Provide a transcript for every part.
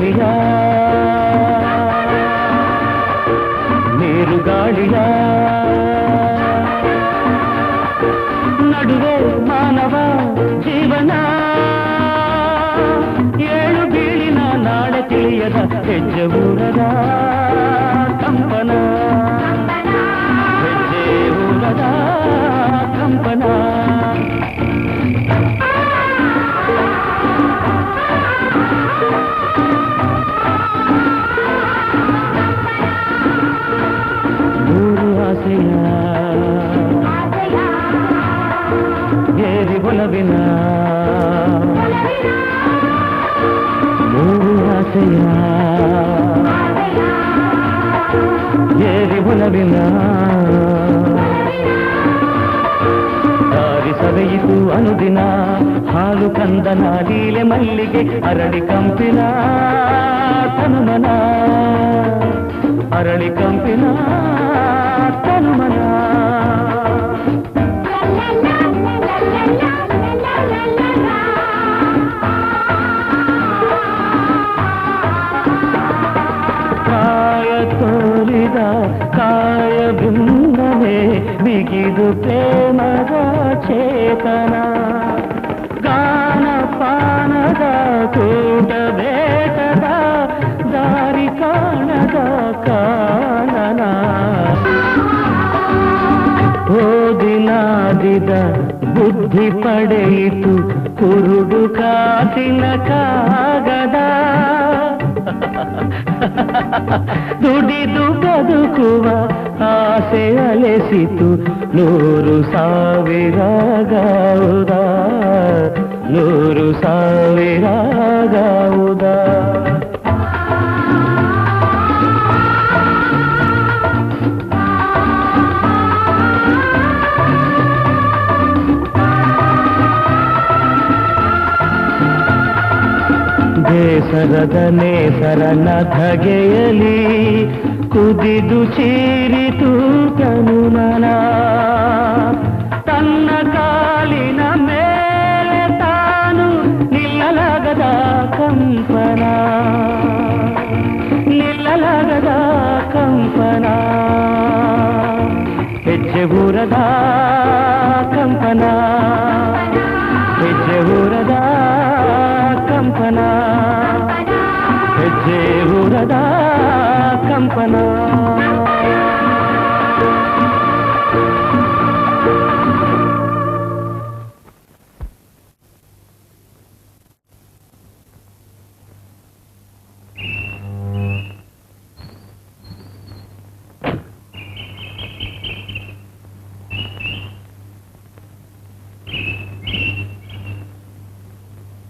ಭೂಮಿಯ ನೀರು ಗಾಳಿಯ ನಡುವೆ ಮಾನವ ಜೀವನ ಏಳು ಬೀಳಿನ ನಾಳೆ ತಿಳಿಯದ ಹೆಜ್ಜೆ ಊರದ ಕಂಪನ ಹೆಜ್ಜೆ ಊರದ ಕಂಪನ ನೂರು ಆಸೆಯ ಏರಿ ಒಲವಿನ ನೂರು ಆಸೆಯ ಏರಿ ಒಲವಿನ ದಾರಿ ಸವೆಯಿತು ಅನುದಿನ ಹಾಲು ಕಂದನ ಲೀಲೆ ಮಲ್ಲಿಗೆ ಅರಳಿ ಕಂಪಿನ ತನುಮನ ಅರಳಿ ಕಂಪಿನ ತನುಮನ ಕಾಯ ತೋರಿದ ಕಾಯ ಬಿಂದನೆ ಬಿಗಿದು ಪ್ರೇಮದ ಚೇತನ ಗಾನ ಪಾನದ ಕೂಟ ಬೇಟದ ದಾರಿ ಕಾಣದ ಕಾನನ ಓದಿನಾದಿದ ಬುದ್ಧಿ ಪಡೆಯಿತು ಕುರುಡು ಕಾಸಿನ ಕಾಗದ ದುಡಿದು ಬದುಕುವ ಆಸೆ ಅಲೆಸಿತು ನೂರು ಸಾವಿರ ಗೌದ ನೂರು ಸಾವಿರ ಗೌದ ಬೇಸರದ ನೇಸರನ ಧಗೆಯಲಿ ಕುದಿದು ಚೀರಿತು ತನುಮನ ತನ್ನ ಕಾಲಿನ ಮೇಲೆ ತಾನು ನಿಲ್ಲಲಾಗದ ಕಂಪನ ನಿಲ್ಲಲಾಗದ ಕಂಪನ ಹೆಜ್ಜೆ ಊರದ ಕಂಪನ ಹೆಜ್ಜೆ ಊರದ ಕಂಪನ ಹೆಜ್ಜೆ ಊರದ ಕಂಪನ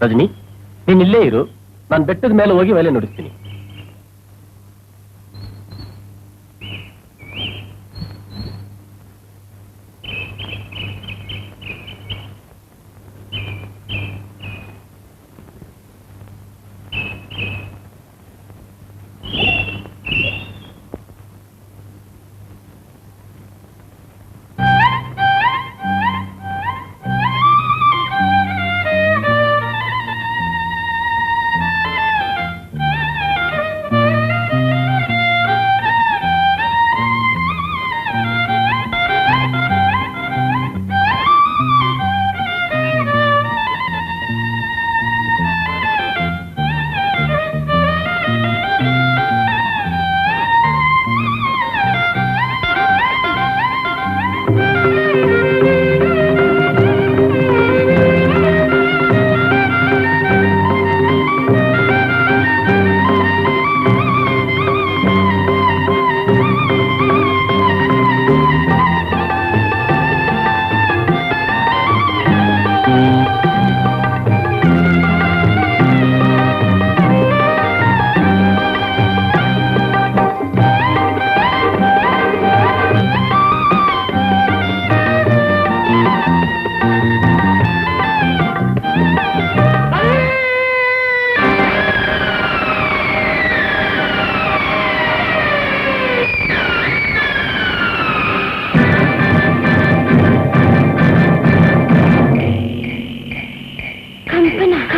ರಜನಿ, ನೀನ್ ಇಲ್ಲೇ ಇರು, ನಾನು ಬೆಟ್ಟದ ಮೇಲೆ ಹೋಗಿ ಒಲೆ ನುಡಿಸ್ತೀನಿ.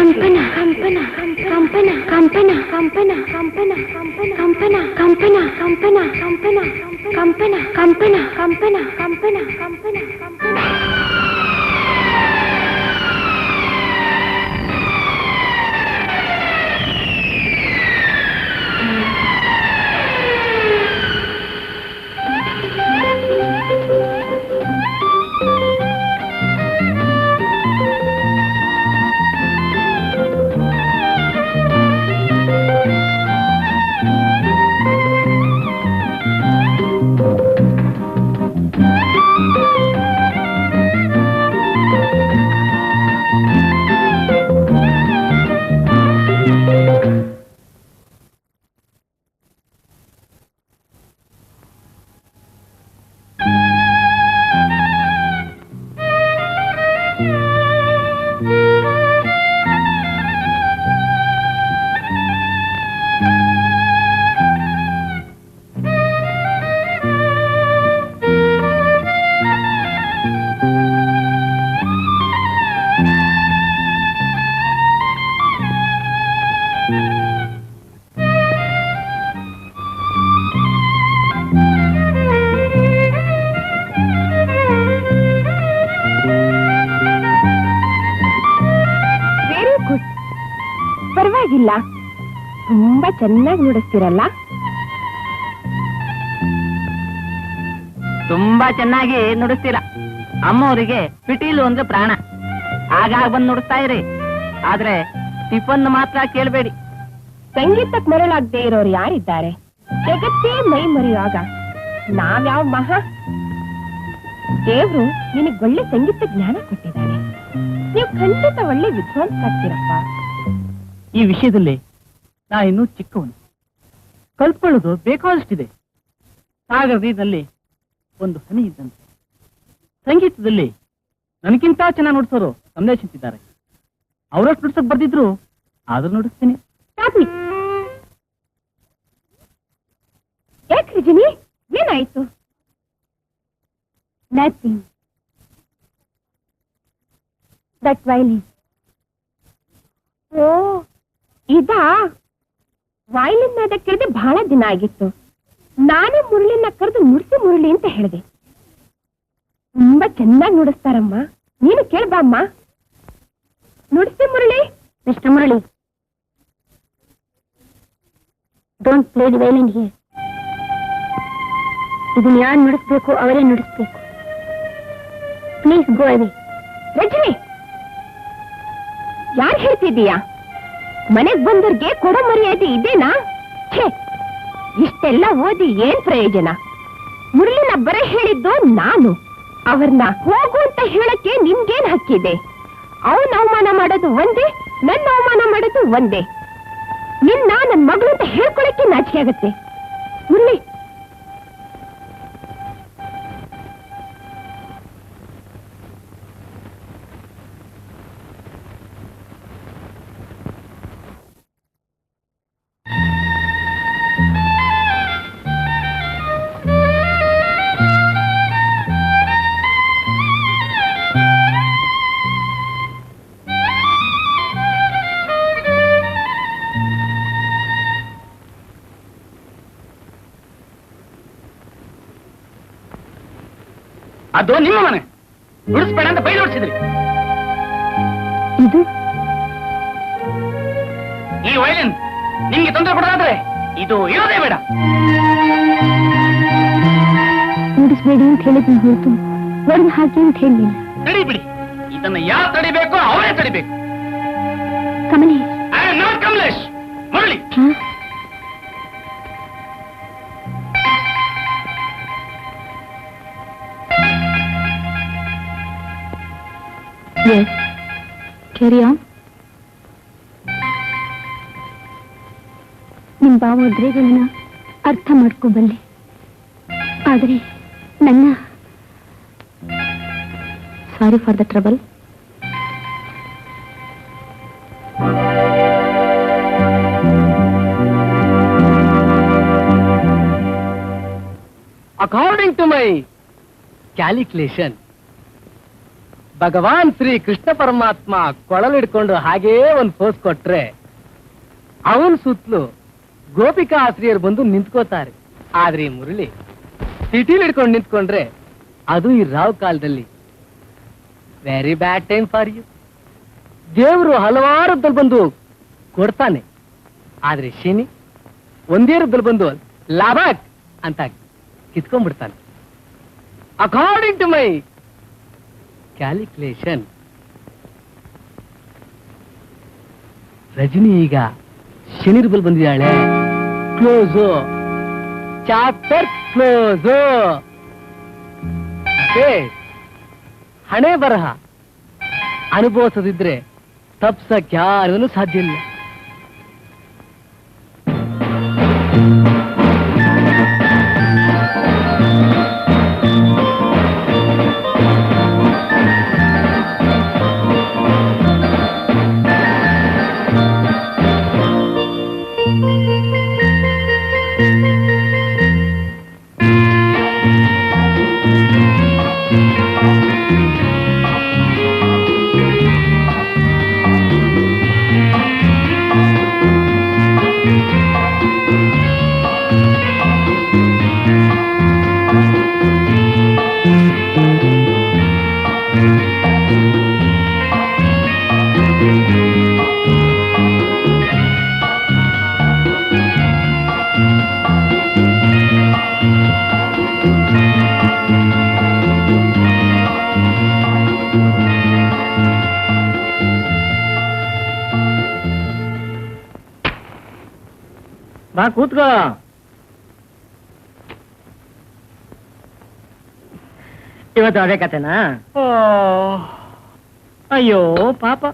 ಕಂಪನ ಕಂಪನ ಕಂಪನ ಕಂಪನ ಕಂಪನ ಕಂಪನ ಕಂಪನ ಕಂಪನ ಕಂಪನ ಕಂಪನ ಕಂಪನ ಕಂಪನ ಕಂಪನ ಕಂಪನ ಕಂಪನ ಕಂಪನ ಪರವಾಗಿಲ್ಲ, ತುಂಬಾ ಚೆನ್ನಾಗಿ ನುಡಿಸ್ತಿರಲ್ಲ. ತುಂಬಾ ಚೆನ್ನಾಗಿ ನುಡಿಸ್ತೀರ. ಅಮ್ಮವರಿಗೆ ಪಿಟೀಲು ಅಂದ್ರೆ ಪ್ರಾಣ. ಆಗಾಗ ಬಂದು ನುಡಿಸ್ತಾ ಇರಿ, ಆದ್ರೆ ಟಿಫನ್ ಮಾತ್ರ ಕೇಳಬೇಡಿ. ಸಂಗೀತಕ್ಕೆ ಮರಳಾಗದೆ ಇರೋರು ಯಾರಿದ್ದಾರೆ? ಜಗತ್ತೇ ಮೈ ಮರೆಯುವಾಗ ನಾವ್ಯಾವ ಮಹಾ? ದೇವ್ರು ನಿನಗ್ ಒಳ್ಳೆ ಸಂಗೀತ ಜ್ಞಾನ ಕೊಟ್ಟಿದ್ದಾನೆ. ನೀವು ಖಂಡಿತ ಒಳ್ಳೆ ವಿದ್ವಾಂಸರಾಗ್ತೀರಪ್ಪ. ಈ ವಿಷಯದಲ್ಲಿ ನಾ ಇನ್ನೂ ಚಿಕ್ಕವನು. ಕಲ್ತ್ಕೊಳ್ಳೋದು ಬೇಕಾದಷ್ಟಿದೆ. ಸಾಗರ ನೀರಿನಲ್ಲಿ ಒಂದು ಹನಿ ಇದ್ದಂತೆ. ಸಂಗೀತದಲ್ಲಿ ನನಗಿಂತ ಚೆನ್ನಾಗಿ ನುಡಿಸೋರು ಸಂದೇಶ ಅಂತಿದ್ದಾರೆ. ಅವರಷ್ಟು ನುಡ್ಸಕ್ ಬರ್ದಿದ್ರು, ಆದ್ರೂ ನುಡಿಸ್ತೀನಿ. ಯಾಕೆ ರಜನಿ, ಏನಾಯ್ತು? ನಥಿಂಗ್. That violin. ಓ, ಇದಾ? ವೈಲಿನ್ ನಾದ ಕೇಳಿದೆ ಬಹಳ ದಿನ ಆಗಿತ್ತು. ನಾನೇ ಮುರಳಿನ ಕರೆದು ನುಡಿಸಿ ಮುರಳಿ ಅಂತ ಹೇಳಿದೆ. ತುಂಬಾ ಚೆನ್ನಾಗಿ ನುಡಿಸ್ತಾರಮ್ಮ. ನೀನು ಕೇಳ್ಬಾಮ್ಮ. ನುಡಿಸಿ Murali. Mister Murali, don't play the violin here. ಇದನ್ನ ಯಾರು ನುಡಿಸ್ಬೇಕು ಅವರೇ ನುಡಿಸ್ಬೇಕು. ಪ್ಲೀಸ್ ಗೋ ಅವೇ. ರಜನಿ, ಯಾರು ಹೇಳ್ತಿದ್ದೀಯಾ? ಮನೆಗ್ ಬಂದವ್ರಿಗೆ ಕೊಡೋ ಮರ್ಯಾದೆ ಇದೇನಾ? ಛೇ, ಇಷ್ಟೆಲ್ಲ ಓದಿ ಏನ್ ಪ್ರಯೋಜನ? ಮುರಳಿನ ಬರೇ ಹೇಳಿದ್ದು ನಾನು. ಅವ್ರನ್ನ ಹೋಗು ಅಂತ ಹೇಳಕ್ಕೆ ನಿಮ್ಗೇನ್ ಹಕ್ಕಿದೆ? ಅವನ್ ಅವಮಾನ ಮಾಡೋದು ಒಂದೇ, ನನ್ನ ಅವಮಾನ ಮಾಡೋದು ಒಂದೇ. ನಿನ್ನ ನನ್ ಮಗಳು ಅಂತ ಹೇಳ್ಕೊಳಕ್ಕೆ ನಾಚಿಕೆ ಆಗತ್ತೆ. ಮುರಳಿ, ಅದು ನಿಮ್ಮ ಮನೆ, ನುಡಿಸ್ಬೇಡ ಅಂತ ಬೈ ನೋಡ್ಸಿದ್ರಿ. ಇದು ಈ ವೈಲಿನ್ ನಿಮ್ಗೆ ತೊಂದರೆ ಕೊಡೋದಾದ್ರೆ ಇದು ಇರೋದೇ ಬೇಡ. ನುಡಿಸ್ಬೇಡಿ ಅಂತ ಹೇಳಿದ್ನ ಹೊರತು ಹೊರಗೆ ಹಾಕಿ ಅಂತ ಹೇಳಿಲ್ಲ. ತಡಿಬಿಡಿ, ಇದನ್ನ ಯಾರು ತಡಿಬೇಕೋ ಅವರೇ ತಡಿಬೇಕು. Kamlesh. I am not Kamlesh. Murali. Yes. Carry on. ನಿಮ್ ಭಾವೋದ್ರೇಕಗಳನ್ನ ಅರ್ಥ ಮಾಡ್ಕೋಬಲ್ಲೆ, ಆದರೆ ನನ್ನ sorry for the trouble. According to my calculation, Bhagavan Shri Krishna ಪರಮಾತ್ಮ ಕೊಳಲಿಡ್ಕೊಂಡು ಹಾಗೇ ಒಂದು ಪೋಸ್ ಕೊಟ್ರೆ ಅವನ್ ಸುತ್ತಲೂ ಗೋಪಿಕಾ ಆಶ್ರಿಯರು ಬಂದು ನಿಂತ್ಕೋತಾರೆ. ಆದ್ರೆ ಈ ಮುರಳಿ ಸಿಟಿಲಿ ಹಿಡ್ಕೊಂಡು ನಿಂತ್ಕೊಂಡ್ರೆ ಅದು ಈ ರಾವ್ ಕಾಲದಲ್ಲಿ very bad time for you. ದೇವರು ಹಲವಾರು ರೂಪದಲ್ಲಿ ಬಂದು ಕೊಡ್ತಾನೆ, ಆದ್ರೆ ಶನಿ ಒಂದೇ ರೂಪದಲ್ಲಿ ಬಂದು ಲಾಭಕ್ ಅಂತ ಕಿತ್ಕೊಂಡ್ಬಿಡ್ತಾನೆ. According to my calculation Rajani ಈಗ ಶನಿ ರೂಪದಲ್ಲಿ ಬಂದಿದ್ದಾಳೆ. Close, chapter close. ಹಣೆ ಬರಹ ಅನುಭವಿಸದಿದ್ರೆ ತಪ್ಸಕ್ ಯಾರೂ ಸಾಧ್ಯ ಇಲ್ಲ. ಬಾ ಕೂತ್ಕೋ. ಇವತ್ತು ಅದೇ ಕತೆನಾ? ಅಯ್ಯೋ ಪಾಪ.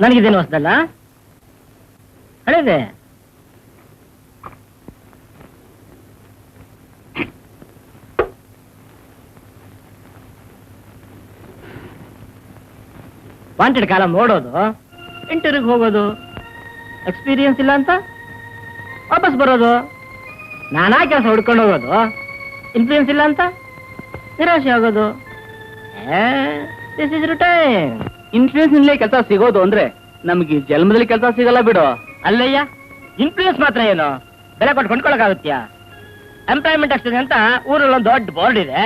ನನಗಿದೇನು ಹೊಸದಲ್ಲ, ಹಳೇದೆ. ವಾಂಟೆಡ್ ಕಾಲ ನೋಡೋದು, ಇಂಟರ್ವ್ಯೂಗೆ ಹೋಗೋದು, ಎಕ್ಸ್ಪೀರಿಯನ್ಸ್ ಇಲ್ಲ ಅಂತ ವಾಪಸ್ ಬರೋದು, ನಾನಾ ಕೆಲಸ ಹುಡ್ಕೊಂಡು ಹೋಗೋದು, ಇನ್ಫ್ಲೂಯೆನ್ಸ್ ಇಲ್ಲ ಅಂತ ನಿರಾಶೆ ಆಗೋದು. This is ರುಟೈನ್. ಇನ್ಫ್ಲೂಯೆನ್ಸ್ ಇಲ್ಲೇ ಕೆಲಸ ಸಿಗೋದು ಅಂದ್ರೆ ನಮ್ಗೆ ಜನ್ಮದಲ್ಲಿ ಕೆಲಸ ಸಿಗಲ್ಲ ಬಿಡು. ಅಲ್ಲಯ್ಯ, ಇನ್ಫ್ಲೂಯೆನ್ಸ್ ಮಾತ್ರ ಏನು ಬೆಲೆ ಕೊಟ್ಟು ಕೊಂಡ್ಕೊಳಕಾಗುತ್ತೀಯ? ಎಂಪ್ಲಾಯ್ಮೆಂಟ್ ಅಷ್ಟೇ ಅಂತ ಊರಲ್ಲಿ ಒಂದು ದೊಡ್ಡ ಬೋರ್ಡ್ ಇದೆ,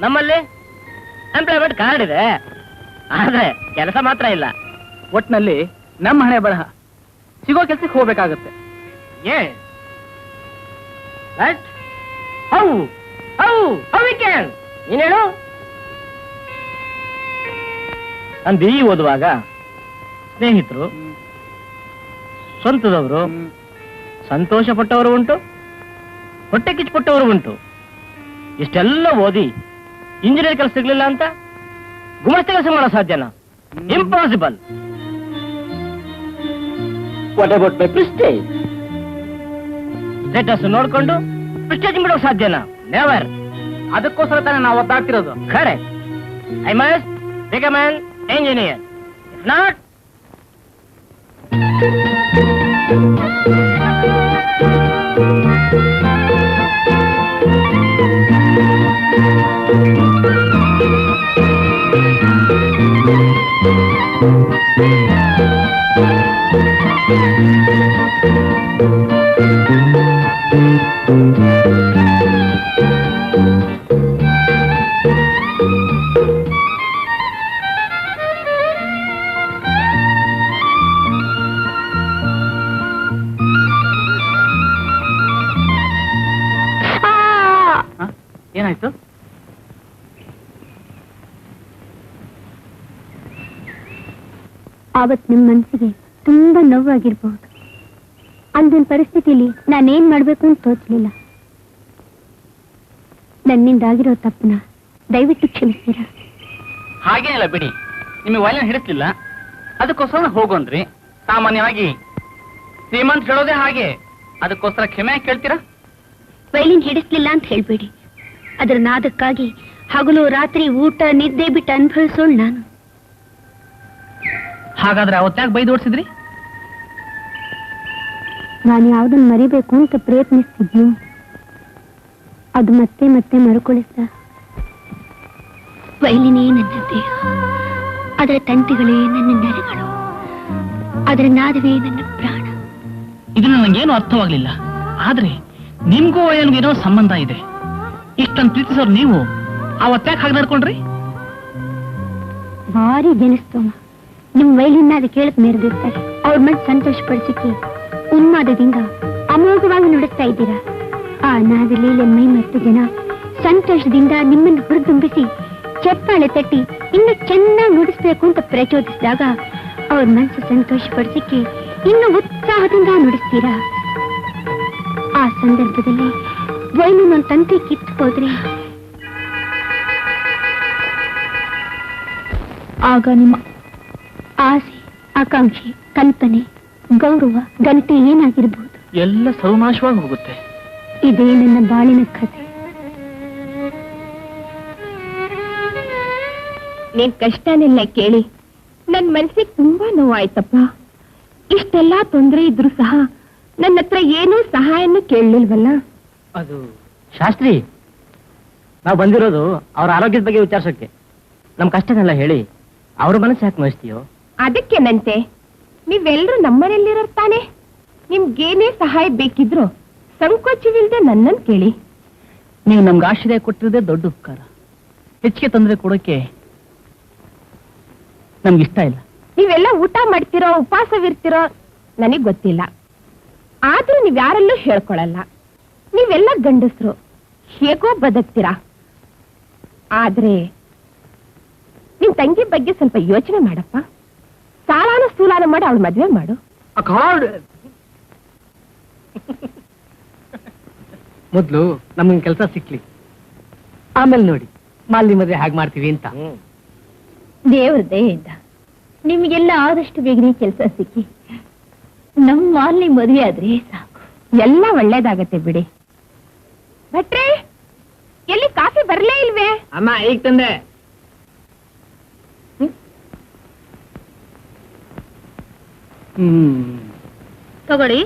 ನಮ್ಮಲ್ಲಿ ಎಂಪ್ಲಾಯ್ಮೆಂಟ್ ಕಾರ್ಡ್ ಇದೆ, ಆದ್ರೆ ಕೆಲಸ ಮಾತ್ರ ಇಲ್ಲ. ಒಟ್ನಲ್ಲಿ ನಮ್ಮ ಹಣೆ ಬರಹ ಸಿಗೋ ಕೆಲ್ಸಕ್ಕೆ ಹೋಗ್ಬೇಕಾಗತ್ತೆ. ನೀನೇನು ನಾನು BE ಓದುವಾಗ ಸ್ನೇಹಿತರು, ಸ್ವಂತದವರು, ಸಂತೋಷ ಪಟ್ಟವರು ಉಂಟು, ಹೊಟ್ಟೆ ಕಿಚ್ಚುಪಟ್ಟವರು ಉಂಟು. ಇಷ್ಟೆಲ್ಲ ಓದಿ ಇಂಜಿನಿಯರ್ ಕೆಲಸ ಸಿಗ್ಲಿಲ್ಲ ಅಂತ ಗುಮಸ್ತ ಕೆಲಸ ಮಾಡೋ ಸಾಧ್ಯನಾ? Impossible. What about my prestige? Status ನೋಡ್ಕೊಂಡು ಪ್ರೆಸ್ಟೇಜ್ ಬಿಡೋ ಸಾಧ್ಯನಾ? ನೆವರ್. ಅದಕ್ಕೋಸ್ಕರ ತಾನೇ ನಾವು ಒದ್ದಾಡ್ತಿರೋದು. ಖರೆ. I must become on engineer. If not ಏನಾಯ್ತು? ಆವತ್ತು ನಿಮ್ಮ ಮನಸ್ಸಿಗೆ ತುಂಬಾ ನೋವಾಗಿರ್ಬಹುದು. ಅಂದಿನ ಪರಿಸ್ಥಿತಿಲಿ ನಾನೇನ್ ಮಾಡ್ಬೇಕು ಅಂತ ತೋಚಲಿಲ್ಲ. ನನ್ನಿಂದಾಗಿರೋ ತಪ್ಪನ ದಯವಿಟ್ಟು ಕ್ಷಮಿಸ್ತೀರಾ? ಹಾಗೇನಿಲ್ಲ ಬಿಡಿ, ನಿಮಗೆ ವೈಲಿನ್ ಹಿಡಿಸ್ಲಿಲ್ಲ, ಅದಕ್ಕೋಸ್ಕರ ಹೋಗೋನ್ರಿ. ಸಾಮಾನ್ಯವಾಗಿ ಶ್ರೀಮಂತ್ ಹೇಳೋದೇ ಹಾಗೆ, ಅದಕ್ಕೋಸ್ಕರ ಕ್ಷಮೆ ಕೇಳ್ತೀರಾ? ವೈಲಿನ್ ಹಿಡಿಸ್ಲಿಲ್ಲ ಅಂತ ಹೇಳ್ಬೇಡಿ. ಅದರ ನಾದಕ್ಕಾಗಿ ಹಗಲು ರಾತ್ರಿ ಊಟ ನಿದ್ದೆ ಬಿಟ್ಟು ಅನುಭವಿಸೋಳು ನಾನು. ಹಾಗಾದ್ರೆ ಅವತ್ತ್ಯಾಕೆ ಬೈದು ಓಡಿಸಿದ್ರಿ? ನಾನು ಯಾವ್ದನ್ನ ಮರಿಬೇಕು ಅಂತ ಪ್ರಯತ್ನಿಸ್ತಿದ್ನು. ಅದು ಮತ್ತೆ ಮತ್ತೆ ಮರುಕಳಿಸ್ದ. ವೈಲಿನೇ ನನ್ನ ದೇಹ, ಅದರ ತಂತಿಗಳೇ ನನ್ನ ನೆರೆಗಳು, ಅದರ ನಾದವೇ ನನ್ನ ಪ್ರಾಣ. ಇದು ನನಗೇನು ಅರ್ಥವಾಗ್ಲಿಲ್ಲ. ಆದ್ರೆ ನಿಮ್ಗೂ ಏನೋ ಸಂಬಂಧ ಇದೆ. ಇಷ್ಟೊಂದು ಪ್ರೀತಿಸೋರು ನೀವು ಅವತ್ತಾಗ ಹಾಗೆ ನಡ್ಕೊಂಡ್ರಿ? ಭಾರಿ ಗೆನಿಸ್ತೋಮ. ನಿಮ್ ವೈಲಿನ ಅದು ಕೇಳಕ್ ಮೆರೆದಿರ್ತಾರೆ. ಅವ್ರ ಮನ್ ಸಂತೋಷ ಪಡಿಸಿಕೆ ಉನ್ಮಾದದಿಂದ ಅಮೋಘವಾಗಿ ನುಡಿಸ್ತಾ ಇದ್ದೀರಾ. ಆ ನಾದ ಲೀಲೆ ಮೈ ಮತ್ತು ಜನ ಸಂತೋಷದಿಂದ ನಿಮ್ಮನ್ನು ಹುರಿದುಂಬಿಸಿ ಚಪ್ಪಾಳೆ ತಟ್ಟಿ ಇನ್ನು ಚೆನ್ನಾಗಿ ನುಡಿಸ್ಬೇಕು ಅಂತ ಪ್ರಚೋದಿಸಿದಾಗ ಅವ್ರ ಮನಸ್ಸು ಸಂತೋಷ ಪಡಿಸಿಕೆ ಇನ್ನು ಉತ್ಸಾಹದಿಂದ ನುಡಿಸ್ತೀರಾ. ಆ ಸಂದರ್ಭದಲ್ಲಿ ವೈಲಿನ ತಂತಿ ಕಿತ್ತು ಹೋದ್ರೆ ಆಗ ನಿಮ್ಮ ಆಸೆ, ಆಕಾಂಕ್ಷೆ, ಕಲ್ಪನೆ, ಗೌರವ, ಘನತೆ ಏನಾಗಿರ್ಬಹುದು ಎಲ್ಲ ಸರ್ವನಾಶವಾಗಿ ಹೋಗುತ್ತೆ. ಇದೇ ನನ್ನ ಬಾಳಿನ ಕಥೆ. ನೀನ್ ಕಷ್ಟನೆಲ್ಲ ಕೇಳಿ ನನ್ ಮನಸ್ಸಿಗೆ ತುಂಬಾ ನೋವಾಯ್ತಪ್ಪ. ಇಷ್ಟೆಲ್ಲಾ ತೊಂದರೆ ಇದ್ರು ಸಹ ನನ್ನ ಹತ್ರ ಏನೂ ಸಹಾಯನೂ ಕೇಳಲಿಲ್ವಲ್ಲ. ಅದು ಶಾಸ್ತ್ರಿ, ನಾವು ಬಂದಿರೋದು ಅವ್ರ ಆರೋಗ್ಯದ ಬಗ್ಗೆ ವಿಚಾರಿಸೋಕೆ. ನಮ್ ಕಷ್ಟನೆಲ್ಲ ಹೇಳಿ ಅವ್ರ ಮನಸ್ಸು ಯಾಕೆ ನೋಯಿಸ್ತೀಯೋ? ಅದಕ್ಕೇನಂತೆ, ನೀವೆಲ್ರೂ ನಮ್ಮನೆಯಲ್ಲಿರೋರು ತಾನೆ. ನಿಮ್ಗೇನೇ ಸಹಾಯ ಬೇಕಿದ್ರು ಸಂಕೋಚವಿಲ್ಲದೆ ನನ್ನನ್ನು ಕೇಳಿ. ನೀವು ನಮ್ಗೆ ಆಶ್ರಯ ಕೊಟ್ಟಿರೋದೇ ದೊಡ್ಡ ಉಪಕಾರ. ಹೆಚ್ಚಿಗೆ ತೊಂದರೆ ಕೊಡೋಕೆ ನಮ್ಗಿಷ್ಟ ಇಲ್ಲ. ನೀವೆಲ್ಲ ಊಟ ಮಾಡ್ತಿರೋ, ಉಪವಾಸವಿರ್ತಿರೋ ನನಗ್ ಗೊತ್ತಿಲ್ಲ. ಆದ್ರೂ ನೀವ್ ಯಾರಲ್ಲೂ ಹೇಳ್ಕೊಳಲ್ಲ. ನೀವೆಲ್ಲ ಗಂಡಸ್ರು, ಹೇಗೋ ಬದುಕ್ತೀರಾ. ಆದ್ರೆ ನಿನ್ ತಂಗಿ ಬಗ್ಗೆ ಸ್ವಲ್ಪ ಯೋಚನೆ ಮಾಡಪ್ಪ. ಸಾಲಾನ ಸೂಲಾನ ಮಾಡಿ ಅವಳ ಮದ್ವೆ ಮಾಡು. ಮೊದ್ಲು ನಮ್ಗೆ ಕೆಲಸ ಸಿಕ್ಲಿ, ಆಮೇಲೆ ನೋಡಿ ಮಾಲಿ ಮದ್ವೆ ಹಾಗೆ ಮಾಡ್ತೀವಿ ಅಂತ. ದೇವ್ರ ದಯೆಯಿಂದ ನಿಮ್ಗೆಲ್ಲ ಆದಷ್ಟು ಬೇಗನೆ ಕೆಲಸ ಸಿಕ್ಕಿ ನಮ್ಮ ಮಾಲಿನಿ ಮದುವೆ ಆದ್ರೆ ಸಾಕು. ಎಲ್ಲ ಒಳ್ಳೇದಾಗತ್ತೆ ಬಿಡಿ. ಭಟ್ರೆ, ಎಲ್ಲಿ ಕಾಫಿ ಬರ್ಲೇ ಇಲ್ವೇ? ಅಮ್ಮ ಈಗ ತಂದೆ. ತಗೊಳ್ಳಿ.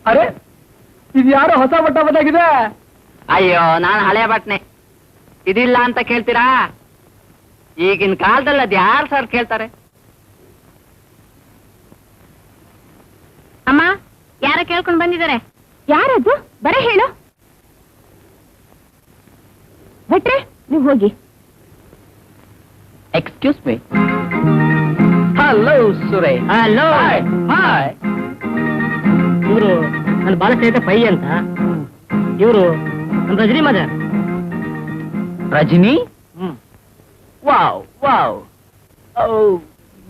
ಅರೆ, ಇದು ಯಾರೋ ಹೊಸ ಬಟ್ಟ ಬದಾಗಿದೆ. ಅಯ್ಯೋ, ನಾನು ಹಳೆ ಬಟ್ನೆ. ಇದಿಲ್ಲ ಅಂತ ಕೇಳ್ತೀರಾ? ಈಗಿನ ಕಾಲದಲ್ಲಿ ಅದ್ ಯಾರು ಸರ್ ಕೇಳ್ತಾರೆ? ಅಮ್ಮ, ಯಾರ ಕೇಳ್ಕೊಂಡು ಬಂದಿದ್ದಾರೆ? ಯಾರದು? ಬರ ಹೇಳು. ಭಟ್ರೆ, ನೀವು ಹೋಗಿ. Excuse me. ಹಲೋ ಸುರೇ. ಹಲೋ. ಹಾಯ್. ಇವರು ನನ್ನ ಬಾಲ ಸ್ನೇಹಿತ ಪೈ ಅಂತ. ಇವರು ನನ್ನ Rajani mother. Rajani? Wow wow.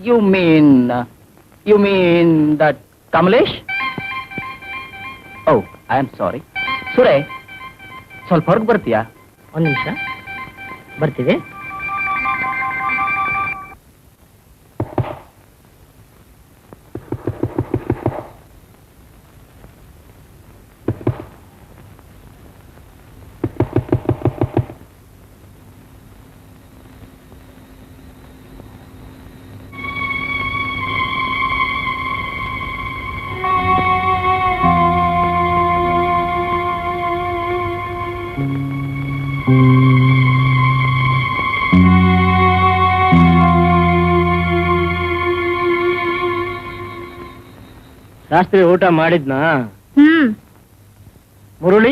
You mean that Kamlesh? Oh, I am sorry. ಸುರೇ, ಸ್ವಲ್ಪ ಹೊರಗೆ ಬರ್ತೀಯಾ? ಒಂದು ನಿಮಿಷ ಬರ್ತೀವಿ. ಶಾಸ್ತ್ರಿ ಊಟ ಮಾಡಿದ್ನಾ? ಮುರುಳಿ,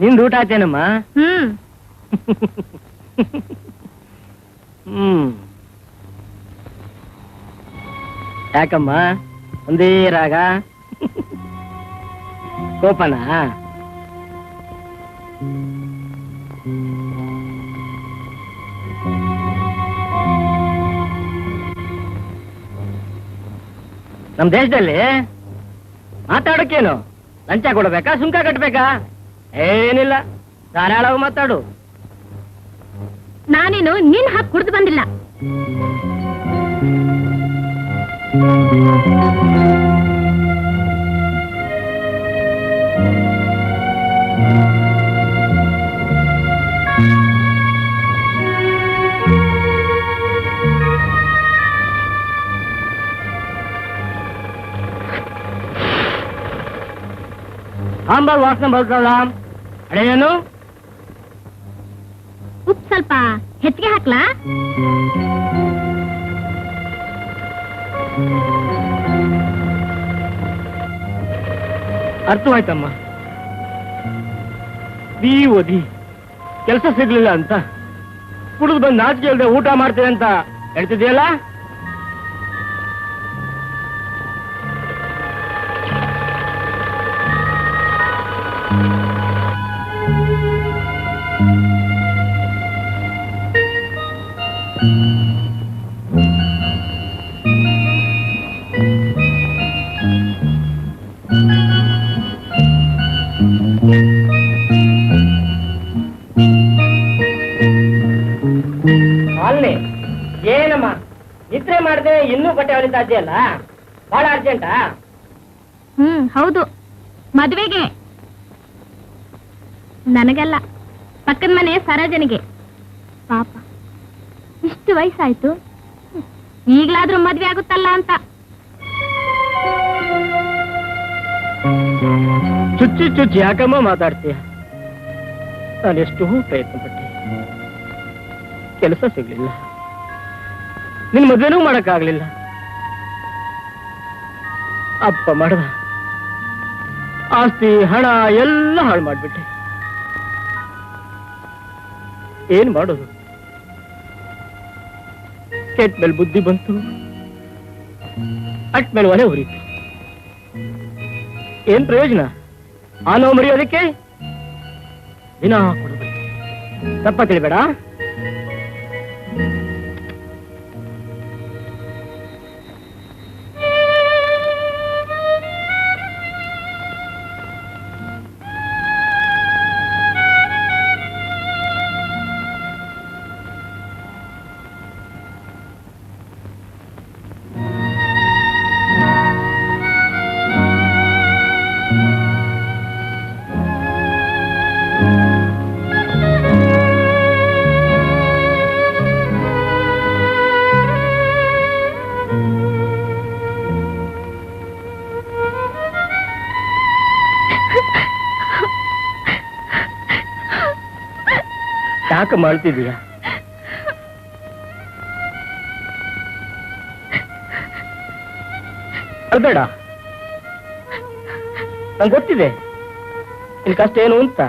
ನಿಂದು ಊಟ ಆಯ್ತೇನಮ್ಮ? ಯಾಕಮ್ಮ ಒಂದೇ ರಾಗ? ಕೋಪನಾ? ನಮ್ ದೇಶದಲ್ಲಿ ಮಾತಾಡೋಕೇನು? ಲಂಚ ಕೊಡ್ಬೇಕಾ, ಸುಂಕ ಕಟ್ಬೇಕಾ? ಏನಿಲ್ಲ, ಧಾರಾಳವಾಗಿ ಮಾತಾಡು. ನಾನೇನು ನಿನ್ ಹಾಕಿ ಕುಡ್ದು ಬಂದಿಲ್ಲ. ಸಾಂಬಾರ್ ವಾಸನೆ ಬರ್ಕೊಳ್ಳ. ಅಡೇನು ಉಪ್ಪು ಸ್ವಲ್ಪ ಹೆಚ್ಚಿಗೆ ಹಾಕ್ಲಾ? ಅರ್ಥವಾಯ್ತಮ್ಮ. ಬಿ ಓದಿ ಕೆಲಸ ಸಿಗ್ಲಿಲ್ಲ ಅಂತ ಕುಡಿದು ಬಂದು ನಾಚಿಕೆ ಇಲ್ಲದೆ ಊಟ ಮಾಡ್ತೇನೆ ಅಂತ ಹೇಳ್ತಿದ್ಯಲ್ಲ. ಅಲ್ಲಿ ಏನಮ್ಮ ನಿದ್ರೆ ಮಾಡದೆ ಇನ್ನೂ ಬಟ್ಟೆ ಹೊಲಿತಾ ಇದೆಯಲ್ಲ, ಬಹಳ ಅರ್ಜೆಂಟಾ? ಹೌದು, ಮದ್ವೆಗೆ. ನನಗಲ್ಲ, ಪಕ್ಕದ ಮನೆ ಸರೋಜನಿಗೆ. ಪಾಪ ಇಷ್ಟು ವಯಸ್ಸಾಯ್ತು, ಈಗ್ಲಾದ್ರೂ ಮದ್ವೆ ಆಗುತ್ತಲ್ಲ ಅಂತ. ಚುಚ್ಚಿ ಚುಚ್ಚಿ ಯಾಕಮ್ಮ ಮಾತಾಡ್ತೀಯ? ನಾನೆಷ್ಟು ಪ್ರಯತ್ನ ಪಟ್ಟೆ, ಕೆಲಸ ಸಿಗ್ಲಿಲ್ಲ, ನಿನ್ ಮದ್ವೆನೂ ಮಾಡಕ್ಕಾಗ್ಲಿಲ್ಲ. ಅಪ್ಪ ಮಾಡ್ದ, ಆಸ್ತಿ ಹಣ ಎಲ್ಲ ಹಾಳು ಮಾಡ್ಬಿಟ್ಟೆ. ಏನ್ ಮಾಡೋದು? ಕೆಟ್ಟ ಮೇಲೆ ಬುದ್ಧಿ ಬಂತು, ಅಟ್ ಮೇಲೆ ಒಲೆ ಉರಿತು. ಏನ್ ಪ್ರಯೋಜನ? ಆ ನೋವು ಮರೆಯೋದಕ್ಕೆ ದಿನ ಕೊಡಬೇಕು. ತಪ್ಪ ತಿಳಿಬೇಡ. ಯಾಕೆ ಮಾಡ್ತಿದೀಯ? ಅಲ್ಬೇಡ, ನಂಗೆ ಗೊತ್ತಿದೆ ನಿನ್ ಕಷ್ಟ ಏನು ಅಂತ.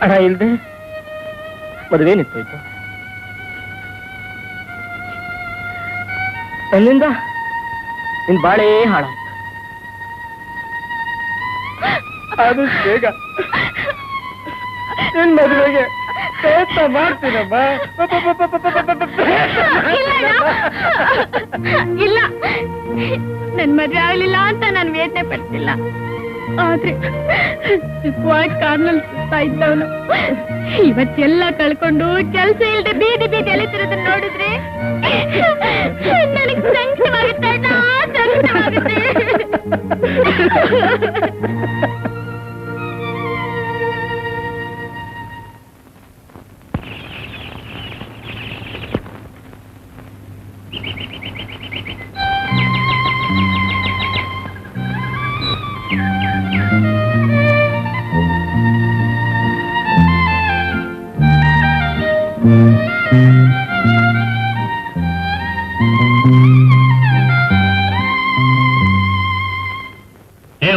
ಹಣ ಇಲ್ದೆ ಮದುವೆ ನಿಂತೋಯ್ತು. ನನ್ನಿಂದ ನಿನ್ ಬಾಳೇ ಹಾಳಾಯ್ತು. ಅದು ಬೇಗ ನಿನ್ ಮದುವೆಗೆ ಪ್ರಯತ್ನ ಮಾಡ್ತೀನಮ್ಮ. ಇಲ್ಲ, ನನ್ ಮದ್ವೆ ಆಗ್ಲಿಲ್ಲ ಅಂತ ನಾನು ವೇದನೆ ಪಡ್ತಿಲ್ಲ. ಆದ್ರೆ ಚಿಕ್ಕವಾಗಿ ಕಾರ್ನಲ್ಲಿ ಸುತ್ತಾ ಇದ್ದವನು ಇವತ್ತೆಲ್ಲ ಕಳ್ಕೊಂಡು ಕೆಲಸ ಇಲ್ಲದೆ ಬೀದಿ ಬೀದಿ ಎಲ್ಲಿತಿರೋದನ್ನ ನೋಡಿದ್ರೆ ನನಗೆ ಸಂಕಟವಾಗುತ್ತೆ ಅಣ್ಣ, ಸಂಕಟವಾಗುತ್ತೆ.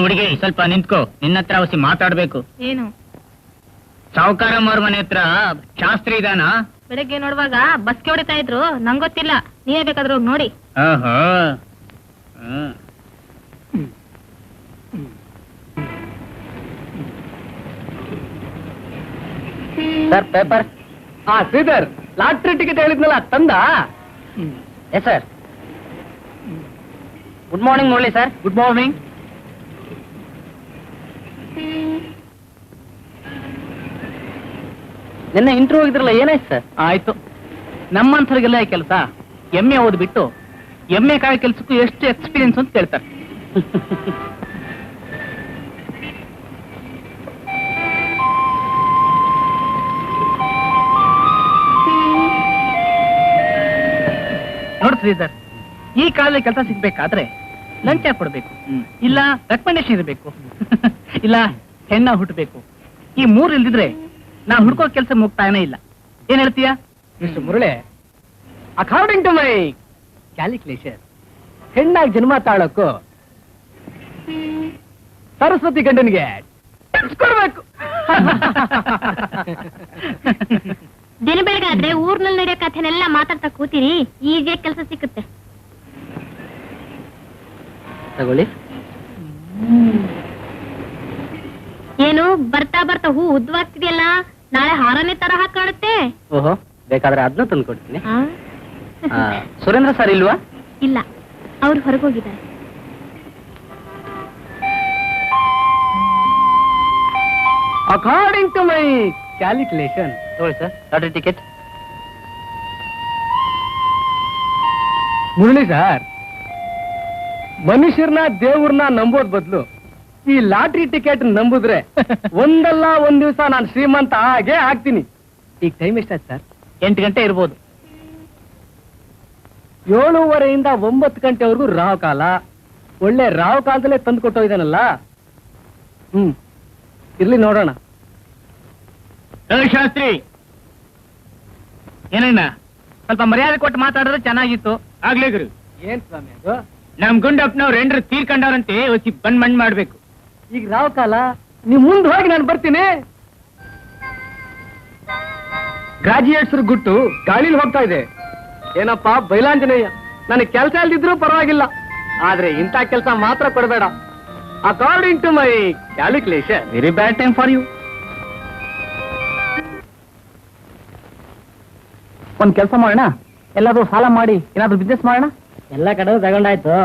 ಹುಡುಗಿ ಸ್ವಲ್ಪ ನಿಂತ್ಕೋ, ನಿನ್ನ ಹತ್ರ ಹೊಸಿ ಮಾತಾಡ್ಬೇಕು. ಏನು? ಸಾವುಕಾರಮ್ಮ ಅವ್ರ ಮನೆ ಹತ್ರ ಶಾಸ್ತ್ರಿ ಇದಾನ? ಬೆಳಗ್ಗೆ ನೋಡುವಾಗ ಬಸ್ಗೆ ಹೊಡಿತಾ ಇದ್ರು, ನಂಗೆ ಗೊತ್ತಿಲ್ಲ, ನೀವೇ ಬೇಕಾದ್ರೂ ನೋಡಿ. Sir paper. Sridhar, lottery ticket ಹೇಳಿದ್ನಲ್ಲ, ತಂದ? Yes sir. Good morning Murali sir. Good morning. ನಿನ್ನೆ ಇಂಟರ್ವ್ಯೂ ಹೋಗಿದ್ರಲ್ಲ, ಏನಾಯ್ತು ಸರ್? ಆಯ್ತು, ನಮ್ಮಂಥವ್ರಿಗೆಲ್ಲ ಈ ಕೆಲಸ. MA ಓದ್ಬಿಟ್ಟು MA ಕಾಯೋ ಕೆಲ್ಸಕ್ಕೂ ಎಷ್ಟು ಎಕ್ಸ್ಪೀರಿಯನ್ಸ್ ಅಂತ ಕೇಳ್ತಾರೆ. ನೋಡ್ ಶ್ರೀಧರ್, ಈ ಕಾಲದಲ್ಲಿ ಕೆಲಸ ಸಿಗ್ಬೇಕಾದ್ರೆ ಲಂಚ ಕೊಡ್ಬೇಕು, ಇಲ್ಲ ರೆಕಮೆಂಡೇಶನ್ ಇರಬೇಕು, ಇಲ್ಲ ಹೆಣ್ಣ ಹುಟ್ಟಬೇಕು. ಈ ಮೂರು ಇಲ್ದಿದ್ರೆ ನಾ ಹುಡ್ಕೋ ಕೆಲಸ ಮುಕ್ತಾಯನೇ ಇಲ್ಲ. ಏನ್ ಹೇಳ್ತೀಯಾ mister Murali? According to my calculation, ಹೆಣ್ಣಾಗಿ ಜನ್ಮ ತಾಳಕ್ಕೂ ಸರಸ್ವತಿ ಗಂಡನಿಗೆ ಕೊಡ್ಬೇಕು. ದಿನ ಬೆಳಗಾದ್ರೆ ಊರ್ನಲ್ಲಿ ನಡೆಯೋ ಕಥೆನೆಲ್ಲ ಮಾತಾಡ್ತಾ ಕೂತೀರಿ, ಈಸಿಯಾಗಿ ಕೆಲಸ ಸಿಕ್ಕುತ್ತೆ. ತಗೊಳ್ಳಿ. ಏನು ಬರ್ತಾ ಬರ್ತಾ ಹೂ ಉದ್ದವಾಗ್ತಿದೆಯಲ್ಲ, ನಾಳೆ ಹಾರನೇ ತರ ಕಾಣುತ್ತೆ. ಓಹೋ, ಬೇಕಾದ್ರೆ ಅದನ್ನ ತಂದು ಕೊಡ್ತೀನಿ. ಸುರೇಂದ್ರ ಸರ್ ಇಲ್ವಾ? ಇಲ್ಲ, ಅವ್ರು ಹೊರಗೋಗಿದ್ದಾರೆ. ಅಕಾರ್ಡಿಂಗ್ ಟು ಮೈ ಕ್ಯಾಲ್ಕುಲೇಷನ್, ತಗೊಳ್ಳಿ sir lottery ticket. Murali sir, ಮನುಷ್ಯರನ್ನ ದೇವ್ರನ್ನ ನಂಬೋದ್ ಬದಲು ಈ ಲಾಟ್ರಿ ಟಿಕೆಟ್ ನಂಬುದ್ರೆ ಒಂದಲ್ಲ ಒಂದ್ ದಿವಸ ನಾನು ಶ್ರೀಮಂತ ಹಾಗೆ ಆಗ್ತೀನಿ. ಈಗ ಟೈಮ್ ಎಷ್ಟಾಯ್ತು ಸರ್? 8 ಗಂಟೆ ಇರ್ಬೋದು. 7:30 ಇಂದ 9 ಗಂಟೆವರೆಗೂ ರಾವ್ ಕಾಲ. ಒಳ್ಳೆ ರಾವ್ ಕಾಲದಲ್ಲೇ ತಂದು ಕೊಟ್ಟೋಗಿದ್ದಾನಲ್ಲ. ಇರ್ಲಿ ನೋಡೋಣ. ಶಾಸ್ತ್ರಿ, ಏನಣ್ಣ ಸ್ವಲ್ಪ ಮರ್ಯಾದೆ ಕೊಟ್ಟು ಮಾತಾಡಿದ್ರೆ ಚೆನ್ನಾಗಿತ್ತು. ಆಗ್ಲೇ ಗುರು. ಏನ್ ಸ್ವಾಮಿ ಅದು? ನಮ್ ಗುಂಡಪ್ಪನವ್ರು ಎಂಡ್ರು ತೀರ್ಕೊಂಡವ್ರಂತೆ, ಒಸಿ ಬಂದ್ ಮಣ್ಣ್ ಮಾಡ್ಬೇಕು. ಈಗ ರಾವ್ ಕಾಲ, ನೀವ್ ಮುಂದೆ ಹೋಗಿ ನಾನು ಬರ್ತೀನಿ. ಗ್ರಾಜುಯೇಟ್ಸ್ ಗುಟ್ಟು ಗಾಳಿಲಿ ಹೋಗ್ತಾ ಇದೆ. ಏನಪ್ಪ ಬೈಲಾಂಜನೇಯ, ನನಗೆ ಕೆಲಸ ಇಲ್ದಿದ್ರು ಪರವಾಗಿಲ್ಲ, ಆದ್ರೆ ಇಂಥ ಕೆಲಸ ಮಾತ್ರ ಕೊಡಬೇಡ. According to my calculation, very bad time for you. ಒಂದ್ ಕೆಲಸ ಮಾಡೋಣ, ಎಲ್ಲಾದ್ರೂ ಸಾಲ ಮಾಡಿ ಏನಾದ್ರೂ ಬಿಸ್ನೆಸ್ ಮಾಡೋಣ. ಎಲ್ಲ ಕಡೆ ತಗೊಂಡಾಯ್ತು,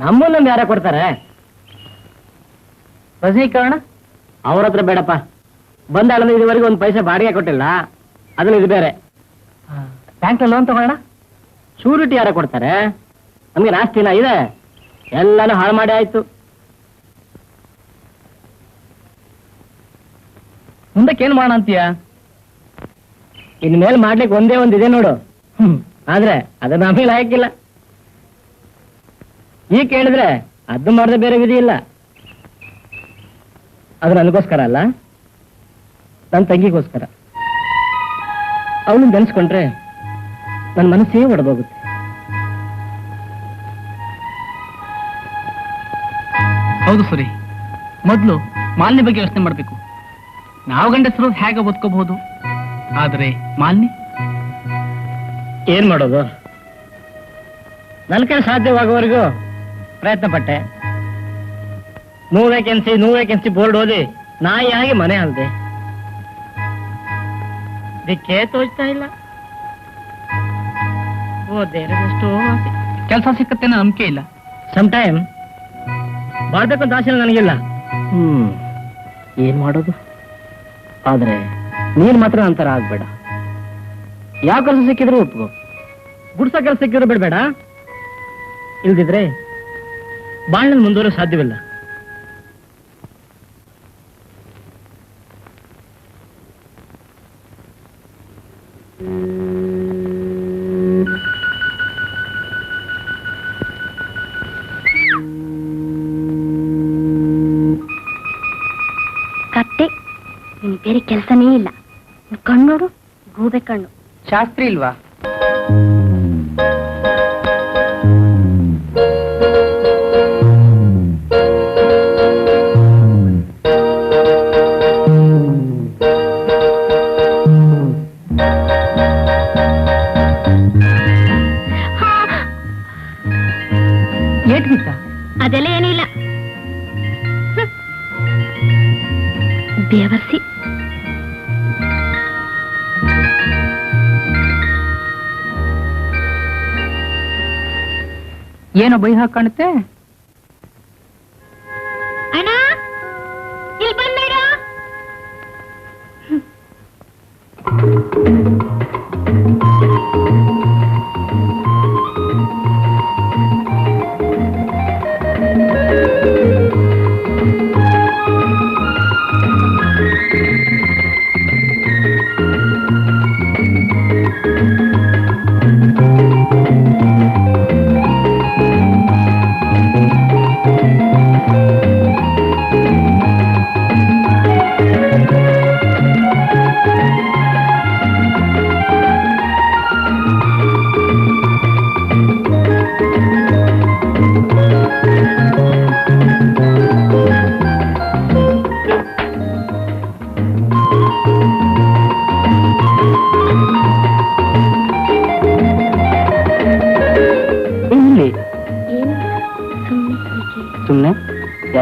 ನಮ್ಮಲ್ಲೊಂದು ಯಾರ ಕೊಡ್ತಾರೆ? ರಜನೀಕರಣ ಅವ್ರ ಹತ್ರ ಬೇಡಪ್ಪ. ಬಂದಾಳಂದ್ರೆ ಇದುವರೆಗೂ ಒಂದು ಪೈಸೆ ಬಾಡಿಗೆ ಕೊಟ್ಟಿಲ್ಲ, ಅದನ್ನ ಇದು ಬೇರೆ. ಬ್ಯಾಂಕ್ ಲೋನ್ ತಗೋಣ. ಶೂರಿಟಿ ಯಾರ ಕೊಡ್ತಾರೆ? ನಮ್ಗೆ ನಾಸ್ತಿನ ಇದೆ, ಎಲ್ಲಾನು ಹಾಳು ಮಾಡಿ ಆಯ್ತು. ಮುಂದಕ್ಕೆ ಏನ್ ಮಾಡೋಣ ಅಂತೀಯ? ಇನ್ಮೇಲೆ ಮಾಡ್ಲಿಕ್ಕೆ ಒಂದೇ ಒಂದಿದೆ ನೋಡು. ಆದ್ರೆ ಅದನ್ನ ಆಮೇಲೆ ಹಾಕಿಲ್ಲ. ಈಗ ಕೇಳಿದ್ರೆ ಅದು ಮಾಡಿದ್ರೆ ಬೇರೆ ವಿಧಿ ಇಲ್ಲ. ಅದು ನನಗೋಸ್ಕರ ಅಲ್ಲ, ನನ್ನ ತಂಗಿಗೋಸ್ಕರ. ಅವಳು ನೆನೆಸ್ಕೊಂಡ್ರೆ ನನ್ನ ಮನಸ್ಸೇ ಒಡೆದೋಗುತ್ತೆ. ಹೌದು ಸುರಿ, ಮೊದಲು ಮಾಲಿನ್ಯ ಬಗ್ಗೆ ಯೋಚನೆ ಮಾಡ್ಬೇಕು. ನಾವು ಗಂಡಸರು ಹೇಗೆ ಬದುಕೋಬಹುದು, ಆದ್ರೆ ಮಾಲಿನ್ಯ ಏನ್ ಮಾಡೋದು? ನನ್ನ ಕೈ ಸಾಧ್ಯವಾಗುವವರೆಗೂ ಪ್ರಯತ್ನ ಪಟ್ಟೆ. 100 ವೇಕೆನ್ಸಿ ಬೋರ್ಡ್ ಓದಿ ನಾಯಿಯಾಗಿ ಮನೆ ಅಲ್ದೆ. ದಿಕ್ಕೇ ತೋಚ್ತಾ ಇಲ್ಲ. ಓದೇರದಷ್ಟು ಕೆಲಸ ಸಿಕ್ಕತ್ತೆ ಅನ್ನೋ ನಂಬಿಕೆ ಇಲ್ಲ. ಸಮ್ ಟೈಮ್ ಮಾಡ್ಬೇಕಂತ ಆಸೆ ನನಗಿಲ್ಲ. ಏನ್ ಮಾಡೋದು? ಆದ್ರೆ ನೀನ್ ಮಾತ್ರ ನಂತರ ಆಗ್ಬೇಡ. ಯಾವ ಕೆಲಸ ಸಿಕ್ಕಿದ್ರು ಒಪ್ಕೋ, ಗುಡ್ಸ ಕೆಲಸ ಸಿಕ್ಕಿದ್ರು ಬಿಡ್ಬೇಡ. ಇಲ್ದಿದ್ರೆ ಬಾಳ್ನಲ್ಲಿ ಮುಂದುವರೋ ಸಾಧ್ಯವಿಲ್ಲ. ಕತ್ತೆ, ನಿನ್ ಬೇರೆ ಕೆಲಸನೇ ಇಲ್ಲ. ಕಣ್ಣೋಡು, ಗೂಬೆ ಕಣ್ಣು. ಶಾಸ್ತ್ರಿ ಇಲ್ವಾ? ಅದೆಲ್ಲ ಏನಿಲ್ಲ, ಬೇವರ್ಸಿ. ಏನೋ ಬೈ ಹಾಕಿ ಕಾಣುತ್ತೆ. ಅಣ್ಣ, ಇಲ್ಲಿ ಬಂದೇಡ.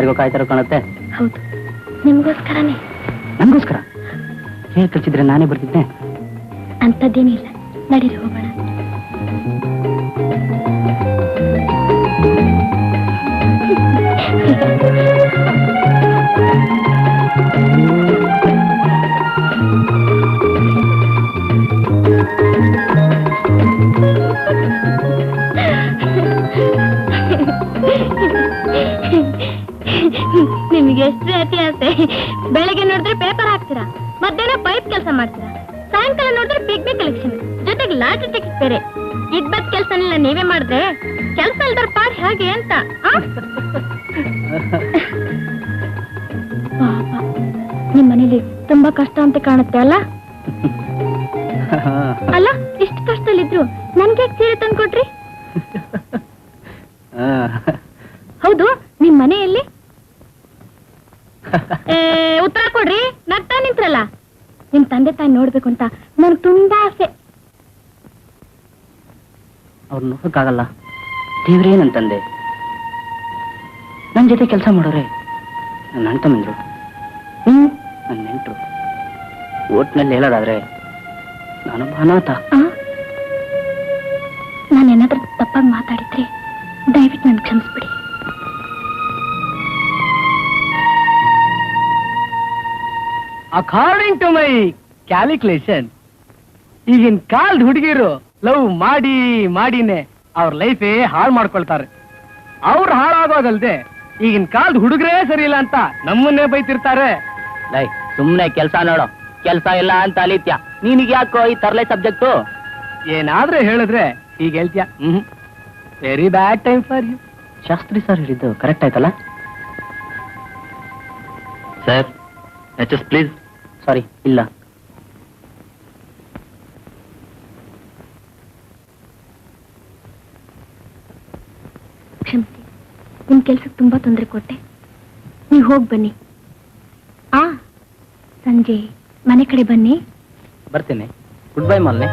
ಯಾರಿಗೋ ಕಾಯ್ತಾರೋ ಕಾಣುತ್ತೆ. ಹೌದು, ನಿಮ್ಗೋಸ್ಕರನೇ. ನನಗೋಸ್ಕರ ಹೇಗೆ ಕಳಿಸಿದ್ರೆ ನಾನೇ ಬರ್ತಿದ್ದೆ. ಅಂಥದ್ದೇನಿಲ್ಲ, ನಡೀರಿ ಹೋಗೋಣ. ನಿಮಗೆ ಎಷ್ಟು ಅತಿ ಆಸೆ. ಬೆಳಗ್ಗೆ ನೋಡಿದ್ರೆ ಪೇಪರ್ ಹಾಕ್ತೀರಾ, ಮಧ್ಯಾಹ್ನ ಪೈಪ್ ಕೆಲಸ ಮಾಡ್ತೀರಾ, ಸಾಯಂಕಾಲ ನೋಡಿದ್ರೆ ಪಿಕ್ನಿಕ್ ಕಲೆಕ್ಷನ್, ಜೊತೆಗೆ ಲಾಟರಿ ಟಿಕೆಟ್ ಬೇರೆ. ಇದ್ಬತ್ ಕೆಲಸನೆಲ್ಲ ನೀವೇ ಮಾಡಿದ್ರೆ ಕೆಲಸ ಇಲ್ದರ ಪಾಠ ಹೇಗೆ ಅಂತ. ನಿಮ್ ಮನೇಲಿ ತುಂಬಾ ಕಷ್ಟ ಅಂತ ಕಾಣುತ್ತೆ ಅಲ್ಲ? ಅಲ್ಲ, ಇಷ್ಟು ಕಷ್ಟದಲ್ಲಿದ್ರು ನನ್ಗೆ ಸೀರೆ ತಂದ್ಕೊಟ್ರಿ? ಹೌದು, ನಿಮ್ ಮನೆಯಲ್ಲಿ ಉತ್ತರ ಕೊಡ್ರಿ. ನಗ್ತಾ ನಿಂತ್ರಲ್ಲ. ನಿಮ್ ತಂದೆ ತಾಯಿ ನೋಡ್ಬೇಕು ಅಂತ ನನ್ಗೆ ತುಂಬಾ ಆಸೆ. ಅವ್ರು ನೋಡಕ್ಕಾಗಲ್ಲ. ದೇವ್ರೇ ನನ್ ತಂದೆ. ನನ್ ಜೊತೆ ಕೆಲಸ ಮಾಡೋರೆ ನನ್ನ ಅಣ್ಣ ತಮ್ಮಂದ್ರು, ನನ್ನ ನೆಂಟರು. ಓಟ್ನಲ್ಲಿ ಹೇಳೋದಾದ್ರೆ ನಾನೊಬ್ಬ ಅನಾಥ. ನಾನೇನಾದ್ರೂ ತಪ್ಪಾಗಿ ಮಾತಾಡಿದ್ರೆ ದಯವಿಟ್ಟು ನನ್ಗೆ ಕ್ಷಮಿಸ್ಬಿಡಿ. ಅಕಾರ್ಡಿಂಗ್ ಟು ಮೈ ಕ್ಯಾಲ್ಕುಲೇಷನ್, ಈಗಿನ ಕಾಲದ ಹುಡುಗಿರು ಲವ್ ಮಾಡಿನೇ ಅವ್ರ ಲೈಫೇ ಹಾಳು ಮಾಡ್ಕೊಳ್ತಾರೆ. ಅವ್ರು ಹಾಳಾಗೋದಲ್ದೆ ಈಗಿನ ಕಾಲದ ಹುಡುಗರೇ ಸರಿ ಇಲ್ಲ ಅಂತ ನಮ್ಮನ್ನೇ ಬೈತಿರ್ತಾರೆ. ಸುಮ್ನೆ ಕೆಲ್ಸ ನೋಡೋ, ಕೆಲ್ಸ ಇಲ್ಲ ಅಂತ ಅಲಿತ್ಯ. ನಿನಗೆ ಯಾಕೋ ಈ ತರಲೆ ಸಬ್ಜೆಕ್ಟು? ಏನಾದ್ರೂ ಹೇಳಿದ್ರೆ ಈಗ ಹೇಳ್ತೀಯ. Very bad time for you. Shastri sir ಹೇಳಿದ್ದು ಕರೆಕ್ಟ್ ಆಯ್ತಲ್ಲ ಸರ್? ಪ್ಲೀಸ್. ಸಾರಿ, ಇಲ್ಲ. ಕ್ಷಮಿಸಿ, ನಿಮ್ ಕೆಲ್ಸಕ್ಕೆ ತುಂಬಾ ತೊಂದರೆ ಕೊಟ್ಟೆ. ನೀವು ಹೋಗಿ ಬನ್ನಿ. ಸಂಜೆ ಮನೆ ಕಡೆ ಬನ್ನಿ. ಬರ್ತೀನಿ. Good bye ಮಾಲ್ನೆ.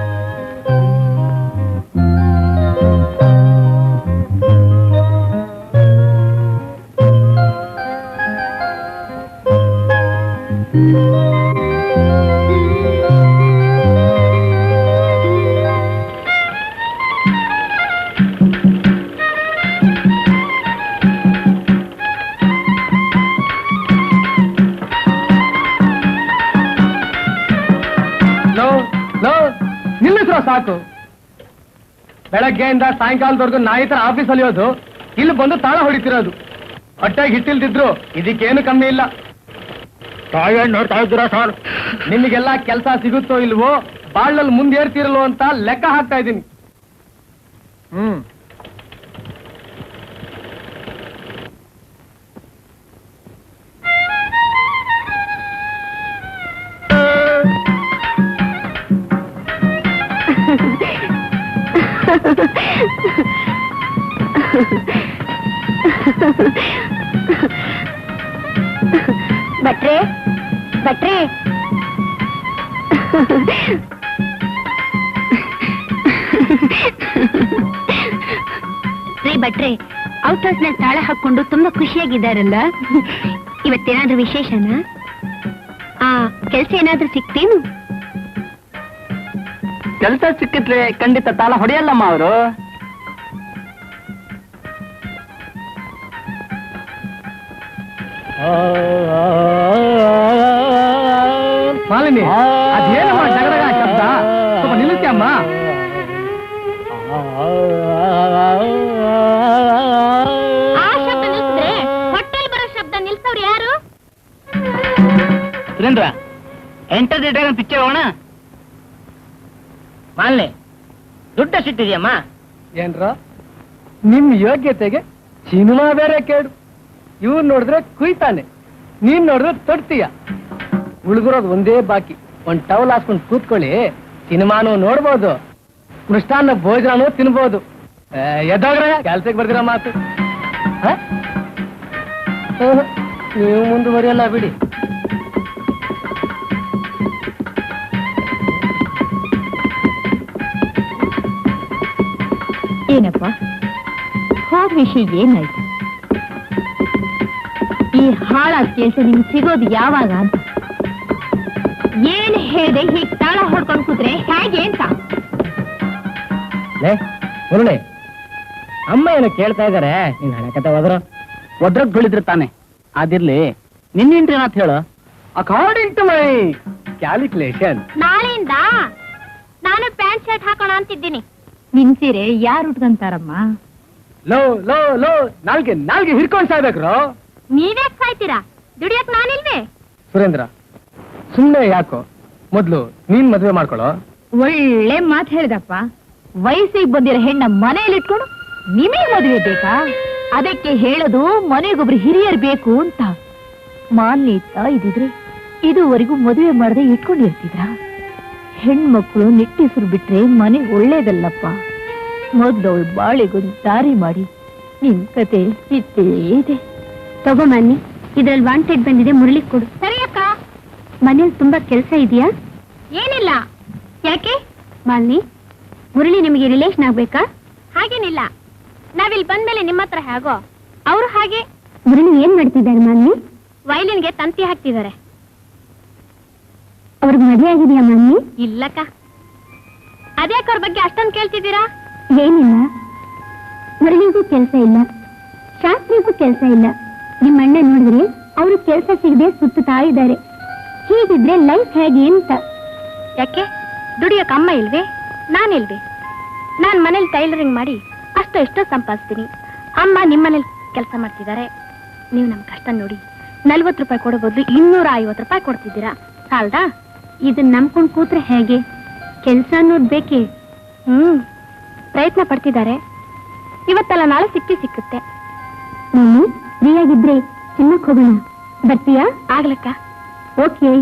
ನಿಲ್ಲಿಸ್ರೋ ಸಾಕು. ಬೆಳಗ್ಗೆಯಿಂದ ಸಾಯಂಕಾಲದವರೆಗೂ ನಾಯಿ ತರ ಆಫೀಸಲ್ಲಿ ಹೋದು ಇಲ್ಲಿ ಬಂದು ತಾಳ ಹೊಡಿತಿರೋದು. ಹೊಟ್ಟೆಗೆ ಹಿಟ್ಟಿಲ್ದಿದ್ರು ಇದಕ್ಕೇನು ಕಮ್ಮಿ ಇಲ್ಲ. ನೋಡ್ತಾ ಇದ್ದೀರಾ ಸರ್? ನಿಮಗೆಲ್ಲ ಕೆಲಸ ಸಿಗುತ್ತೋ ಇಲ್ವೋ, ಬಾಳ್ನಲ್ಲಿ ಮುಂದೇರ್ತಿರಲ್ವೋ ಅಂತ ಲೆಕ್ಕ ಹಾಕ್ತಾ ಇದ್ದೀನಿ. ಭಟ್ರೆ, ಭಟ್ರೆ, ರೀ ಭಟ್ರೆ, ಔಟ್ ಹೌಸ್ ನಲ್ಲಿ ತಾಳ ಹಾಕೊಂಡು ತುಂಬಾ ಖುಷಿಯಾಗಿದ್ದಾರಲ್ಲ. ಇವತ್ತೇನಾದ್ರೂ ವಿಶೇಷನಾ? ಕೆಲ್ಸ ಏನಾದ್ರೂ ಸಿಕ್ತೇನು? ಕೆಲಸ ಸಿಕ್ಕಿದ್ರೆ ಖಂಡಿತ ತಾಳ ಹೊಡೆಯಲ್ಲಮ್ಮ ಅವರು. ಮಾಲಿನಿ, ಅದೇನಮ್ಮ ಜಗಡಗ ಶಬ್ದ? ಸ್ವಲ್ಪ ನಿಲ್ಲಿಸ್ಯಮ್ಮ. ಆ ಶಬ್ದ ನಿಲ್ಸಿದ್ರೆ ಹೊಟ್ಟೆಲ್ ಬರೋ ಶಬ್ದ ನಿಲ್ಸವ್ರು ಯಾರು? Surendra, enter the dragon picture ಹೋಗೋಣ. ಮಾಲ್ನೆ, ದುಡ್ಡ ಸಿಟ್ಟಿದೆಯಮ್ಮ? ಏನ್ರ ನಿಮ್ ಯೋಗ್ಯತೆಗೆ ಸಿನಿಮಾ ಬೇರೆ ಕೇಡು. ಇವ್ರು ನೋಡಿದ್ರೆ ಕುಯ್ತಾನೆ, ನೀನ್ ನೋಡಿದ್ರೆ ತೊಡ್ತೀಯ. ಉಳ್ಗಿರೋದು ಒಂದೇ ಬಾಕಿ, ಒಂದ್ ಟವಲ್ ಹಾಸ್ಕೊಂಡು ಕೂತ್ಕೊಳ್ಳಿ. ಸಿನಿಮಾನು ನೋಡ್ಬೋದು, ಮೃಷ್ಟಾನ್ನ ಭೋಜನೂ ತಿನ್ಬೋದು. ಎದ್ದೋಗ್ರ ಕೆಲ್ಸಕ್ಕೆ ಬರ್ದಿರೋ ಮಾತು. ನೀವು ಮುಂದುವರಿಯಲ್ಲ ಬಿಡಿ. ಏನಪ್ಪ, ಹೋದ ವಿಷಯ ಏನಾಯ್ತು? ಈ ಹಾಳಾದ ಕೆಲಸ ನಿಮ್ಗೆ ಸಿಗೋದು ಯಾವಾಗ ಅಂತ ಏನ್ ಹೇಳ್ದೆ ಹೀಗ್ ತಾಳ ಹೊಡ್ಕೊಂಡು ಕೂತ್ರೆ ಹೇಗೆ ಅಂತ ಮುರುಳಿ ಅಮ್ಮ ಏನೋ ಕೇಳ್ತಾ ಇದಾರೆ ನೀನ್ ಹಳೆ ಕತೆ ಹೋದ್ರ ಒದ್ರಗ್ ಬೀಳಿದ್ರೆ ತಾನೆ ಅದಿರ್ಲಿ ನಿನ್ನೇನ್ರಿ ಅಂತ ಹೇಳು. ಅಕಾರ್ಡಿಂಗ್ ಟು ಮೈ ಕ್ಯಾಲ್ಕುಲೇಷನ್ ನಾಳೆಯಿಂದ ನಾನು ಪ್ಯಾಂಟ್ ಶರ್ಟ್ ಹಾಕೋಣ ಅಂತಿದ್ದೀನಿ. ನಿನ್ ಸೀರೆ ಯಾರು ಉಟ್ಕೊಂತಾರಮ್ಮ? ಲೋ ಲೋ ಲೋ ನಾಲ್ಗೆ ನಾಲ್ಗೆ ಹಿಡ್ಕೊಂಡ್ ಸಾಯ್ಬೇಕ್ರು. ನೀವ್ಯಾಕ್ ಸಾಯ್ತೀರಾ? ದುಡಿಯಕ್ ನಾನಿಲ್ವೇ? ಸುರೇಂದ್ರ ಸುಮ್ನೆ ಯಾಕೋ, ಮೊದ್ಲು ನೀನ್ ಮದ್ವೆ ಮಾಡ್ಕೊಳ್ಳೋ. ಒಳ್ಳೆ ಮಾತು ಹೇಳ್ದಪ್ಪ. ವಯಸ್ಸಿಗೆ ಬಂದಿರೋ ಹೆಣ್ಣ ಮನೆಯಲ್ಲಿ ಇಟ್ಕೊಂಡು ನಿಮಗೆ ಮದುವೆ ಬೇಕಾ? ಅದಕ್ಕೆ ಹೇಳೋದು ಮನೆಗೊಬ್ರು ಹಿರಿಯರ್ ಬೇಕು ಅಂತ. ಮಾನ್ಯತಾ ಇದ್ದಿದ್ರೆ ಇದುವರೆಗೂ ಮದುವೆ ಮಾಡದೆ ಇಟ್ಕೊಂಡಿರ್ತಿದ್ರ? ಹೆಣ್ಮಕ್ಳು ನಿಟ್ಟಿಸ್ರು ಬಿಟ್ರೆ ಮನೆ ಒಳ್ಳೇದಲ್ಲಪ್ಪ. ಮೊದ್ಲವಳು ಬಾಳೆಗೊಂದು ದಾರಿ ಮಾಡಿ ನಿಮ್ ಕತೆ ಇತ್ತೇ ಇದೆ. ತಗೋ ಮಾನ್ಯ, ಇದ್ರಲ್ಲಿ ವಾಂಟೆಡ್ ಬಂದಿದೆ, ಮುರಳಿ ಕೊಡು. ಸರಿ ಅಕ್ಕ. ಮನೇಲಿ ತುಂಬಾ ಕೆಲಸ ಇದೆಯಾ? ಏನಿಲ್ಲ. ಯಾಕೆ ಮಾಲಿನಿ? ಮುರಳಿ ನಿಮಗೆ ರಿಲೇಷನ್ ಆಗ್ಬೇಕಾ? ಹಾಗೇನಿಲ್ಲ, ನಾವಿಲ್ಲಿ ಬಂದ್ಮೇಲೆ ನಿಮ್ಮ ಹತ್ರ ಹೇಗೋ ಅವರು ಹಾಗೆ. ಮುರಳಿ ಏನ್ ಮಾಡ್ತಿದ್ದಾರೆ ಮಾಲಿನಿ? ವೈಲಿನ್ಗೆ ತಂತಿ ಹಾಕ್ತಿದ್ದಾರೆ. ಅವ್ರಿಗೆ ಮದುವೆ ಆಗಿದೆಯಾ ಮಾಲಿನಿ? ಇಲ್ಲಕ್ಕ. ಅದ್ಯಾಕೆ ಅವ್ರ ಬಗ್ಗೆ ಅಷ್ಟೊಂದು ಕೇಳ್ತಿದ್ದೀರಾ? ಏನಿಲ್ಲ, ಮುರಳಿಗೂ ಕೆಲಸ ಇಲ್ಲ, ಶಾಸ್ತ್ರಿಗೂ ಕೆಲಸ ಇಲ್ಲ. ನಿಮ್ಮ ಅಣ್ಣ ನೋಡಿದ್ರೆ ಅವರು ಕೆಲಸ ಸಿಗದೆ ಸುತ್ತಾ ಇದ್ದಾರೆ. ಹೀಗಿದ್ರೆ ಲೈಫ್ ಹೇಗೆ ಅಂತ. ಯಾಕೆ ದುಡಿಯೋಕೆ ಅಮ್ಮ ಇಲ್ವೇ? ನಾನಿಲ್ವೇ? ನಾನ್ ಮನೇಲಿ ಟೈಲರಿಂಗ್ ಮಾಡಿ ಅಷ್ಟೋ ಎಷ್ಟೋ ಸಂಪಾದಿಸ್ತೀನಿ. ಅಮ್ಮ ನಿಮ್ಮ ಮನೇಲಿ ಕೆಲಸ ಮಾಡ್ತಿದ್ದಾರೆ. ನೀವು ನಮ್ ಕಷ್ಟ ನೋಡಿ 40 ರೂಪಾಯಿ ಕೊಡೋ ಬದಲು 250 ರೂಪಾಯಿ ಕೊಡ್ತಿದ್ದೀರಾ. ಸಾಲ್ದಾ? ಇದನ್ನ ನಂಬ್ಕೊಂಡು ಕೂತ್ರೆ ಹೇಗೆ? ಕೆಲಸ ಅನ್ನೋದು ಬೇಕೇ. ಪ್ರಯತ್ನ ಪಡ್ತಿದ್ದಾರೆ. ಇವತ್ತಲ್ಲ ನಾಳೆ ಸಿಕ್ಕುತ್ತೆ. ನಾನು ಫ್ರೀ ಆಗಿದ್ರೆ ಚಿನ್ನಕ್ಕೆ ಹೋಗೋಣ. ಬರ್ತೀಯಾ? ಆಗ್ಲಕ್ಕ. ಓಕೆ.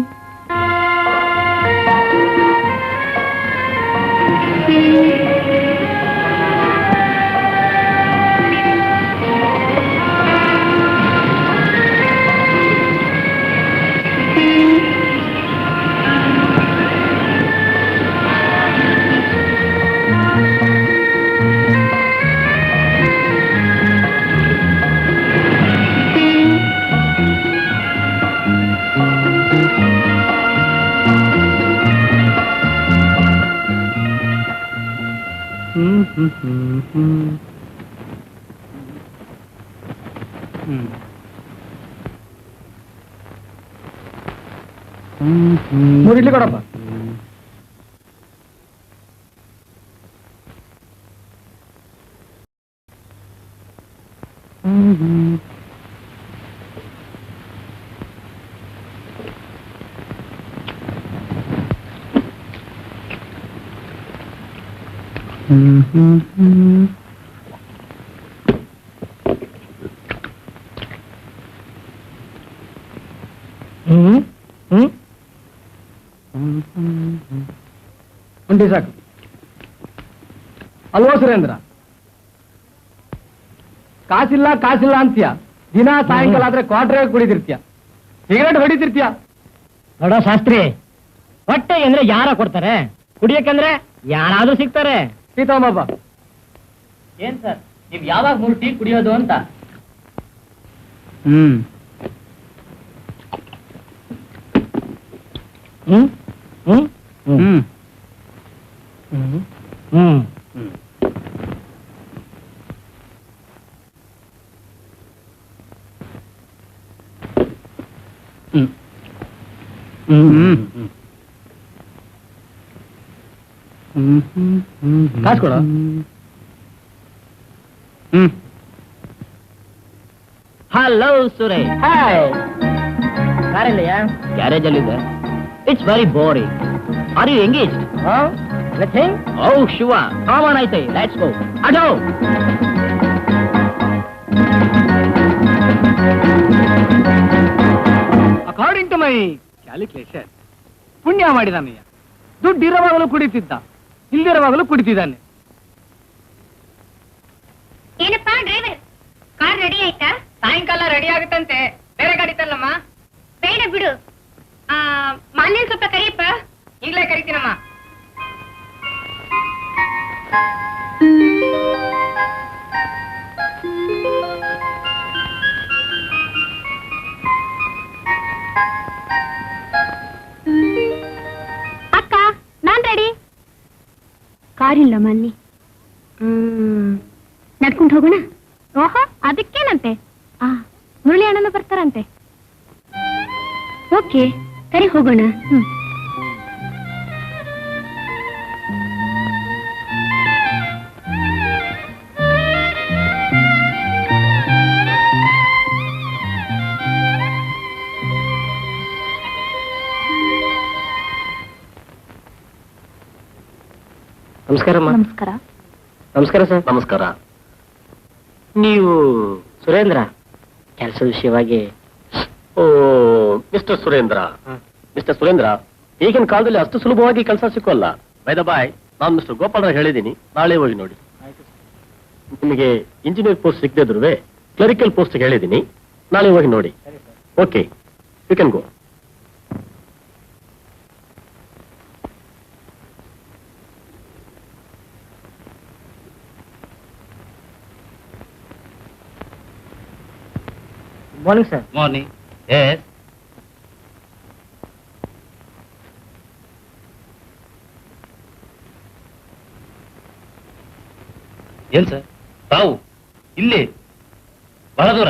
ಮುರಿಲಿ ಕೊಡಪ್ಪ. ಉಂಟಿ ಸಾಕು ಅಲ್ವೋ ಸುರೇಂದ್ರ? ಕಾಸಿಲ್ಲ ಕಾಸಿಲ್ಲ ಅಂತೀಯ, ದಿನ ಸಾಯಂಕಾಲ ಆದ್ರೆ ಕ್ವಾರ್ಟರ್ ಕುಡಿದಿರ್ತೀಯ, ಸಿಗರೇಟ್ ಹೊಡಿತಿರ್ತೀಯ. ನೋಡೋ ಶಾಸ್ತ್ರಿ, ಹೊಟ್ಟೆ ಅಂದ್ರೆ ಯಾರ ಕೊಡ್ತಾರೆ, ಕುಡಿಯಕ್ಕಂದ್ರೆ ಯಾರಾದ್ರೂ ಸಿಗ್ತಾರೆ. ಸೀತಾಮಬ್ಬ, ಏನ್ ಸರ್ ನೀವ್ ಯಾವಾಗ 3 ಟೀ ಕುಡಿಯೋದು ಅಂತ? ಕಾಸು ಕೊಡ. ಹಲೋ ಸುರೇ. ಹಾಯ್. ಕಾರಲ್ಲಿಯಾ? ಗ್ಯಾರೇಜ್ ಅಲ್ಲಿದೆ. It's very boring. Are you engaged? Nothing. Oh Shiva, common ಐತೆ. Let's go. ಅಡೋ. ಅಕಾರ್ಡಿಂಗ್ ಟು ಮೈ ಕ್ಯಾಲ್ಕುಲೇಷನ್, ಪುಣ್ಯ ಮಾಡಿದಾನಯ್ಯ. ದುಡ್ಡಿರುವಾಗಲೂ ಕುಡಿತಿದ್ದ, ಇಲ್ದಿರುವಾಗಲೂ ಕುಡಿತಿದ್ದಾನೆ. ಏನಪ್ಪ ಡ್ರೈವರ್, ಕಾರ್ ರೆಡಿ ಆಯ್ತಾ? ಸಾಯಂಕಾಲ ರೆಡಿ ಆಗುತ್ತಂತೆ. ಬೇರೆ ಗಾಡಿ ತಲ್ಲಮ್ಮ. ಬೇಡ ಬಿಡು, ಮಾನ್ಯ ಸ್ವಲ್ಪ ಕರಿಯಪ್ಪ. ಈಗಲೇ ಕರಿತೀನಮ್ಮ. ಅಕ್ಕ ನಾನ್ ರೆಡಿ. ಕಾರಿಲ್ಲ ಮಲ್ಲಿ. ನಡ್ಕೊಂಡು ಹೋಗೋಣ. ಓಹೋ ಅದಕ್ಕೇನಂತೆ. ಮುರಳಿ ಅಣ್ಣನ ಬರ್ತಾರಂತೆ. ಓಕೆ ಸರಿ ಹೋಗೋಣ. ನಮಸ್ಕಾರ. ನಮಸ್ಕಾರ. ನಮಸ್ಕಾರ ಸರ್. ನಮಸ್ಕಾರ. ನೀವು ಸುರೇಂದ್ರ ಕೆಲಸದ ವಿಷಯವಾಗಿ? ಓ ಮಿಸ್ಟರ್ ಸುರೇಂದ್ರ. ಮಿಸ್ಟರ್ ಸುರೇಂದ್ರ, ಈಗಿನ ಕಾಲದಲ್ಲಿ ಅಷ್ಟು ಸುಲಭವಾಗಿ ಕೆಲಸ ಸಿಕ್ಕೋಲ್ಲ. ಬೈ ದ ಬಾಯ್, ನಾನು ಮಿಸ್ಟರ್ ಗೋಪಾಲರಾವ್ ಹೇಳಿದ್ದೀನಿ, ನಾಳೆ ಹೋಗಿ ನೋಡಿ. ನಿಮಗೆ ಇಂಜಿನಿಯರ್ ಪೋಸ್ಟ್ ಸಿಗದಿದ್ರು ಕ್ಲರಿಕಲ್ ಪೋಸ್ಟ್ ಹೇಳಿದ್ದೀನಿ, ನಾಳೆ ಹೋಗಿ ನೋಡಿ. Okay, you can go. Morning sir. Morning. Yes. ಏನ್ ಸರ್ ತಾವು ಇಲ್ಲಿ ಬಹಳ ದೂರ?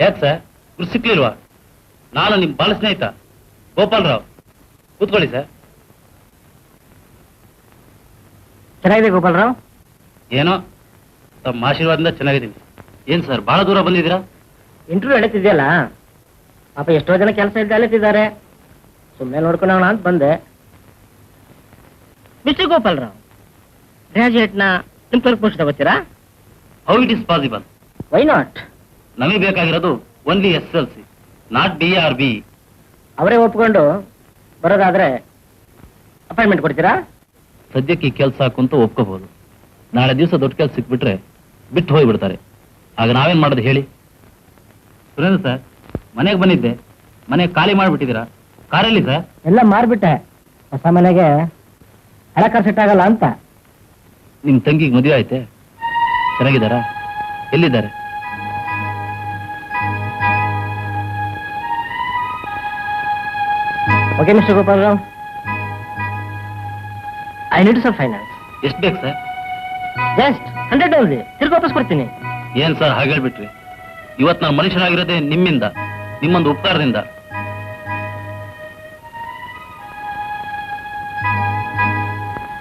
ಯಾಕೆ ಸರ್ ಗುರು ಸಿಕ್ಲಿಲ್ವಾ? ನಾನು ನಿಮ್ ಬಾಳ ಸ್ನೇಹಿತ ಗೋಪಾಲರಾವ್. ಕೂತ್ಕೊಳ್ಳಿ ಸರ್. ಚೆನ್ನಾಗಿದೆ ಗೋಪಾಲರಾವ್. ಏನೋ ತಮ್ಮ ಆಶೀರ್ವಾದದಿಂದ ಚೆನ್ನಾಗಿದ್ದೀನಿ. ಏನ್ ಸರ್ ಬಹಳ ದೂರ ಬಂದಿದ್ದೀರಾ? ಇಂಟರ್ವ್ಯೂ ನಡೀತಿದೆಯಲ್ಲ, ಪಾಪ ಎಷ್ಟೋ ಜನ ಕೆಲಸ ಇದ್ದ ಅಲ್ಲಿದ್ದಾರೆ, ಸುಮ್ಮನೆ ನೋಡ್ಕೊಳ್ಳೋಣ ಅಂತ ಬಂದೆ. ಮಿಸ್ಟರ್ ಗೋಪಾಲರಾವ್, ಗ್ರಾಜುಯೇಟ್ನ ನಿಮ್ ಕ್ಲರ್ಕ್ ಪೋಸ್ಟ್ ತಗೋತೀರಾ? How it is possible? Why not? ನಮಗೆ ಬೇಕಾಗಿರೋದು only SSLC, not BA or BE. ಅವರೇ ಒಪ್ಕೊಂಡು ಬರೋದಾದ್ರೆ ಅಪಾಯಿಂಟ್ಮೆಂಟ್ ಕೊಡ್ತೀರಾ? ಸದ್ಯಕ್ಕೆ ಈ ಕೆಲಸ ಹಾಕುಂತ ಒಪ್ಕೋಬಹುದು. ನಾಳೆ ದಿವಸ ದೊಡ್ಡ ಕೆಲಸ ಸಿಕ್ಬಿಟ್ರೆ ಬಿಟ್ಟು ಹೋಗ್ಬಿಡ್ತಾರೆ. ಆಗ ನಾವೇನ್ ಮಾಡೋದು ಹೇಳಿ? ಸುರೇಂದ್ರ ಸರ್, ಮನೆಗೆ ಬಂದಿದ್ದೆ, ಮನೆ ಖಾಲಿ ಮಾಡ್ಬಿಟ್ಟಿದ್ದೀರಾ? ಕಾರಲ್ಲಿ ಸರ್? ಎಲ್ಲ ಮಾರ್ಬಿಟ್ಟೆ, ಹೊಸ ಮನೆಗೆ ಹಳೆ ಕಾರ್ ಸೆಟ್ ಆಗಲ್ಲ ಅಂತ. ನಿಮ್ ತಂಗಿಗೆ ಮದುವೆ ಆಯ್ತೆ? ಚೆನ್ನಾಗಿದ್ದಾರಾ? ಎಲ್ಲಿದ್ದಾರೆ? Okay mister Gopalrao, I need some finance. ಎಷ್ಟು ಬೇಕು ಸರ್? ಜಸ್ಟ್ 100 ಓನ್ಲಿ, ತಿರ್ಗಿ ವಾಪಸ್ ಕೊಡ್ತೀನಿ. ಏನ್ ಸರ್ ಹಾಗೆ ಹೇಳ್ಬಿಟ್ರಿ? ಇವತ್ತು ನಾನು ಮನುಷ್ಯನಾಗಿರೋದೇ ನಿಮ್ಮಿಂದ, ನಿಮ್ಮೊಂದು ಉಪಕಾರದಿಂದ.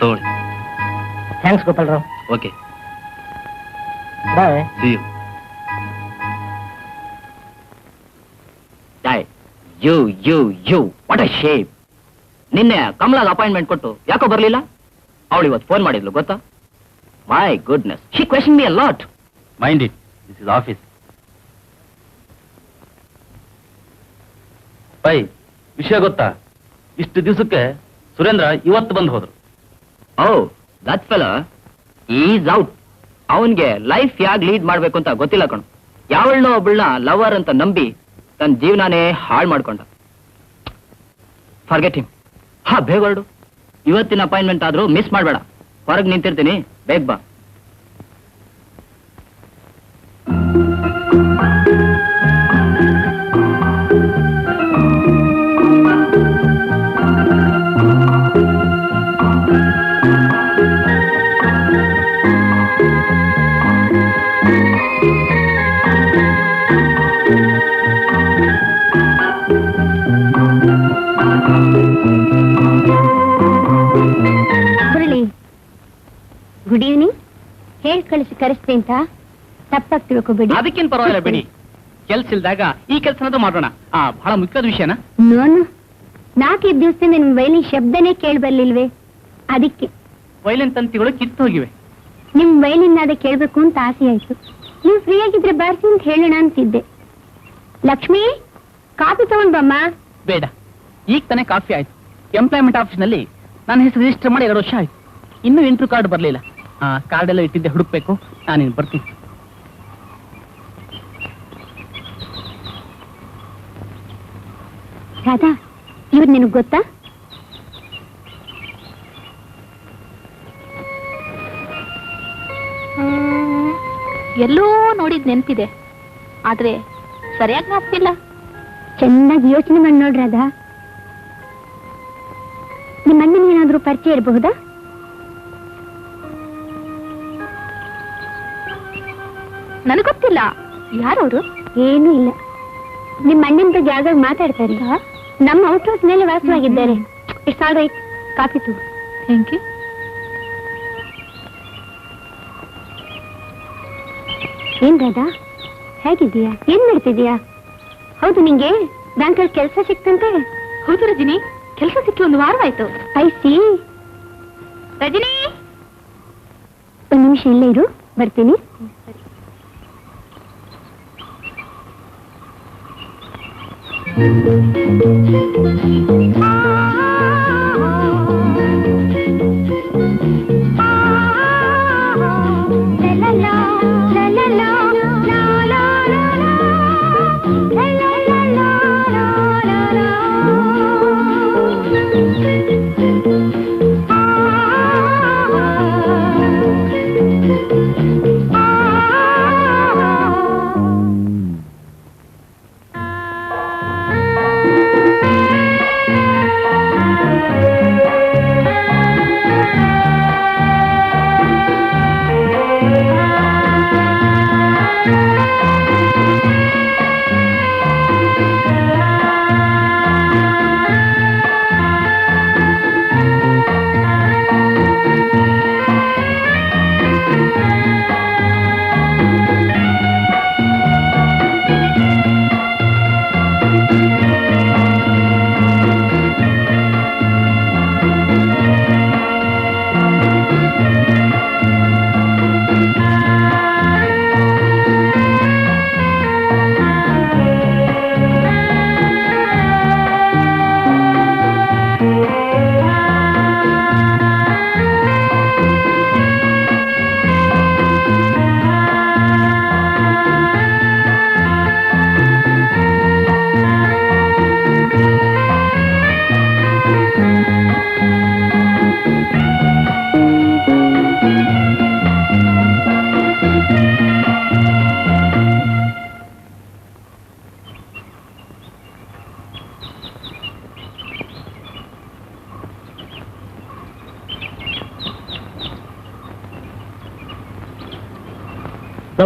ತಗೊಳ್ಳಿ. Thanks Gopalrao. Okay, bye. see you. What a shape. ನಿನ್ನೆ ಕಮಲಾಗ ಅಪಾಯಿಂಟ್ಮೆಂಟ್ ಕೊಟ್ಟು ಯಾಕೋ ಬರ್ಲಿಲ್ಲ? ಅವಳು ಇವತ್ತು ಫೋನ್ ಮಾಡಿದ್ಲು ಗೊತ್ತಾ? My goodness, she question me a lot. Mind it, this is office. By, ವಿಷಯ ಗೊತ್ತಾ? ಇಷ್ಟು ದಿವಸಕ್ಕೆ ಸುರೇಂದ್ರ ಇವತ್ತು ಬಂದು ಹೋದ್ರು. ಓ, ದಟ್ ಫೆಲ ಈಸ್ ಔಟ್. ಅವನ್ಗೆ ಲೈಫ್ ಯಾಕೆ ಲೀಡ್ ಮಾಡ್ಬೇಕು ಅಂತ ಗೊತ್ತಿಲ್ಲ ಕಣು. ಯಾವಳನ್ನೋ ಒಬ್ಬಳನ್ನ ಲವರ್ ಅಂತ ನಂಬಿ ತನ್ನ ಜೀವನಾನೇ ಹಾಳು ಮಾಡ್ಕೊಂಡ. Forget him. ಹಾ, ಬೇಗ ಹೊರಡು. ಇವತ್ತಿನ ಅಪಾಯಿಂಟ್ಮೆಂಟ್ ಆದ್ರೂ ಮಿಸ್ ಮಾಡಬೇಡ. ಹೊರಗೆ ನಿಂತಿರ್ತೀನಿ, ಬೇಗ ಬಾ. Good evening. ಹೇಳಿ ಕಳಿಸಿ ಕರೆಸ್ತೀನಿ ಅಂತ ತಪ್ಪಾಗಿ ತಿಳ್ಕೊಬೇಡಿ. ಅದಕ್ಕೇನ್ ಪರವಾಗಿಲ್ಲ ಬಿಡಿ. ಕೆಲ್ಸ ಇಲ್ದಾಗ ಈ ಕೆಲಸನಾದ್ರೂ ಮಾಡೋಣ. ಬಹಳ ಮುಖ್ಯವಾದ ವಿಷಯನ. ನೋನು 4 ದಿವಸದಿಂದ ನಿಮ್ ವೈಲಿನ್ ಶಬ್ದನೇ ಕೇಳಿ ಬರ್ಲಿಲ್ವೇ? ಅದಕ್ಕೆ ವೈಲಿನ್ ತಂತಿಗಳು ಕಿತ್ತು ಹೋಗಿವೆ. ನಿಮ್ ವೈಲಿನ್ ನಾದ ಕೇಳ್ಬೇಕು ಅಂತ ಆಸೆ ಆಯ್ತು. ನೀವು ಫ್ರೀ ಆಗಿದ್ರೆ ಬಾರ್ಸಿ ಅಂತ ಹೇಳೋಣ ಅಂತಿದ್ದೆ. ಲಕ್ಷ್ಮಿ, ಕಾಫಿ ತಗೊಂಡ್ ಬಮ್ಮ. ಬೇಡ, ಈಗ ತಾನೇ ಕಾಫಿ ಆಯ್ತು. ಎಂಪ್ಲಾಯ್ಮೆಂಟ್ ಆಫೀಸ್ ನಲ್ಲಿ ನನ್ನ ಹೆಸರು ರಿಜಿಸ್ಟರ್ ಮಾಡಿ 2 ವರ್ಷ ಆಯ್ತು. ಇನ್ನೂ ಇಂಟರ್ವ್ಯೂ ಕಾರ್ಡ್ ಬರ್ಲಿಲ್ಲ. ಕಾರ್ಡ್ ಎಲ್ಲ ಇಟ್ಟಿದ್ದೆ, ಹುಡುಕ್ಬೇಕು. ನಾನಿನ್ ಬರ್ತೀನಿ. ರಾಧಾ, ಇವ್ರು ನಿನಗ್ ಗೊತ್ತಾ? ಎಲ್ಲೋ ನೋಡಿದ್ ನೆನ್ಪಿದೆ, ಆದ್ರೆ ಸರಿಯಾಗಿ ಜ್ಞಾಪಕಿಲ್ಲ. ಚೆನ್ನಾಗಿ ಯೋಚನೆ ಮಾಡಿ ನೋಡ್ರಿ ಅದ ನಿಮ್ಮ ಅಣ್ಣನ ಏನಾದ್ರೂ ಪರಿಚಯ ಇರಬಹುದಾ? ನನಗೆ ಗೊತ್ತಿಲ್ಲ. ಯಾರವರು? ಏನೂ ಇಲ್ಲ. ನಿಮ್ಮ ಅಣ್ಣನ ಬಗ್ಗೆ ಯಾವಾಗ ಮಾತಾಡ್ತಾರೆ? ನಮ್ಮ ಔಟ್ ಹೌಸ್ ಮೇಲೆ ವಾಸವಾಗಿದ್ದಾರೆ. It's all right. Coffee too. Thank you. ಏನ್ ರಾಧಾ, ಹೇಗಿದ್ದೀಯಾ? ಏನ್ ಮಾಡ್ತಿದೀಯಾ? ಹೌದು, ನಿಂಗೆ ಬ್ಯಾಂಕಲ್ಲಿ ಕೆಲಸ ಸಿಕ್ತಂತೆ? ಹೌದು ರಜನಿ, ಕೆಲಸ ಸಿಕ್ಕಿ 1 ವಾರವಾಯ್ತು. ಐಸಿ. ರಜನಿ, 1 ನಿಮಿಷ ಇಲ್ಲೇ ಇರು, ಬರ್ತೀನಿ.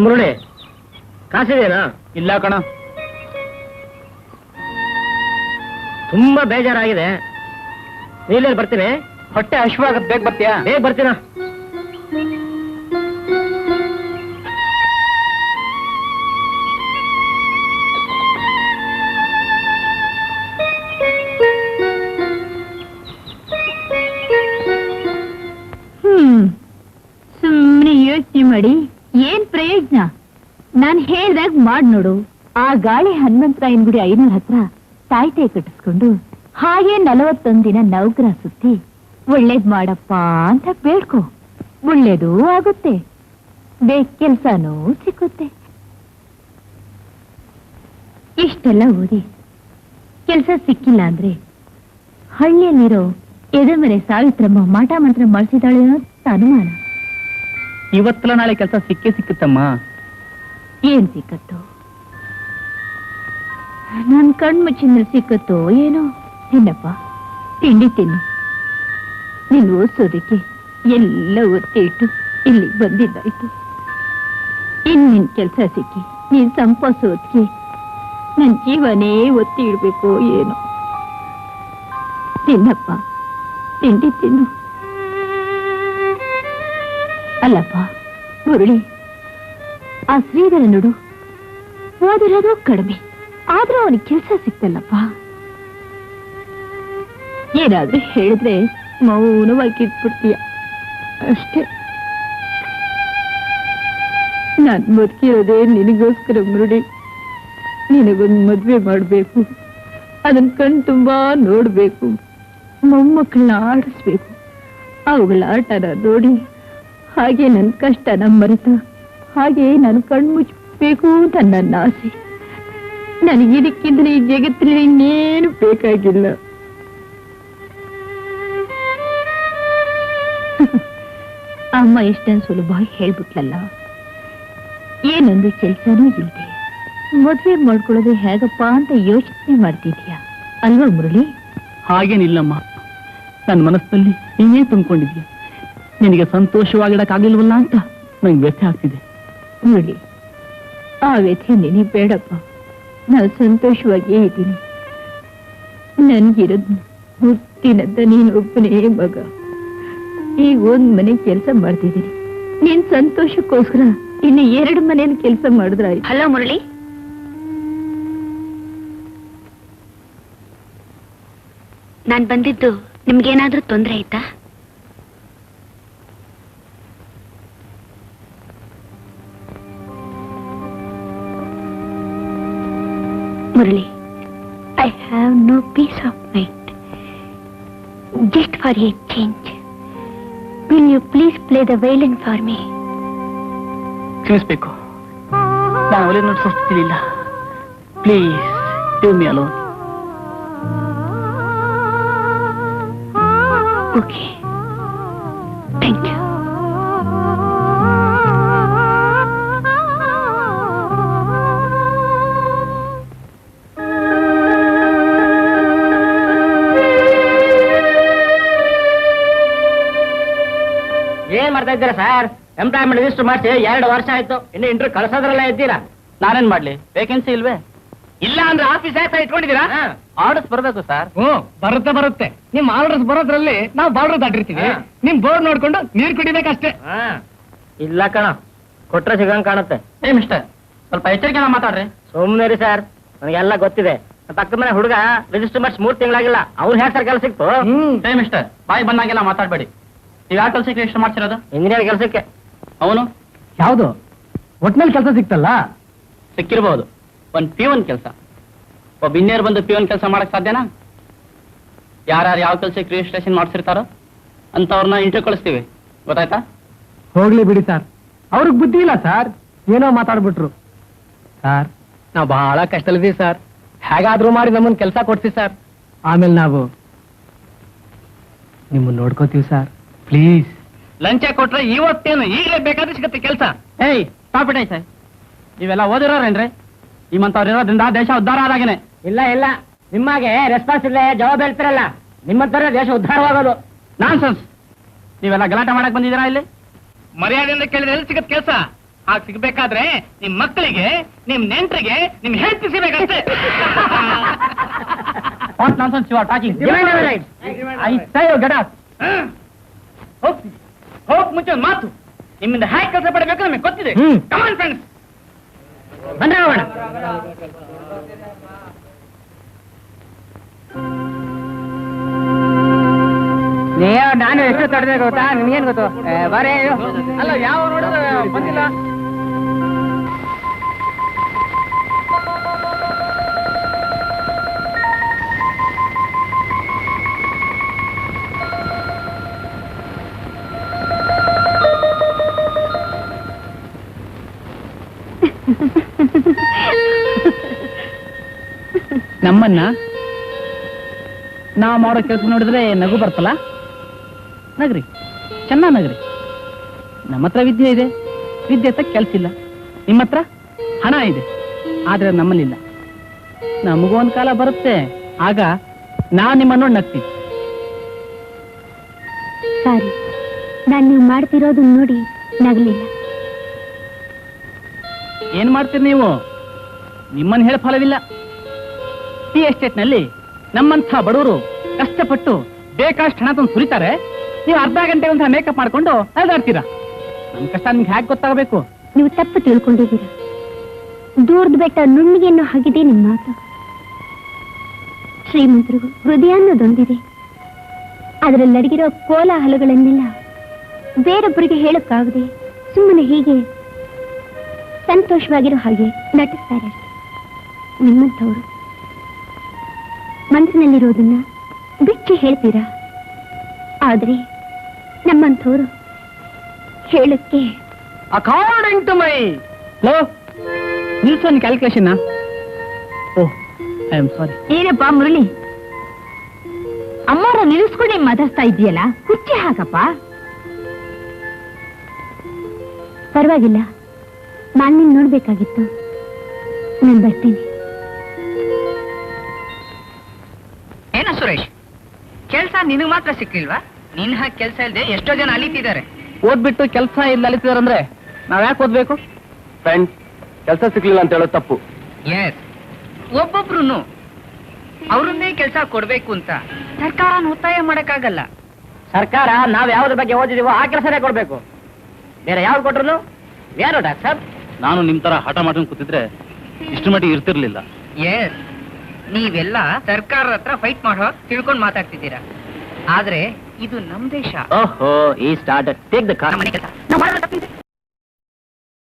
ಮುರುಳಿ, ಕಾಸಿದೆನಾ? ಇಲ್ಲ ಕಣ. ತುಂಬಾ ಬೇಜಾರಾಗಿದೆ. ನೀಲೇ ಬರ್ತೀನಿ. ಹೊಟ್ಟೆ ಹಶ್ವಾಗತ್, ಬೇಗ ಬರ್ತೀಯಾ? ಬೇಗ ಬರ್ತೀನ. ಸುಮ್ಮನೆ ಯೋಚನೆ ಮಾಡಿ ಏನ್ ಪ್ರಯೋಜನ? ನಾನ್ ಹೇಳ್ದಾಗ ಮಾಡ್ ನೋಡು. ಆ ಗಾಳಿ ಹನುಮಂತರಾಯನ ಗುಡಿ 500 ಹತ್ರ ತಾಯ್ತೆ ಕಟ್ಟಿಸ್ಕೊಂಡು ಹಾಗೆ 41 ದಿನ ನೌಕರ ಸುತ್ತಿ ಒಳ್ಳೇದ್ ಮಾಡಪ್ಪ ಅಂತ ಬೇಡ್ಕೊ. ಒಳ್ಳೇದು ಆಗುತ್ತೆ, ಬೇಗ ಕೆಲ್ಸನೂ ಸಿಕ್ಕುತ್ತೆ. ಇಷ್ಟೆಲ್ಲ ಓದಿ ಕೆಲ್ಸ ಸಿಕ್ಕಿಲ್ಲ ಅಂದ್ರೆ ಹಳ್ಳಿಯಲ್ಲಿರೋ ಎದೆಮನೆ ಸಾವಿತ್ರಮ್ಮ ಮಾಟ ಮಂತ್ರ ಮಾಡಿಸಿದಾಳೆ ಅನ್ನೋ ಅನುಮಾನ. ಇವತ್ತಲ್ಲ ನಾಳೆ ಕೆಲಸ ಸಿಕ್ಕೇ ಸಿಕ್ಕುತ್ತಮ್ಮ. ಏನ್ ಸಿಕ್ಕತ್ತೋ? ನನ್ ಕಣ್ಮುಚ್ಚಿನಲ್ಲಿ ಸಿಕ್ಕತ್ತೋ ಏನೋ. ಏನಪ್ಪ, ತಿಂಡಿ ತಿನ್ನು. ನೀನ್ ಓದಿಸೋದಕ್ಕೆ ಎಲ್ಲ ಒತ್ತಿ ಇಟ್ಟು ಇಲ್ಲಿಗೆ ಬಂದಿದ್ದಾಯ್ತು. ನಿನ್ ಕೆಲ್ಸ ಸಿಕ್ಕಿ ನೀನ್ ಸಂಪಾದಿಸೋದಕ್ಕೆ ನನ್ ಜೀವನೇ ಒತ್ತಿ ಇಡ್ಬೇಕು ಏನೋ. ತಿನ್ನಪ್ಪ, ತಿಂಡಿ ತಿನ್ನು. ಅಲ್ಲಪ್ಪ ಮುರಳಿ, ಆ ಶ್ರೀಧರ ನೋಡು, ಓದಿರೋದು ಕಡಿಮೆ, ಆದ್ರೂ ಅವನಿಗೆ ಕೆಲಸ ಸಿಕ್ತಲ್ಲಪ್ಪ. ಏನಾದ್ರೂ ಹೇಳಿದ್ರೆ ಮೌನವಾಗಿ ಇಟ್ಬಿಡ್ತೀಯ ಅಷ್ಟೇ. ನಾನ್ ಬದುಕಿರೋದೇ ನಿನಗೋಸ್ಕರ ಮುರಳಿ. ನಿನಗೊಂದು ಮದ್ವೆ ಮಾಡ್ಬೇಕು, ಅದನ್ನ ಕಣ್ ತುಂಬಾ ನೋಡ್ಬೇಕು, ಮೊಮ್ಮಕ್ಕಳನ್ನ ಆಡಿಸ್ಬೇಕು. ಅವುಗಳ ಆಟನ ನೋಡಿ ಹಾಗೆ ನನ್ನ ಕಷ್ಟನ ಮರೆತು ಹಾಗೆ ನಾನು ಕಣ್ಮುಚ್ಚಬೇಕು ಅಂತ ನನ್ನ ಆಸೆ. ನನಗಿದಕ್ಕಿಂತ ಈ ಜಗತ್ತಿನಲ್ಲಿ ಇನ್ನೇನು ಬೇಕಾಗಿಲ್ಲ. ಅಮ್ಮ ಎಷ್ಟೊಂದು ಸುಲಭವಾಗಿ ಹೇಳ್ಬಿಟ್ಲಲ್ಲ. ಏನೊಂದು ಕೆಲ್ಸನೂ ಇಲ್ಲದೆ ಮದುವೆ ಮಾಡ್ಕೊಳ್ಳೋದು ಹೇಗಪ್ಪ ಅಂತ ಯೋಚನೆ ಮಾಡ್ತಿದ್ಯಾ ಅಲ್ವಾ ಮುರಳಿ? ಹಾಗೇನಿಲ್ಲಮ್ಮ, ನನ್ನ ಮನಸ್ಸಿನಲ್ಲಿ ನೀನೇ ತುಂಬಿಕೊಂಡಿದ್ಯಾ. ನಿನಗೆ ಸಂತೋಷವಾಗಿಡಕ್ಕಾಗಿಲ್ವಲ್ಲ ಅಂತ ನಂಗೆ ವ್ಯಥೆ ಆಗ್ತಿದೆ. ಮುರಳಿ, ಆ ವ್ಯಥೆ ನಿನಗೆ ಬೇಡಪ್ಪ. ನಾನು ಸಂತೋಷವಾಗಿಯೇ ಇದ್ದೀನಿ. ನನ್ಗಿರೋದು ಹುಟ್ಟಿನಂತ ನೀನು ಒಬ್ಬನೇ ಮಗ. ಈಗ ಒಂದ್ ಮನೆ ಕೆಲಸ ಮಾಡ್ತಿದ್ದೀನಿ. ನೀನ್ ಸಂತೋಷಕ್ಕೋಸ್ಕರ ಇನ್ನು 2 ಮನೇಲಿ ಕೆಲಸ ಮಾಡಿದ್ರಾಯ್ತು. ಹಲೋ ಮುರಳಿ, ನಾನ್ ಬಂದಿದ್ದು ನಿಮ್ಗೇನಾದ್ರೂ ತೊಂದರೆ ಆಯ್ತಾ? Murali, I have no peace of mind. Just for a change, will you please play the violin for me? ಕ್ಷಮಿಸ್ಬೇಕು, ನಾನು ಒಲೆ ನೋಡಿಸ್ತಿರ್ಲಿಲ್ಲ. Please leave me alone. Okay. Thank you. ಏನ್ ಮಾಡ್ತಾ ಇದ್ದೀರಾ ಸರ್? ಎಂಪ್ಲಾಯ್ಮೆಂಟ್ ರಿಜಿಸ್ಟರ್ ಮಾಡಿಸಿ 2 ವರ್ಷ ಆಯ್ತು, ಇನ್ನು ಇಂಟರ್ವ್ಯೂ ಕಳ್ಸೋದ್ರಲ್ಲ ಇದ್ದೀರಾ? ನಾನೇನ್ ಮಾಡ್ಲಿ? ವೇಕೆನ್ಸಿ ಇಲ್ವೇ? ಇಲ್ಲ ಅಂದ್ರೆ ಆಫೀಸ್ ಆಯ್ತಾ ಇಟ್ಕೊಂಡಿದ್ದೀರಾ? ಆರ್ಡರ್ಸ್ ಬರ್ಬೇಕು ಸರ್. ಬರುತ್ತೆ. ನಿಮ್ ಆರ್ಡರ್ಸ್ ಬರೋದ್ರಲ್ಲಿ ನಾವು ಬಾರ್ಡರ್ ದಾಟಿರ್ತೀವಿ. ನಿಮ್ ಬೋರ್ಡ್ ನೋಡ್ಕೊಂಡು ನೀರ್ ಕುಡಿಬೇಕಷ್ಟೇ. ಇಲ್ಲ ಕಣ, ಕೊಟ್ರೆ ಸಿಗಂಗ್ ಕಾಣುತ್ತೆ. ಏ ಮಿಸ್ಟರ್, ಸ್ವಲ್ಪ ಎಚ್ಚರಿಕೆನ ಮಾತಾಡ್ರಿ. ಸುಮ್ಮನೆ ರೀ ಸರ್, ನನಗೆಲ್ಲ ಗೊತ್ತಿದೆ. ಪಕ್ಕದ ಮನೆ ಹುಡುಗ ರಿಜಿಸ್ಟರ್ ಮಾಡಿಸಿ 3 ತಿಂಗಳಾಗಿಲ್ಲ, ಅವ್ರು ಹೇಗೆ ಸರ್ ಕೆಲಸ ಸಿಕ್ತು? ಏ ಮಿಸ್ಟರ್, ಬಾಯಿ ಬಂದಾಗೆಲ್ಲ ಮಾತಾಡ್ಬೇಡಿ. ನೀವು ಯಾವ ಕೆಲಸಕ್ಕೆ ರಿಜಿಸ್ಟರ್ ಮಾಡ್ಸಿರೋದು? ಇಂಜಿನಿಯರ್ ಕೆಲಸಕ್ಕೆ. ಅವನು ಯಾವ್ದು ಒಟ್ನಲ್ಲಿ ಕೆಲಸ ಸಿಕ್ತಲ್ಲ? ಸಿಕ್ಕಿರ್ಬಹುದು. ಒಂದು ಪಿವನ್ ಕೆಲಸ. ಒಬ್ಬ ಇಂಜಿನಿಯರ್ ಬಂದು ಪಿವನ್ ಕೆಲಸ ಮಾಡಕ್ ಸಾಧ್ಯನಾ? ಯಾರ್ಯಾರು ಯಾವ ಕೆಲಸಕ್ಕೆ ರಿಜಿಸ್ಟ್ರೇಷನ್ ಮಾಡ್ಸಿರ್ತಾರೋ ಅಂತವ್ರನ್ನ ಇಂಟರ್ವ್ಯೂ ಕಳಿಸ್ತೀವಿ, ಗೊತ್ತಾಯ್ತಾ? ಹೋಗ್ಲಿ ಬಿಡಿ ಸರ್, ಅವ್ರಿಗೆ ಬುದ್ಧಿ ಇಲ್ಲ ಸರ್, ಏನೋ ಮಾತಾಡ್ಬಿಟ್ರು. ಸರ್, ನಾವು ಬಹಳ ಕಷ್ಟದಲ್ಲಿದ್ದೀವಿ ಸರ್. ಹೇಗಾದ್ರೂ ಮಾಡಿ ನಮ್ಮನ್ನ ಕೆಲಸ ಕೊಡ್ಸಿ ಸರ್. ಆಮೇಲೆ ನಾವು ನಿಮ್ಮನ್ನ ನೋಡ್ಕೋತೀವಿ ಸರ್. ಪ್ಲೀಸ್. ಲಂಚ ಕೊಟ್ರೆ ಇವತ್ತೇನು ಈಗಲೇ ಬೇಕಾದ್ರೆ ಸಿಗುತ್ತೆ ಕೆಲಸ. ಏಯ್ ಸ್ಟಾಪ್ ಇಟ್ ಸರ್. ನೀವೆಲ್ಲ ಓದಿರೋರೇನ್ರಿ? ನಿಮ್ಮಂತವ್ರು ಇರೋದ್ರಿಂದ ದೇಶ ಉದ್ಧಾರ ಆದಾಗೇನೆ. ಇಲ್ಲ, ನಿಮಗೆ ರೆಸ್ಪಾನ್ಸಿಬಲ್ ಜವಾಬ್ದಾರಿ ಇರ್ತಾರಲ್ಲ, ನಿಮ್ಮಂತರ ದೇಶ ಉದ್ಧಾರವಾಗೋದು. ನಾನ್ಸೆನ್ಸ್. ನೀವೆಲ್ಲ ಗಲಾಟೆ ಮಾಡಕ್ ಬಂದಿದ್ದೀರಾ ಇಲ್ಲಿ? ಮರ್ಯಾದೆಯಿಂದ ಕೇಳಿದ್ರೆ ಎಲ್ಲಿ ಸಿಗತ್ ಕೆಲಸ? ಹಾಗೆ ಸಿಗ್ಬೇಕಾದ್ರೆ ನಿಮ್ ಮಕ್ಕಳಿಗೆ, ನಿಮ್ ನೆಂಟರಿಗೆ, ನಿಮ್ ಹೆಂಡತಿ ಸಿಗ್ಬೇಕಷ್ಟೇ. What nonsense you are talking? I say you get out. ಹೋಗ್ ಮುಂಚೆ ಒಂದು ಮಾತು, ನಿಮ್ಮಿಂದ ಹ್ಯಾಕ್ ಕೆಲಸ ಪಡಬೇಕು ನಮಗೆ ಗೊತ್ತಿದೆ. ಕಮಾನ್ ಫ್ರೆಂಡ್ಸ್, ಬಂದ್ರೆ ಹೋಗೋಣ. ನಾನು ಎಷ್ಟು ತಡೆದೆ ಗೊತ್ತಾ? ನಿಮ್ಗೇನ್ ಗೊತ್ತು? ಬರೇ ಅಲ್ಲ, ಯಾವ ನೋಡಿದ್ರೆ ಬಂದಿಲ್ಲ. ನಮ್ಮನ್ನ ನಾವು ಮಾಡೋ ಕೆಲಸ ನೋಡಿದ್ರೆ ನಗು ಬರ್ತಲ್ಲ? ನಗ್ರಿ, ಚೆನ್ನಾಗಿ ನಗ್ರಿ. ನಮ್ಮ ಹತ್ರ ವಿದ್ಯೆ ಇದೆ, ವಿದ್ಯೆ ಅಂತ ಕೆಲಸ ಇಲ್ಲ. ನಿಮ್ಮ ಹತ್ರ ಹಣ ಇದೆ, ಆದ್ರೆ ನಮ್ಮಲ್ಲಿಲ್ಲ. ನಮಗೂ ಒಂದ್ ಕಾಲ ಬರುತ್ತೆ, ಆಗ ನಾವು ನಿಮ್ಮನ್ನು ನೋಡಿ ನಗ್ತೀವಿ. ಸಾರಿ, ನಾನು ನೀವು ಮಾಡ್ತಿರೋದು ನೋಡಿ ನಗಲಿಲ್ಲ. ಏನ್ ಮಾಡ್ತೀರಿ ನೀವು? ನಿಮ್ಮನ್ನ ಹೇಳ ಫಲವಿಲ್ಲ. ಈ ಎಸ್ಟೇಟ್ನಲ್ಲಿ ನಮ್ಮಂಥ ಬಡವರು ಕಷ್ಟಪಟ್ಟು ಬೇಕಾಷ್ಟು ಹಣ ತಂದು ಸುರಿತಾರೆ. ನೀವು ಅರ್ಧ ಗಂಟೆ ಒಂದ್ಸಲ ಮೇಕಪ್ ಮಾಡ್ಕೊಂಡು ಅಲ್ದಾಡ್ತೀರಾ. ನಮ್ ಕಷ್ಟ ನಿಮ್ಗೆ ಹ್ಯಾಕ್ ಗೊತ್ತಾಗಬೇಕು? ನೀವು ತಪ್ಪು ತಿಳ್ಕೊಂಡಿದ್ದೀರಾ. ದೂರದ ಬೆಟ್ಟ ನುಣ್ಣಿಗೆಯನ್ನು ಹಾಗಿದೆ ನಿಮ್ಮ ಮಾತು. ಶ್ರೀಮಂತರಿಗೂ ಹೃದಯ ಅನ್ನೋದೊಂದಿದೆ. ಅದರಲ್ಲಿ ಅಡಗಿರೋ ಕೋಲಾಹಲಗಳನ್ನೆಲ್ಲ ಬೇರೊಬ್ಬರಿಗೆ ಹೇಳಕ್ಕಾಗದೆ ಸುಮ್ಮನೆ ಹೀಗೆ ಸಂತೋಷವಾಗಿರೋ ಹಾಗೆ ನಟಿಸ್ತಾರೆ. ನಿಮ್ಮಂಥವ್ರು ಮನಸ್ಸಿನಲ್ಲಿರೋದನ್ನ ಬಿಚ್ಚಿ ಹೇಳ್ತೀರಾ, ಆದ್ರೆ ನಮ್ಮಂಥವ್ರು ಹೇಳಕ್ಕೆ according to my low Nelson calculation. Oh, I am sorry. ಏನಪ್ಪಾ ಮುರಳಿ, ಅಮ್ಮವ್ರ ನಿಲ್ಲಿಸ್ಕೊಂಡೆ ಮಾತಾಡ್ತಾ ಇದೆಯಲ್ಲ, ಕುಚ್ಚಿ ಹಾಕಪ್ಪ. ಪರವಾಗಿಲ್ಲ, ನಾನು ನಿನ್ ನೋಡ್ಬೇಕಾಗಿತ್ತು. ನಾನು ಬರ್ತೀನಿ. ಏನ ಸುರೇಶ್, ಕೆಲ್ಸ ನಿನಗ್ ಮಾತ್ರ ಸಿಕ್ಕಿಲ್ವಾ? ನಿನ್ ಹಾಗೆ ಕೆಲ್ಸ ಇಲ್ಲದೆ ಎಷ್ಟೋ ಜನ ಅಲಿತಿದ್ದಾರೆ. ಓದ್ಬಿಟ್ಟು ಕೆಲ್ಸ ಇಲ್ಲ ಅಲಿತಿದಾರಂದ್ರೆ ನಾವ್ ಯಾಕೆ ಓದ್ಬೇಕು? ಫ್ರೆಂಡ್, ಕೆಲಸ ಸಿಕ್ಲಿಲ್ಲ ಅಂತ ಹೇಳೋದು ತಪ್ಪು. ಎಸ್, ಒಬ್ಬೊಬ್ರು ಅವ್ರನ್ನೇ ಕೆಲ್ಸ ಕೊಡ್ಬೇಕು ಅಂತ ಸರ್ಕಾರ ಒತ್ತಾಯ ಮಾಡಕ್ಕಾಗಲ್ಲ. ಸರ್ಕಾರ ನಾವ್ ಯಾವ್ದ್ರ ಬಗ್ಗೆ ಓದಿದೀವೋ ಆ ಕೆಲಸನೇ ಕೊಡ್ಬೇಕು. ಬೇರೆ ಯಾವ್ದು ಕೊಟ್ರು ಯಾರು ಡಾಕ್ಟರ್? ನಾನು ನಿಮ್ ತರ ಹಠ ಮಾಡ್ಕೊಂಡು ಕೂತಿದ್ರೆ ಇಷ್ಟು ಮಟ್ಟಿಗೆ ಇರ್ತಿರ್ಲಿಲ್ಲ. ಎಸ್, ನೀವೆಲ್ಲ ಸರ್ಕಾರದ ಹತ್ರ ಫೈಟ್ ಮಾಡೋ ತಿಳ್ಕೊಂಡ್ ಮಾತಾಡ್ತಿದ್ದೀರಾ. ಆದ್ರೆ ಇದು ನಮ್ ದೇಶ. ಓಹೋ, ಈ ಸ್ಟಾರ್ಟ್ ಟೇಕ್ ದ ಕಾರ್.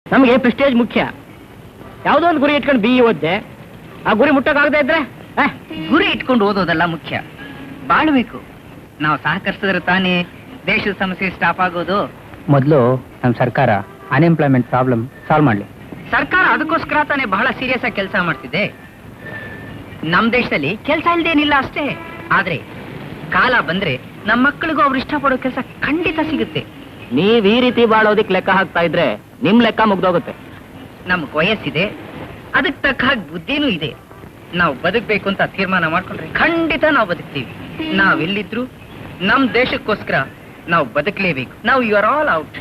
ನಮಗೆ ಪ್ರೆಸ್ಟೇಜ್ ಮುಖ್ಯ. ಯಾವ್ದೋ ಒಂದು ಗುರಿ ಇಟ್ಕೊಂಡು BE ಓದ್ದೆ, ಆ ಗುರಿ ಮುಟ್ಟಕ್ಕಾಗದೇ ಇದ್ರೆ ಗುರಿ ಇಟ್ಕೊಂಡು ಓದೋದಲ್ಲ ಮುಖ್ಯ, ಬಾಳ್ಬೇಕು. ನಾವು ಸಹಕರಿಸಿದ್ರೆ ತಾನೇ ದೇಶದ ಸಮಸ್ಯೆ ಸ್ಟಾಪ್ ಆಗೋದು. ಮೊದಲು ನಮ್ಮ ಸರ್ಕಾರ ಅನ್ಎಂಪ್ಲಾಯ್ಮೆಂಟ್ ಪ್ರಾಬ್ಲಮ್ ಸಾಲ್ವ್ ಮಾಡ್ಲಿ. ಸರ್ಕಾರ ಅದಕ್ಕೋಸ್ಕರ ತಾನೇ ಬಹಳ ಸೀರಿಯಸ್ ಆಗಿ ಕೆಲಸ ಮಾಡ್ತಿದೆ. ನಮ್ ದೇಶದಲ್ಲಿ ಕೆಲಸ ಇಲ್ದೇನಿಲ್ಲ ಅಷ್ಟೇ. ಆದ್ರೆ ಕಾಲ ಬಂದ್ರೆ ನಮ್ಮ ಮಕ್ಕಳಿಗೂ ಅವ್ರು ಇಷ್ಟಪಡೋ ಕೆಲಸ ಖಂಡಿತ ಸಿಗುತ್ತೆ. ನೀವ್ ಈ ರೀತಿ ಬಾಳೋದಿಕ್ ಲೆಕ್ಕ ಹಾಕ್ತಾ ಇದ್ರೆ ನಿಮ್ ಲೆಕ್ಕ ಮುಗ್ದೋಗುತ್ತೆ. ನಮ್ಗ್ ವಯಸ್ಸಿದೆ, ಅದಕ್ಕೆ ತಕ್ಕ ಹಾಗೆ ಬುದ್ಧಿನೂ ಇದೆ. ನಾವು ಬದುಕ್ಬೇಕು ಅಂತ ತೀರ್ಮಾನ ಮಾಡ್ಕೊಂಡ್ರೆ ಖಂಡಿತ ನಾವು ಬದುಕ್ತೀವಿ. ನಾವೆಲ್ಲಿದ್ರು ನಮ್ ದೇಶಕ್ಕೋಸ್ಕರ ನಾವು ಬದುಕಲೇಬೇಕು. ನಾವು you are all out.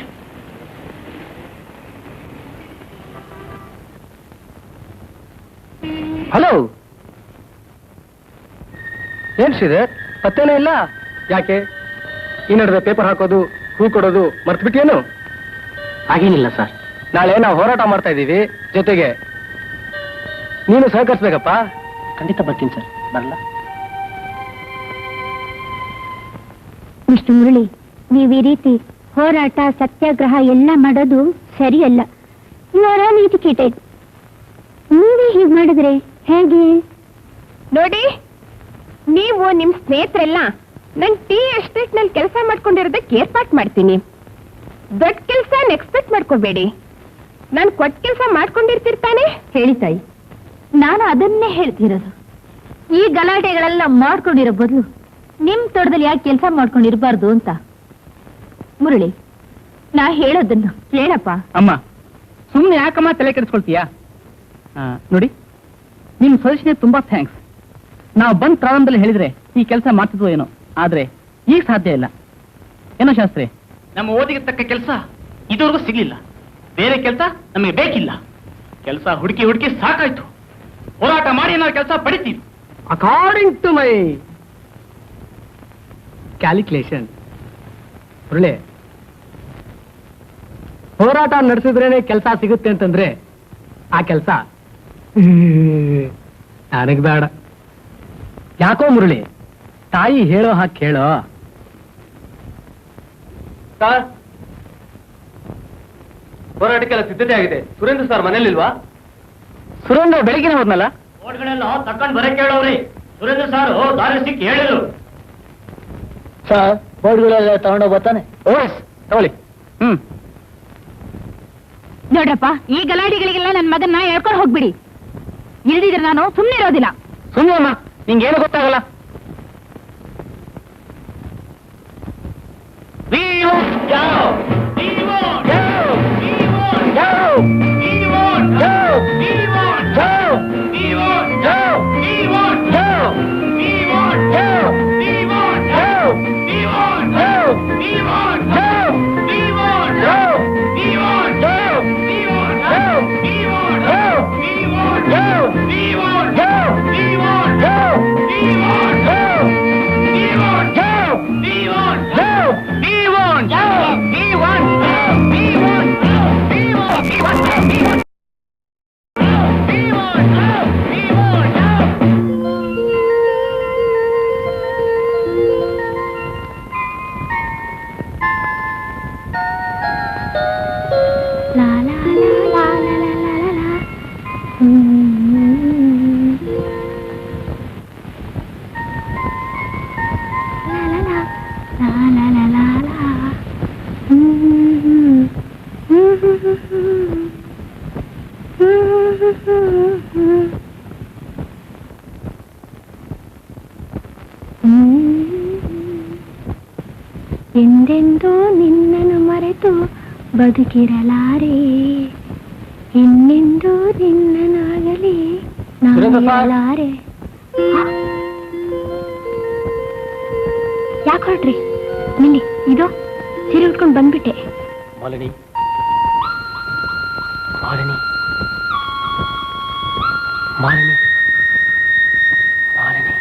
Hello, ಏನ್ ಶ್ರೀಧರ್, ಪತ್ತೇನೇ ಇಲ್ಲ? ಯಾಕೆ ಈ ನಡುವೆ ಪೇಪರ್ ಹಾಕೋದು, ಹೂ ಕೊಡೋದು ಮರ್ತು ಬಿಟ್ಟೇನು? ಹಾಗೇನಿಲ್ಲ ಸರ್. ನಾಳೆ ನಾವು ಹೋರಾಟ ಮಾಡ್ತಾ ಇದ್ದೀವಿ, ಜೊತೆಗೆ ನೀನು ಸಹಕರಿಸ್ಬೇಕಪ್ಪ. ಖಂಡಿತ ಬರ್ತೀನಿ ಸರ್. ಬರಲ್ಲ? ಮಿಸ್ಟರ್ ಮುರಳಿ, ನೀವು ಈ ರೀತಿ ಹೋರಾಟ ಸತ್ಯಾಗ್ರಹ ಎಲ್ಲ ಮಾಡೋದು ಸರಿಯಲ್ಲ. You are uneducated. ನೀವೇ ಹೀಗೆ ಮಾಡಿದ್ರೆ ಹೇಗೆ? ನೋಡಿ, ನೀವು ನಿಮ್ ಸ್ನೇಹಿತರೆಲ್ಲ ನನ್ ಟೀ ಎಸ್ಟೇಟ್ ನಲ್ಲಿ ಕೆಲಸ ಮಾಡ್ಕೊಂಡಿರೋದಕ್ಕೆ ಏರ್ಪಾಟ್ ಮಾಡ್ತೀನಿ. ದೊಡ್ಡ ಕೆಲಸ ಎಕ್ಸ್ಪೆಕ್ಟ್ ಮಾಡ್ಕೋಬೇಡಿ. ನಾನು ಕೊಟ್ಟ ಕೆಲಸ ಮಾಡ್ಕೊಂಡಿರ್ತಿರ್ತಾನೆ. ಹೇಳಿ ತಾಯಿ, ನಾನು ಅದನ್ನೇ ಹೇಳ್ತಿರೋದು. ಈ ಗಲಾಟೆಗಳೆಲ್ಲ ಮಾಡ್ಕೊಂಡಿರೋ ಬದಲು ನಿಮ್ ತೋಟದಲ್ಲಿ ಯಾಕೆ ಕೆಲಸ ಮಾಡ್ಕೊಂಡಿರ್ಬಾರ್ದು ಅಂತ. ಮುರಳಿ, ನಾ ಹೇಳೋದನ್ನು ಕೇಳಪ್ಪ. ಅಮ್ಮ, ಸುಮ್ಮನೆ ಯಾಕಮ್ಮ ತಲೆ ಕೆಡಿಸ್ಕೊಳ್ತೀಯಾ? ನೋಡಿ, ನಿಮ್ ಸಜೆಷನ್ ತುಂಬಾ ಥ್ಯಾಂಕ್ಸ್. ನಾವು ಬಂದ್ ಪ್ರಾರಂಭದಲ್ಲಿ ಹೇಳಿದ್ರೆ ಈ ಕೆಲಸ ಮಾಡ್ತಿದ್ವೋ ಏನೋ, ಆದ್ರೆ ಈಗ ಸಾಧ್ಯ ಇಲ್ಲ. ಏನೋ ಶಾಸ್ತ್ರಿ, ನಮ್ಮ ಓದಿಗೆ ತಕ್ಕ ಕೆಲಸ ಇದುವರೆಗೂ ಸಿಗ್ಲಿಲ್ಲ. ಬೇರೆ ಕೆಲಸ ನಮಗೆ ಬೇಕಿಲ್ಲ. ಕೆಲಸ ಹುಡುಕಿ ಹುಡುಕಿ ಸಾಕಾಯ್ತು. ಹೋರಾಟ ಮಾಡಿ ನಾವು ಕೆಲಸ ಪಡಿತೀವಿ. ಅಕಾರ್ಡಿಂಗ್ ಟು ಮೈ ಕ್ಯಾಲ್ಕುಲೇಷನ್, ಒಳ್ಳೆ ಹೋರಾಟ ನಡೆಸಿದ್ರೇನೆ ಕೆಲಸ ಸಿಗುತ್ತೆ ಅಂತಂದ್ರೆ ಆ ಕೆಲಸ ನನಗ್ ಬೇಡ. ಯಾಕೋ ಮುರಳಿ, ತಾಯಿ ಹೇಳೋ ಹಾಗೆ ಕೇಳೋ. ಹೋರಾಟಕ್ಕೆಲ್ಲ ಸಿದ್ಧತೆ ಆಗಿದೆ. ಸುರೇಂದ್ರ ಸರ್ ಮನೇಲಿಲ್ವಾ? ಸುರೇಂದ್ರ ಬೆಳಿಗ್ಗೆ ಹೋದ್ನಲ್ಲ. ಬೋರ್ಡ್ಗಳೆಲ್ಲ ತಕೊಂಡ್ ಬರಕ್ಕೆ ಹೇಳೋರಿ. ಸುರೇಂದ್ರ ಸಾರು ದಾರಿ ಸಿಕ್ಕಿ ಹೇಳಿದ್ರು. ಸರ್, ಬೋರ್ಡ್ಗಳೆಲ್ಲ ತಗೊಂಡೋಗ್ ಬರ್ತಾನೆ. ಓಸ್ ತಗೊಳ್ಳಿ. ನೋಡ್ರಪ್ಪ, ಈ ಗಲಾಟೆಗಳಿಗೆಲ್ಲ ನನ್ನ ಮಗನ್ನ ಹೇಳ್ಕೊಂಡು ಹೋಗ್ಬಿಡಿ. ಇಲ್ದಿದ್ರೆ ನಾನು ಸುಮ್ಮನೆ ಇರೋದಿಲ್ಲ. ಸುಮ್ಮನೆ ಅಮ್ಮ, ನಿಂಗೇನು ಗೊತ್ತಾಗಲ್ಲ. ಎಂದೆಂದೂ ನಿನ್ನನ್ನು ಮರೆತು ಬದುಕಿರಲಾರೆ. ಇನ್ನೆಂದು ನಿನ್ನನಾಗಲಿ ನಾಳೆ ಯಾಕೆ ಹೊರಟ್ರಿ? ನಿನ್ನೆ ಇದು ಸೀರೆ ಉಟ್ಕೊಂಡು ಬಂದ್ಬಿಟ್ಟೆ. ಮಾಲಿನಿ ಮಾಲಿನಿ ಮಾಲಿನಿ ಮಾಲಿನಿ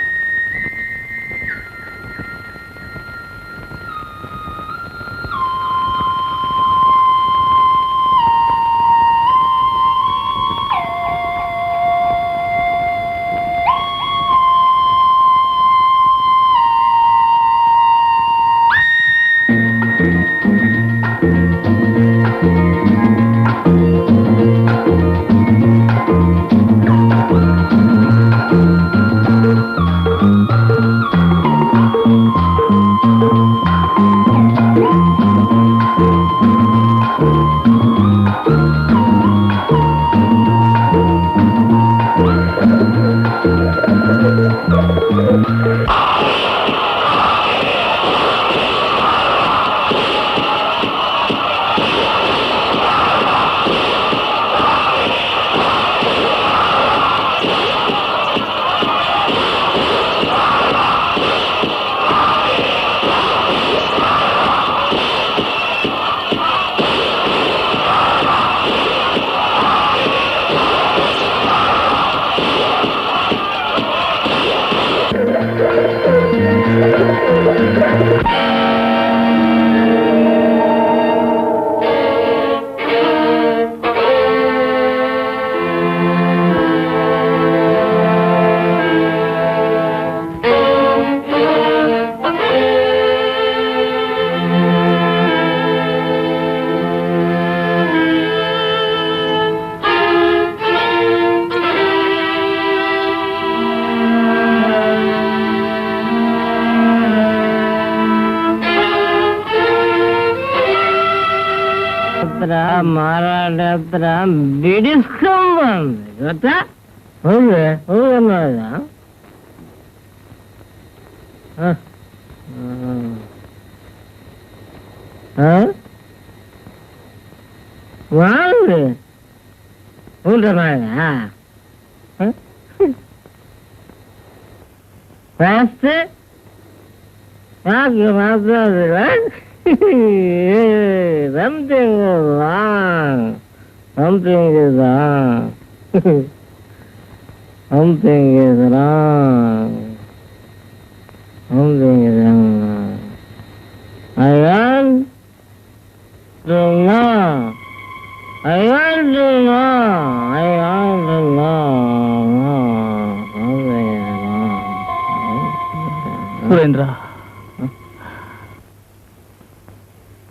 ಮಾರಾಟ ಹತ್ರ ಬಿಡಿಸ್ಕೊಂಬಂದೆ ಗೊತ್ತಾ? ಹೋಗ್ರೆ ಹೋಗಲ್ಲ. ಮಾಡ್ರಿ ಊಟ ಮಾಡ ಜಾಸ್ತಿ ಯಾಕೆ ಮಾತಾಡಿಲ್ಲ? Something is wrong. Something is wrong. Something is wrong. Something is wrong. I want to know. I want to know. I want to know. Something is wrong. Surendra.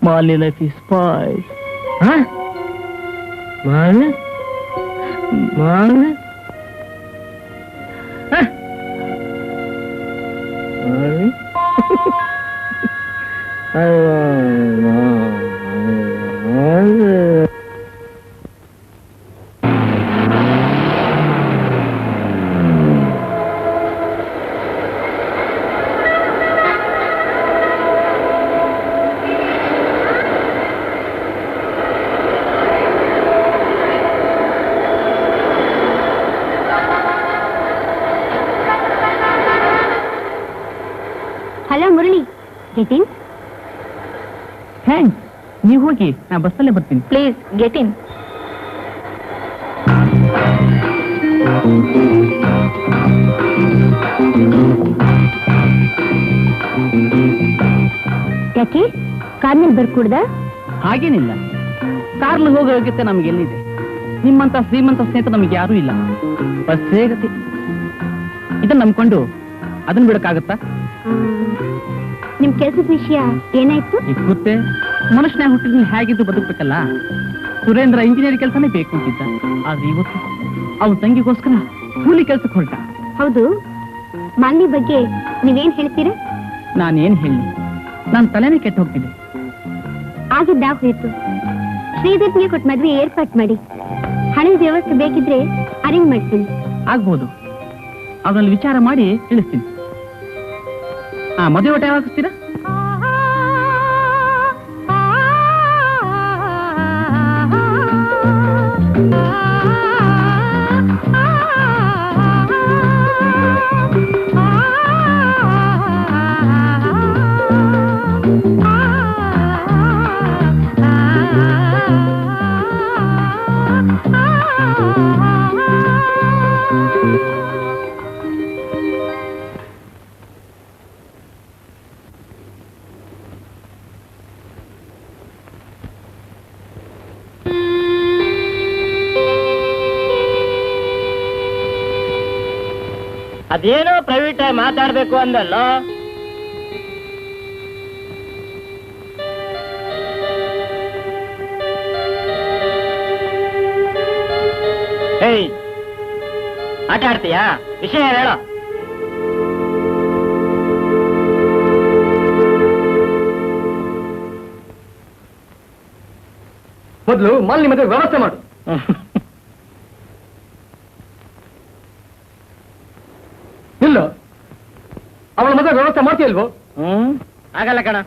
Mali life is spoiled. Huh? Mali? Mali? Huh? Mali? I don't know. Hello Murali, get in. Thanks. ನೀವು ಹೋಗಿ, ನಾ ಬಸ್ಸಲ್ಲೇ ಬರ್ತೀನಿ. Please get in. ಯಾಕೆ ಕಾರ್ನಲ್ಲಿ ಬರ್ಕೂಡ್ದ? ಹಾಗೇನಿಲ್ಲ, Karl ಹೋಗೋ ಯೋಗ್ಯತೆ ನಮ್ಗೆ ಎಲ್ಲಿದೆ? ನಿಮ್ಮಂತ ಶ್ರೀಮಂತ ಸ್ನೇಹಿತ ನಮ್ಗೆ ಯಾರೂ ಇಲ್ಲ. ಬಸ್ಸೇ ಗತಿ. ಇದನ್ನ ನಂಬ್ಕೊಂಡು ಅದನ್ನ ಬಿಡಕ್ಕಾಗತ್ತಾ? ನಿಮ್ ಕೆಲ್ಸದ ವಿಷಯ ಏನಾಯ್ತು? ಗೊತ್ತೇ, ಮನುಷ್ಯನ ಹುಟ್ಟಿದ ಹೇಗಿದ್ದು ಬದುಕ್ಬೇಕಲ್ಲ. ಸುರೇಂದ್ರ ಇಂಜಿನಿಯರ್ ಕೆಲಸನೇ ಬೇಕು ಅಂತಿದ್ದ, ಆದ್ರೆ ಇವತ್ತು ಅವನ ತಂಗಿಗೋಸ್ಕರ ಕೂಲಿ ಕೆಲ್ಸಕ್ಕೆ ಹೊರಟ. ಹೌದು, ಮಾಲಿನಿ ಬಗ್ಗೆ ನೀವೇನ್ ಹೇಳ್ತೀರಾ? ನಾನೇನ್ ಹೇಳಿ, ನಾನ್ ತಲೆನೇ ಕೆಟ್ಟ ಹೋಗ್ತಿದ್ದೆ. ಆಗಿದ್ದಾಗ ಹೋಯ್ತು. ಶ್ರೀಧರ್ಗೆ ಕೊಟ್ಟು ಮದ್ವೆ ಏರ್ಪಾಟ್ ಮಾಡಿ. ಹಣದ ವ್ಯವಸ್ಥೆ ಬೇಕಿದ್ರೆ ಅರೇಂಜ್ ಮಾಡ್ತೀನಿ. ಆಗ್ಬೋದು, ಅದ್ರಲ್ಲಿ ವಿಚಾರ ಮಾಡಿ ತಿಳಿಸ್ತೀನಿ. ಮದುವೆ ಊಟ ಯಾವಾಗ ಹಾಕಿಸ್ತೀರಾ? ಅದೇನೋ ಪ್ರೈವೇಟ್ ಆಗಿ ಮಾತಾಡ್ಬೇಕು ಅಂದಲ್ಲ. ಏಯ್, ಆಟ ಆಡ್ತೀಯಾ? ವಿಷಯ ಹೇಳ. ಮೊದಲು ಮಾಲಿನ್ಯ ಮದುವೆ ವ್ಯವಸ್ಥೆ ಮಾಡು. ಇಲ್ಲ, ಅವಳ ಮದುವೆ ವ್ಯವಸ್ಥೆ ಮಾಡ್ತೀಯಲ್ವೋ? ಆಗಲ್ಲ ಕಣ.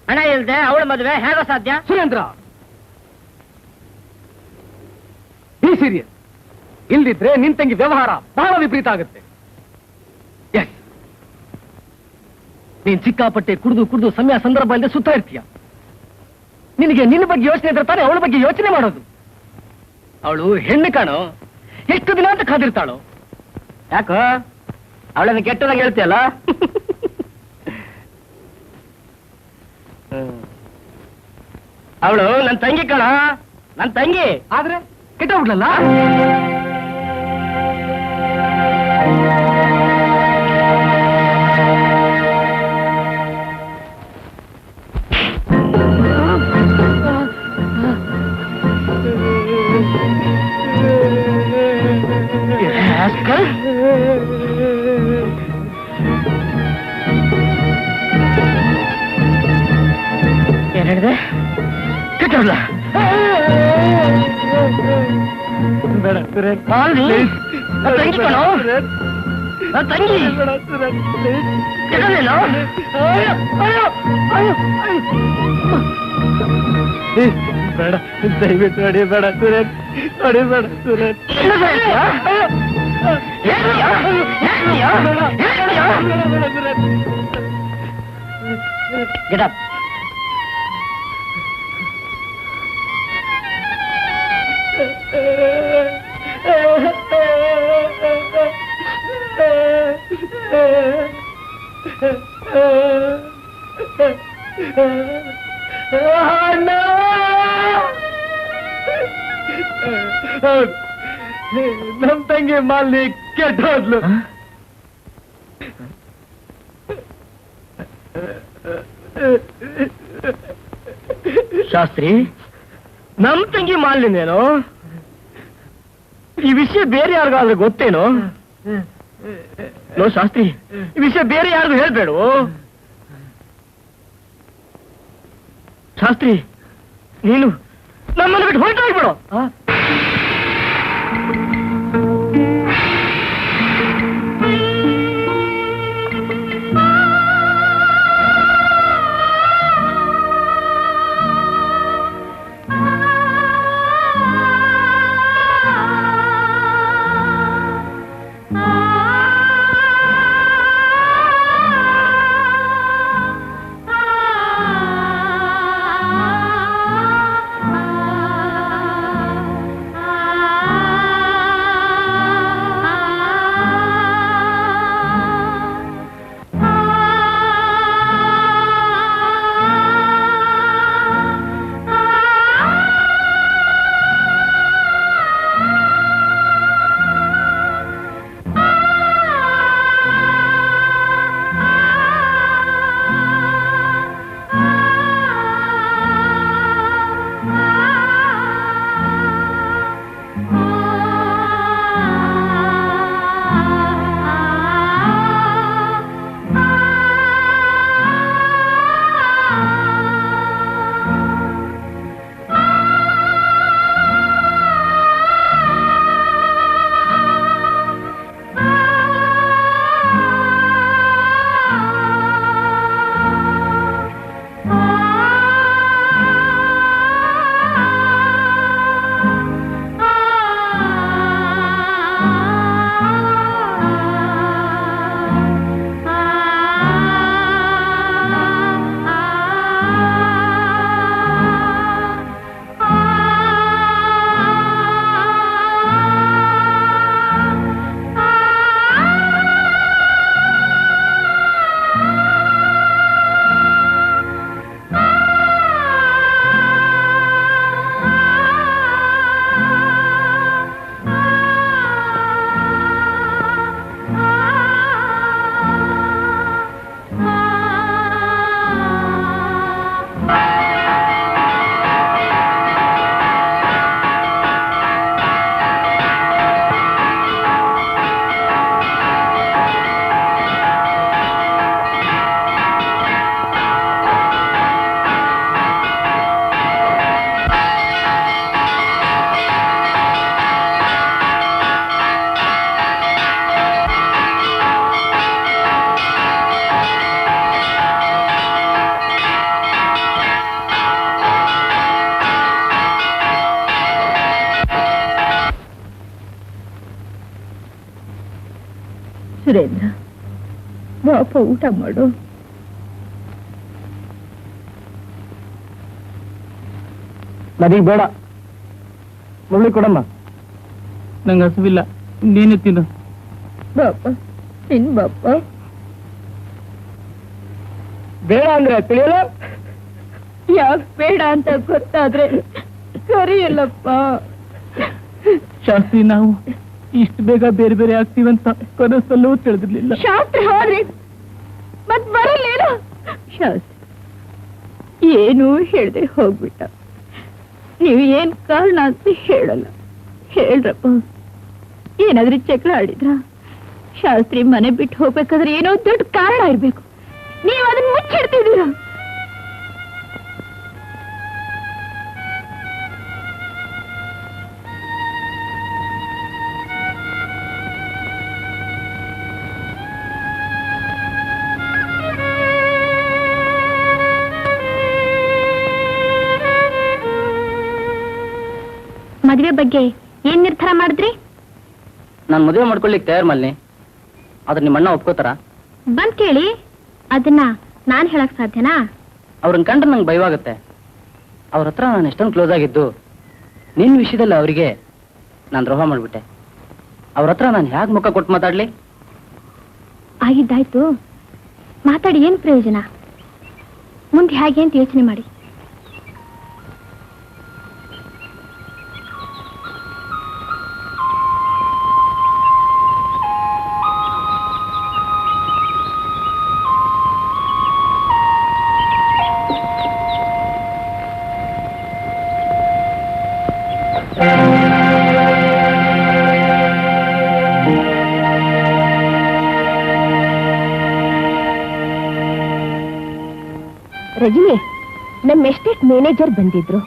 ಹಣ ಇಲ್ದೆ ಅವಳ ಮದುವೆ ಹೇಗೋ ಸಾಧ್ಯ? Surendra, be serious. ಇಲ್ದಿದ್ರೆ ನಿನ್ ತಂಗಿ ವ್ಯವಹಾರ ಬಹಳ ವಿಪರೀತ ಆಗುತ್ತೆ. ಎಸ್, ನೀನ್ ಸಿಕ್ಕಾಪಟ್ಟೆ ಕುಡಿದು ಸಮಯ ಸಂದರ್ಭ ಇಲ್ಲದೆ ಸುತ್ತಾ ಇರ್ತೀಯ. ನಿನಗೆ ನಿನ್ನ ಬಗ್ಗೆ ಯೋಚನೆ ಇದ್ರೆ ತಾನೇ ಅವಳ ಬಗ್ಗೆ ಯೋಚನೆ ಮಾಡೋದು. ಅವಳು ಹೆಣ್ಣು ಕಾಣೋ, ಎಷ್ಟು ದಿನ ಅಂತ ಕಾದಿರ್ತಾಳೋ. ಯಾಕೋ ಅವಳನ್ನು ಕೆಟ್ಟದಾಗ ಹೇಳ್ತೀಯಲ್ಲ? ಅವಳು ನನ್ನ ತಂಗಿ ಕಣ, ನನ್ನ ತಂಗಿ. ಆದ್ರೆ ಕೆಟ್ಟಬಿಡ್ಲಲ್ಲ. ಏನ್ ಹೇಳಿದೆ? ಕೆಟ್ಟವಳ? ಬೇಡ ಸುರೇಶ್, ನನ್ನ ತಂಗಿ ಕಣೋ, ನನ್ನ ತಂಗಿ. ಕೆಟ್ಟನೇನೋ? ಬೇಡ, ದಯವಿಟ್ಟು ಹೊಡಿಬೇಡ ಸುರೇಶ್, ಹೊಡಿಬೇಡ ಸುರೇಶ್. Get up. ನಮ್ ತಂಗಿ ಮಾಲಿ ಕೆಟ್ಟೋದ್ಲು. ಶಾಸ್ತ್ರಿ, ನಮ್ ತಂಗಿ ಮಾಲಿನೇನೋ? ಈ ವಿಷಯ ಬೇರೆ ಯಾರಿಗಾದ್ರೂ ಗೊತ್ತೇನೋ? ನೋ ಶಾಸ್ತ್ರಿ, ಈ ವಿಷಯ ಬೇರೆ ಯಾರಿಗೂ ಹೇಳ್ಬೇಡ. ಶಾಸ್ತ್ರಿ, ನೀನು ನಮ್ಮನ್ನು ಬಿಟ್ಟು ಹೊರಟೋಗ್ಬಿಡು. ಸುರೇಂದ್ರ, ಬಾಪ ಊಟ ಮಾಡು. ನನಗೆ ಬೇಡ. ಮುಳ್ಳಿ ಕೊಡಮ್ಮ. ನಂಗೆ ಹಸುವಿಲ್ಲ, ನೀನು ತಿನ್ನು. ಬಾಪ ತಿನ್ ಬಾಪ. ಬೇಡ ಅಂದ್ರೆ ತಿಳಿಯಲ್ಲ. ಯಾಕೆ ಬೇಡ ಅಂತ ಗೊತ್ತಾದ್ರೆ ಸರಿಯಲ್ಲಪ್ಪ. ಶಾಸ್ತ್ರಿ, ನಾವು ಇಷ್ಟು ಬೇಗ ಬೇರೆ ಬೇರೆ ಆಗ್ತೀವಂತ ಕನಸಲ್ಲೂ ತಿಳಿದಿರ್ಲಿಲ್ಲ. ಶಾಸ್ತ್ರಿ ಹೋದ್ರಿ ಮತ್ ಬರಲ್ಲೇನು? ಶಾಸ್ತ್ರಿ ಏನೂ ಹೇಳ್ದೆ ಹೋಗ್ಬಿಟ್ಟ. ನೀವು ಏನ್ ಕಾರಣ ಅಂತ ಹೇಳಲ್ಲ. ಹೇಳ್ರಪ್ಪ, ಏನಾದ್ರೂ ಚಕ್ರ ಆಡಿದ್ರ? ಶಾಸ್ತ್ರಿ ಮನೆ ಬಿಟ್ಟು ಹೋಗ್ಬೇಕಾದ್ರೆ ಏನೋ ದೊಡ್ಡ ಕಾರಣ ಇರ್ಬೇಕು. ನೀವು ಅದನ್ನ ಮುಚ್ಚಿಡ್ತಿದ್ದೀರ. ಮದುವೆ ಬಗ್ಗೆ ಏನ್ ನಿರ್ಧಾರ ಮಾಡಿದ್ರಿ? ನಾನು ಮದುವೆ ಮಾಡ್ಕೊಳ್ಳಿಕ್ಕೆ ತಯಾರು ಮಲ್ನಿ. ಆದ್ರೆ ನಿಮ್ಮ ಅಣ್ಣ ಒಪ್ಕೋತಾರ? ಬಂದ್ ಕೇಳಿ. ಅದನ್ನ ನಾನ್ ಹೇಳಕ್ ಸಾಧ್ಯನಾ? ಅವ್ರನ್ನ ಕಂಡ್ರೆ ನಂಗೆ ಭಯವಾಗುತ್ತೆ. ಅವ್ರ ಹತ್ರ ನಾನು ಎಷ್ಟೊಂದು ಕ್ಲೋಸ್ ಆಗಿದ್ದು, ನಿನ್ನ ವಿಷಯದಲ್ಲಿ ಅವರಿಗೆ ನಾನು ದ್ರೋಹ ಮಾಡ್ಬಿಟ್ಟೆ. ಅವ್ರ ಹತ್ರ ನಾನು ಹೇಗೆ ಮುಖ ಕೊಟ್ಟು ಮಾತಾಡ್ಲಿ? ಆಗಿದ್ದಾಯ್ತು, ಮಾತಾಡಿ ಏನ್ ಪ್ರಯೋಜನ? ಮುಂದೆ ಹೇಗೆ ಅಂತ ಯೋಚನೆ ಮಾಡಿ. ರಜನಿ, ನಮ್ಮ ಎಸ್ಟೇಟ್ ಮ್ಯಾನೇಜರ್ ಬಂದಿದ್ರು.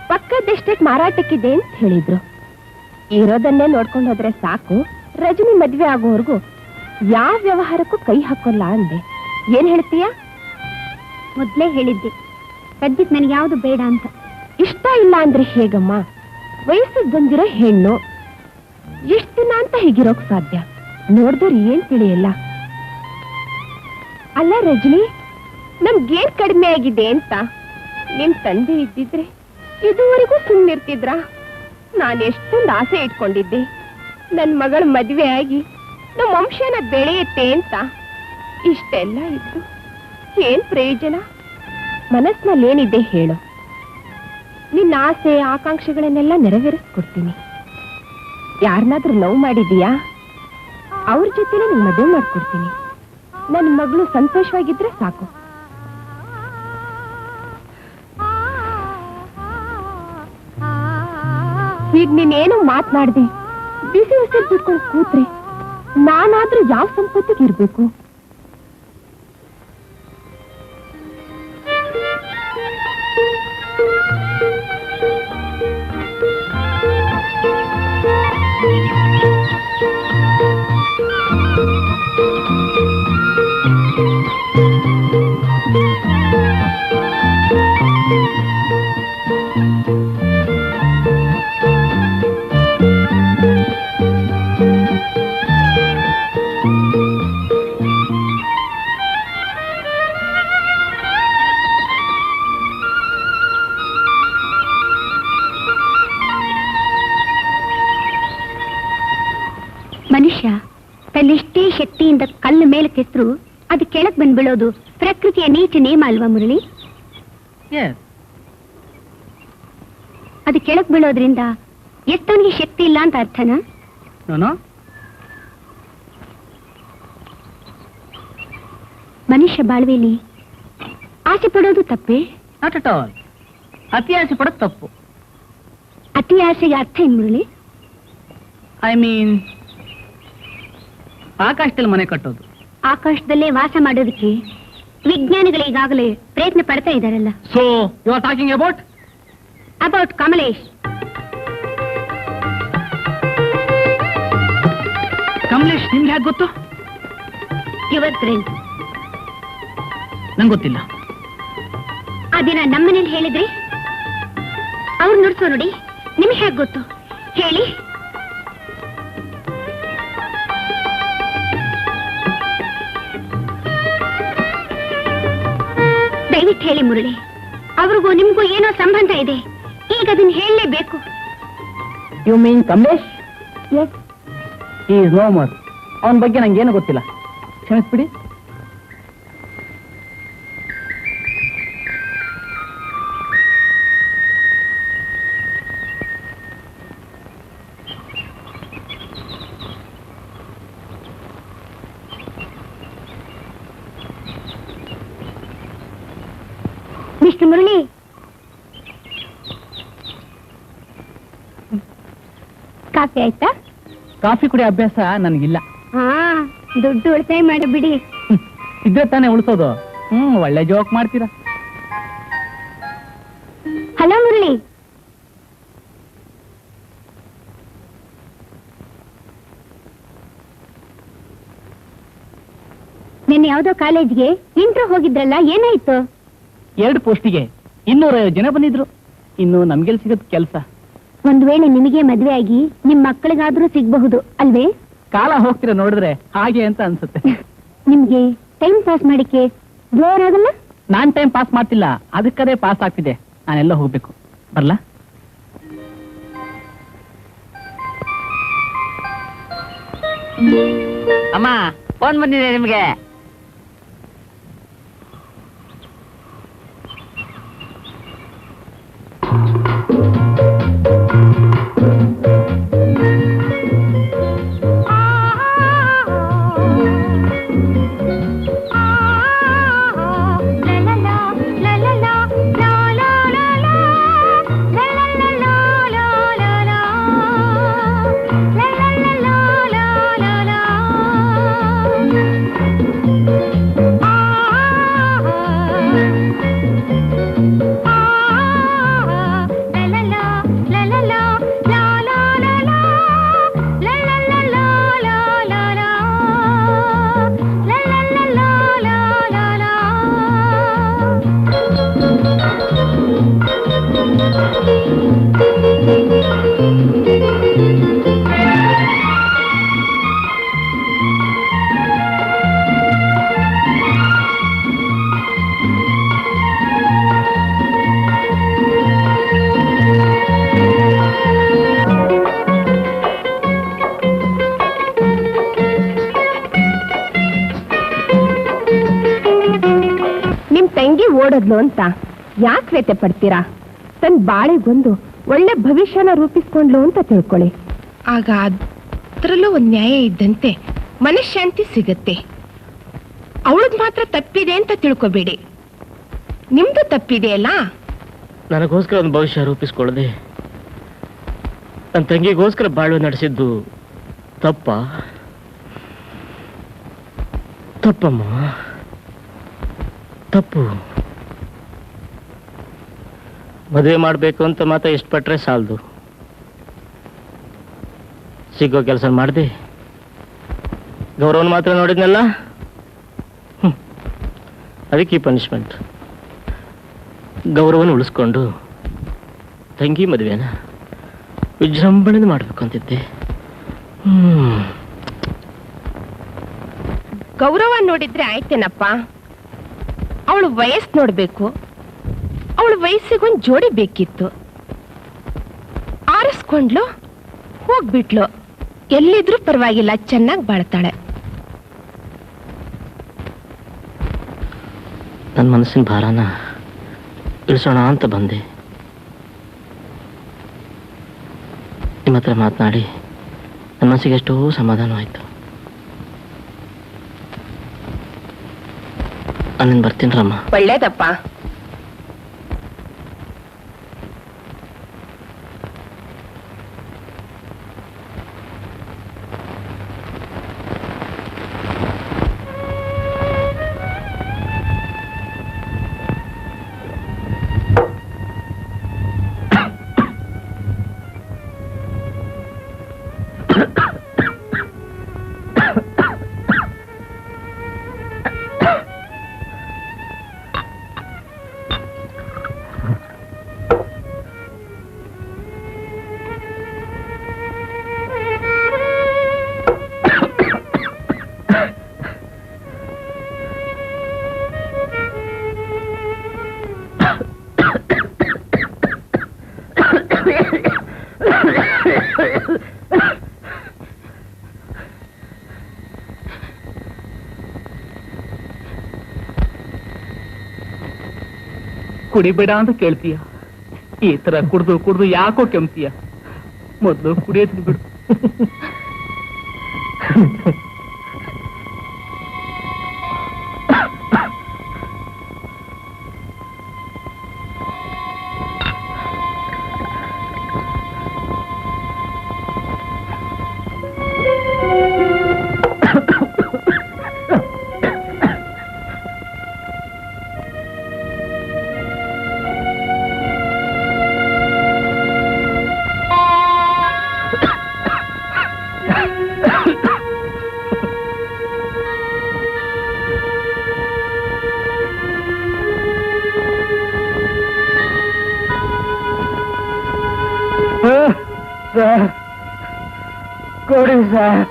ಪಕ್ಕದ ಎಸ್ಟೇಟ್ ಮಾರಾಟಕ್ಕಿದೆ ಅಂತ ಹೇಳಿದ್ರು. ಇರೋದನ್ನೇ ನೋಡ್ಕೊಂಡು ಹೋದ್ರೆ ಸಾಕು, ರಜನಿ ಮದ್ವೆ ಆಗೋವರೆಗೂ ಯಾವ ವ್ಯವಹಾರಕ್ಕೂ ಕೈ ಹಾಕೋಲ್ಲ ಅಂದೆ. ಏನ್ ಹೇಳ್ತೀಯ? ಮೊದ್ಲೇ ಹೇಳಿದ್ದೆ, ಸದ್ಯಕ್ಕೆ ನನಗೆ ಯಾವ್ದು ಬೇಡ ಅಂತ. ಇಷ್ಟ ಇಲ್ಲ ಅಂದ್ರೆ ಹೇಗಮ್ಮ? ವಯಸ್ಸಿಗೆ ಬಂದಿರೋ ಹೆಣ್ಣು ಎಷ್ಟು ದಿನ ಅಂತ ಹೀಗಿರೋಕ್ ಸಾಧ್ಯ? ನೋಡಿದ್ರೆ ಏನ್ ತಿಳಿಯಲ್ಲ. ಅಲ್ಲ ರಜನಿ, ನಮ್ಗೇನ್ ಕಡಿಮೆ ಆಗಿದೆ ಅಂತ? ನಿಮ್ ತಂದೆ ಇದ್ದಿದ್ರೆ ಇದುವರೆಗೂ ಸುಮ್ಮನಿರ್ತಿದ್ರ? ನಾನು ಎಷ್ಟೊಂದು ಆಸೆ ಇಟ್ಕೊಂಡಿದ್ದೆ, ನನ್ ಮಗಳ ಮದ್ವೆ ಆಗಿ ನಮ್ಮ ವಂಶನ ಬೆಳೆಯುತ್ತೆ ಅಂತ. ಇಷ್ಟೆಲ್ಲ ಇದ್ದು ಏನ್ ಪ್ರಯೋಜನ? ಮನಸ್ಸಿನಲ್ಲಿ ಏನಿದೆ ಹೇಳು. ನಿನ್ನ ಆಸೆ ಆಕಾಂಕ್ಷೆಗಳನ್ನೆಲ್ಲ ನೆರವೇರಿಸ್ಕೊಡ್ತೀನಿ. ಯಾರನ್ನಾದ್ರೂ ಲವ್ ಮಾಡಿದೀಯಾ? ಅವ್ರ ಜೊತೆನೆ ನಿನ್ ಮದುವೆ ಮಾಡ್ಕೊಡ್ತೀನಿ. ನನ್ನ ಮಗಳು ಸಂತೋಷವಾಗಿದ್ರೆ ಸಾಕು. ಈಗ ನೀನೇನು ಮಾತನಾಡ್ದೆ ಬಿಸಿ ಉಸಿರು ಬಿಟ್ಕೊಂಡು ಕೂತ್ರೆ ನಾನಾದ್ರೂ ಯಾವ ಸಂಪತ್ತಿಗೆ ಇರ್ಬೇಕು? ಮನುಷ್ಯ ತನ್ನೆಷ್ಟೇ ಶಕ್ತಿಯಿಂದ ಕಲ್ಲು ಮೇಲೆ ಕೆತ್ತರೂ ಅದು ಕೆಳಕ್ ಬಂದ್ಬಿಡೋದು ಪ್ರಕೃತಿಯ ನೀಚ ನೇಮ ಅಲ್ವಾ ಮುರಳಿ? ಅದು ಕೆಳಕ್ ಬೀಳೋದ್ರಿಂದ ಎಷ್ಟೊಂದಿಗೆ ಶಕ್ತಿ ಇಲ್ಲ ಅಂತ ಅರ್ಥನಾ? ಮನುಷ್ಯ ಬಾಳ್ವೆಯಲ್ಲಿ ಆಸೆ ಪಡೋದು ತಪ್ಪೇ? Not at all. ಅತಿ ಆಸೆ ಪಡೋದು ತಪ್ಪು. ಅತಿ ಆಸೆಗೆ ಅರ್ಥ ಏನ್ ಮುರಳಿ? ಐ ಮೀನ್ ಆಕಾಶದಲ್ಲಿ ಮನೆ ಕಟ್ಟೋದು. ಆಕಾಶದಲ್ಲೇ ವಾಸ ಮಾಡೋದಕ್ಕೆ ವಿಜ್ಞಾನಿಗಳು ಈಗಾಗಲೇ ಪ್ರಯತ್ನ ಪಡ್ತಾ ಇದ್ದಾರಲ್ಲ. So you are talking about Kamlesh. Kamlesh ನಿಮ್ಗೆ ಯಾಕೆ ಗೊತ್ತು? Your friend. ನಂಗೆ ಗೊತ್ತಿಲ್ಲ. ಆ ದಿನ ನಮ್ಮನೇಲಿ ಹೇಳಿದ್ರಿ, ಅವ್ರು ನುಡ್ಸೋ ನೋಡಿ. ನಿಮ್ಗೆ ಹೇಗೆ ಗೊತ್ತು ಹೇಳಿ? ದಯವಿಟ್ಟು ಹೇಳಿ ಮುರಳಿ. ಅವ್ರಿಗೂ ನಿಮ್ಗೂ ಏನೋ ಸಂಬಂಧ ಇದೆ, ಈಗ ಅದನ್ನ ಹೇಳಲೇಬೇಕು. You mean Kamlesh? Is no more. ಅವನ ಬಗ್ಗೆ ನಂಗೇನು ಗೊತ್ತಿಲ್ಲ, ಕ್ಷಮಿಸ್ಬಿಡಿ. ಮಿಸ್ಟರ್ ಮುರಳಿ, ಕಾಫಿ ಆಯ್ತಾ? ಕಾಫಿ ಕುಡಿಯೋ ಅಭ್ಯಾಸ ನನಗಿಲ್ಲ. ದುಡ್ಡು ಉಳಿತಾಯ ಮಾಡಿ ಬಿಡಿ. ಇದ್ರೆ ತಾನೇ ಉಳಿಸೋದು. ಒಳ್ಳೆ ಜೋಕ್ ಮಾಡ್ತೀರಾ. ಹಲೋ ಮುರಳಿ, ನಿನ್ನೆ ಯಾವ್ದೋ ಕಾಲೇಜ್ಗೆ ಇಂಟ್ರೋ ಹೋಗಿದ್ರಲ್ಲ, ಏನಾಯ್ತು? 2 ಪೋಸ್ಟಿಗೆ 250 ಜನ ಬಂದಿದ್ರು. ಇನ್ನು ನಮ್ಗೆಲ್ ಸಿಗತ್ ಕೆಲಸ? ಒಂದ್ ವೇಳೆ ನಿಮಗೆ ಮದ್ವೆ ಆಗಿ ನಿಮ್ ಮಕ್ಕಳಿಗಾದ್ರೂ ಸಿಗ್ಬಹುದು ಅಲ್ವೇ? ಕಾಲ ಹೋಗ್ತೀರ ನೋಡಿದ್ರೆ ಹಾಗೆ ಅಂತ ಅನ್ಸುತ್ತೆ. ನಿಮ್ಗೆ ಟೈಮ್ ಪಾಸ್ ಮಾಡಿಕೆ ಬೋರ್ ಆಗಲ್ಲ? ನಾನ್ ಟೈಮ್ ಪಾಸ್ ಮಾಡ್ತಿಲ್ಲ, ಅದಕ್ಕದೇ ಪಾಸ್ ಆಗ್ತಿದೆ. ನಾನೆಲ್ಲ ಹೋಗ್ಬೇಕು, ಬರ್ಲಾ? ಅಮ್ಮ, ಫೋನ್ ಬಂದಿದೆ ನಿಮ್ಗೆ. ಓಡೋದ್ಲು ಅಂತ ಯಾಕೆ ವ್ಯತೆ ಪಡ್ತೀರಾ? ತನ್ನ ಬಾಳೆಗೊಂದು ಒಳ್ಳೆ ಭವಿಷ್ಯನ ರೂಪಿಸ್ಕೊಂಡ್ಲು ಅಂತ ತಿಳ್ಕೊಳ್ಳಿ. ಆಗ ಅದರಲ್ಲೂ ಒಂದು ನ್ಯಾಯ ಇದ್ದಂತೆ ಮನಃಶಾಂತಿ ಸಿಗತ್ತೆ. ಅವಳದ್ ಮಾತ್ರ ತಪ್ಪಿದೆ ಅಂತ ತಿಳ್ಕೊಬೇಡಿ, ನಿಮ್ದು ತಪ್ಪಿದೆಯಲ್ಲ. ನನಗೋಸ್ಕರ ಒಂದು ಭವಿಷ್ಯ ರೂಪಿಸ್ಕೊಳ್ಳದೆ ನನ್ನ ತಂಗಿಗೋಸ್ಕರ ಬಾಳು ನಡೆಸಿದ್ದು ತಪ್ಪಮ್ಮ, ತಪ್ಪು. ಮದುವೆ ಮಾಡಬೇಕು ಅಂತ ಮಾತ್ರ ಇಷ್ಟಪಟ್ರೆ ಸಾಲದು. ಸಿಗೋ ಕೆಲಸ ಮಾಡಿದೆ, ಗೌರವನ ಮಾತ್ರ ನೋಡಿದ್ನಲ್ಲ, ಅದಕ್ಕೆ ಈ ಪನಿಷ್ಮೆಂಟ್. ಗೌರವನ ಉಳಿಸ್ಕೊಂಡು ತಂಗಿ ಮದುವೆನ ವಿಜೃಂಭಣೆ ಮಾಡಬೇಕು ಅಂತಿದ್ದೆ. ಗೌರವ ನೋಡಿದ್ರೆ ಆಯ್ತೇನಪ್ಪ, ಅವಳು ವಯಸ್ಸು ನೋಡ್ಬೇಕು. ಅವಳು ವಯಸ್ಸಿಗೊಂದು ಜೋಡಿ ಬೇಕಿತ್ತು, ಆರಿಸ್ಕೊಂಡ್ಲು, ಹೋಗ್ಬಿಟ್ಲು. ಎಲ್ಲಿದ್ರೂ ಪರವಾಗಿಲ್ಲ, ಚೆನ್ನಾಗಿ ಬಾಳ್ತಾಳೆ. ನನ್ನ ಮನಸ್ಸಿನ ಭಾರನ ಇಳಿಸೋಣ ಅಂತ ಬಂದೆ. ನಿಮ್ಮ ಹತ್ರ ಮಾತನಾಡಿ ನನ್ನ ಮನಸ್ಸಿಗೆ ಎಷ್ಟೋ ಸಮಾಧಾನವಾಯಿತು. ನಾನಿನ್ ಬರ್ತೀನಿ ರಮ್ಮ. ಒಳ್ಳೇದಪ್ಪ. ಕುಡಿಬೇಡ ಅಂತ ಕೇಳ್ತೀಯ. ಈ ತರ ಕುಡ್ದು ಯಾಕೋ ಕೆಮ್ತೀಯ? ಮೊದ್ಲು ಕುಡಿಯೋದ್ ಬಿಡು. ಸರ್ ಕೊಡಿ ಸರ್.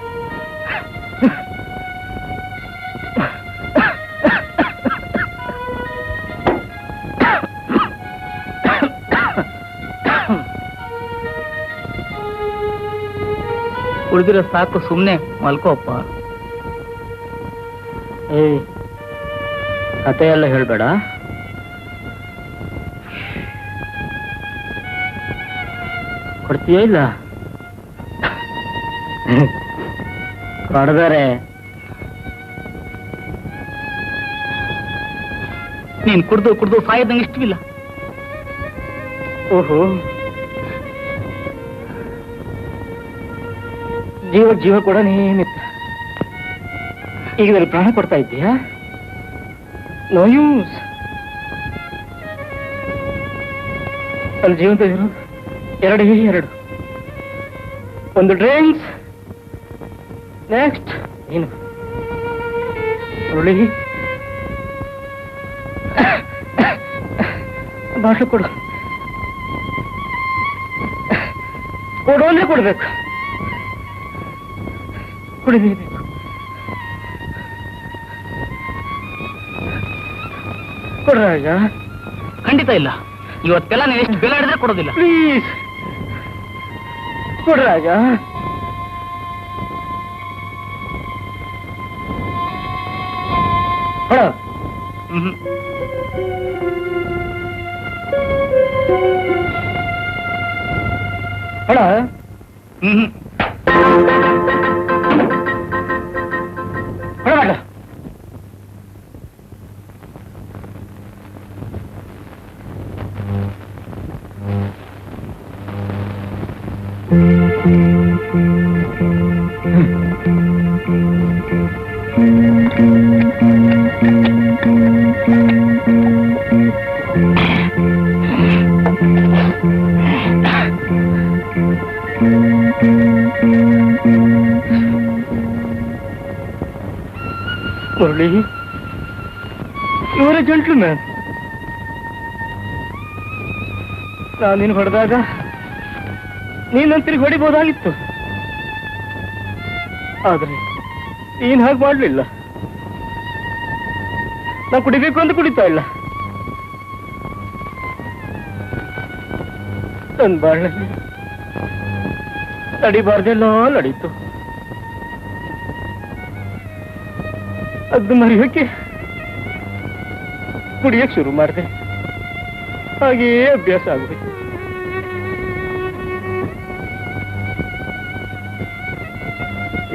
ಕುಡಿದಿರೋ ಸಾಕು, ಸುಮ್ಮನೆ ಮಲ್ಕೋಪ್ಪ. ಕತೆ ಎಲ್ಲ ಹೇಳ್ಬೇಡ. ಕೊಡ್ತೀಯ ಇಲ್ಲ? ಕೊಡ್ದಾರೆ. ನೀನ್ ಕುಡ್ದು ಸಾಯದಂಗೆ ಇಷ್ಟವಿಲ್ಲ. ಓಹೋ, ಜೀವ ಕೂಡ ಮಿತ್ರ. ಈಗ ನನಗೆ ಪ್ರಾಣ ಕೊಡ್ತಾ ಇದ್ದೀಯಾ? No use. ನನ್ನ ಜೀವನದಲ್ಲಿ ಎರಡು ಒಂದು ಡ್ರಿಂಕ್ಸ್, ನೆಕ್ಸ್ಟ್ ನೀನು ಉರುಳಿ ಬಾಟ್ಲು ಕೊಡು ಅಂದ್ರೆ ಕೊಡ್ಬೇಕು, ಕುಡಿಬೇಕು. ಕೊಡ್ರಾಗ? ಖಂಡಿತ ಇಲ್ಲ. ಇವತ್ತೆಲ್ಲ ನೀನು ಎಷ್ಟು ಬೆಲೆ ಹಿಡಿದ್ರೆ ಕೊಡೋದಿಲ್ಲ. ಪ್ಲೀಸ್ ಕೊಡ್ರಾಗ. ಮುರಳಿ, ಇವರೇ ಜೆಂಟ್ಲ್ಮ್ಯಾನ್. ನಾನು ನೀನು ಹೊಡೆದಾಗ ನೀನಂತರಿಗೆ ಹೊಡಿಬಹುದಾಗಿತ್ತು, ಆದ್ರೆ ನೀನ್ ಹಾಗೆ ಮಾಡ್ಲಿಲ್ಲ. ನಾ ಕುಡಿಬೇಕು ಅಂತ ಕುಡಿತಾ ಇಲ್ಲ. ನನ್ನ ಬಾಳಲ್ಲಿ ನಡಿಬಾರ್ದೆಲ್ಲ ನಡೀತು. ಅದು ಮರೆಯೋಕೆ ಕುಡಿಯಕ್ಕೆ ಶುರು ಮಾಡಿದೆ. ಹಾಗೆಯೇ ಅಭ್ಯಾಸ ಆಗಬೇಕು.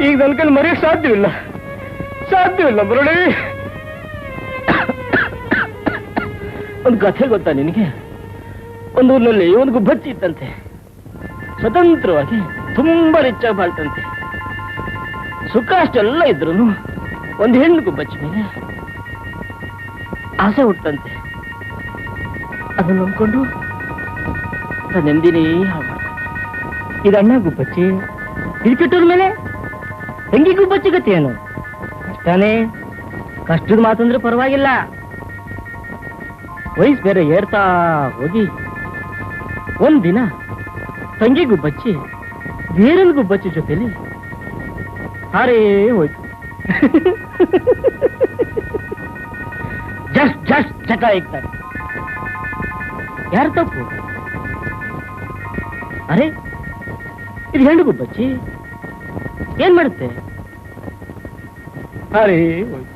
ಈಗ ನನ್ನ ಕೈಲಿ ಮರೆಯಕ್ಕೆ ಸಾಧ್ಯವಿಲ್ಲ ಮುರಳಿ. ಒಂದು ಕಥೆ ಗೊತ್ತಾ ನಿನಗೆ? ಒಂದು ಊರಿನಲ್ಲಿ ಒಂದು ಗುಬ್ಬಚ್ಚಿ ಇತ್ತಂತೆ. ಸ್ವತಂತ್ರವಾಗಿ ತುಂಬಾ ರಿಚ್ ಆಗಿ ಬಾಳ್ತಂತೆ. ಸುಖ ಅಷ್ಟೆಲ್ಲ ಇದ್ರು ಒಂದು ಹೆಣ್ಣು ಗುಬ್ಬಚ್ಚಿ ಮೇಲೆ ಆಸೆ ಹುಟ್ಟಂತೆ. ಅದನ್ನ ನಂಬ್ಕೊಂಡು ನಾನು ನೆಮ್ಮದಿನೇ ಹಾಳು. ಇದು ಅಣ್ಣ ಗುಬ್ಬಚ್ಚಿ, ಇದು ಕೆಟ್ಟೋದ ಮೇಲೆ ತಂಗಿ ಗುಬ್ಬಚ್ಚಿ ಗತಿ ಏನು? ಕಷ್ಟನೇ. ಕಷ್ಟದ ಮಾತಂದ್ರೆ ಪರವಾಗಿಲ್ಲ, ವಯಸ್ಸು ಬೇರೆ ಏರ್ತಾ ಹೋಗಿ ಒಂದ್ ದಿನ ತಂಗಿ ಗುಬ್ಬಚ್ಚಿ ಬೇರೊಂದು ಗುಬ್ಬಚ್ಚಿ ಜೊತೆಲಿ ಹಾರೇ ಹೋಯ್ತು. ಜಸ್ಟ್ ಚಟ ಇಕ್ತಾರೆ. ಯಾರು ತಪ್ಪು? ಅರೆ, ಇದು ಹೆಣ್ಣು ಗುಬ್ಬಚ್ಚಿ ಏನ್ ಮಾಡುತ್ತೆ? ಅರೇ ಹೋಯ್ತು.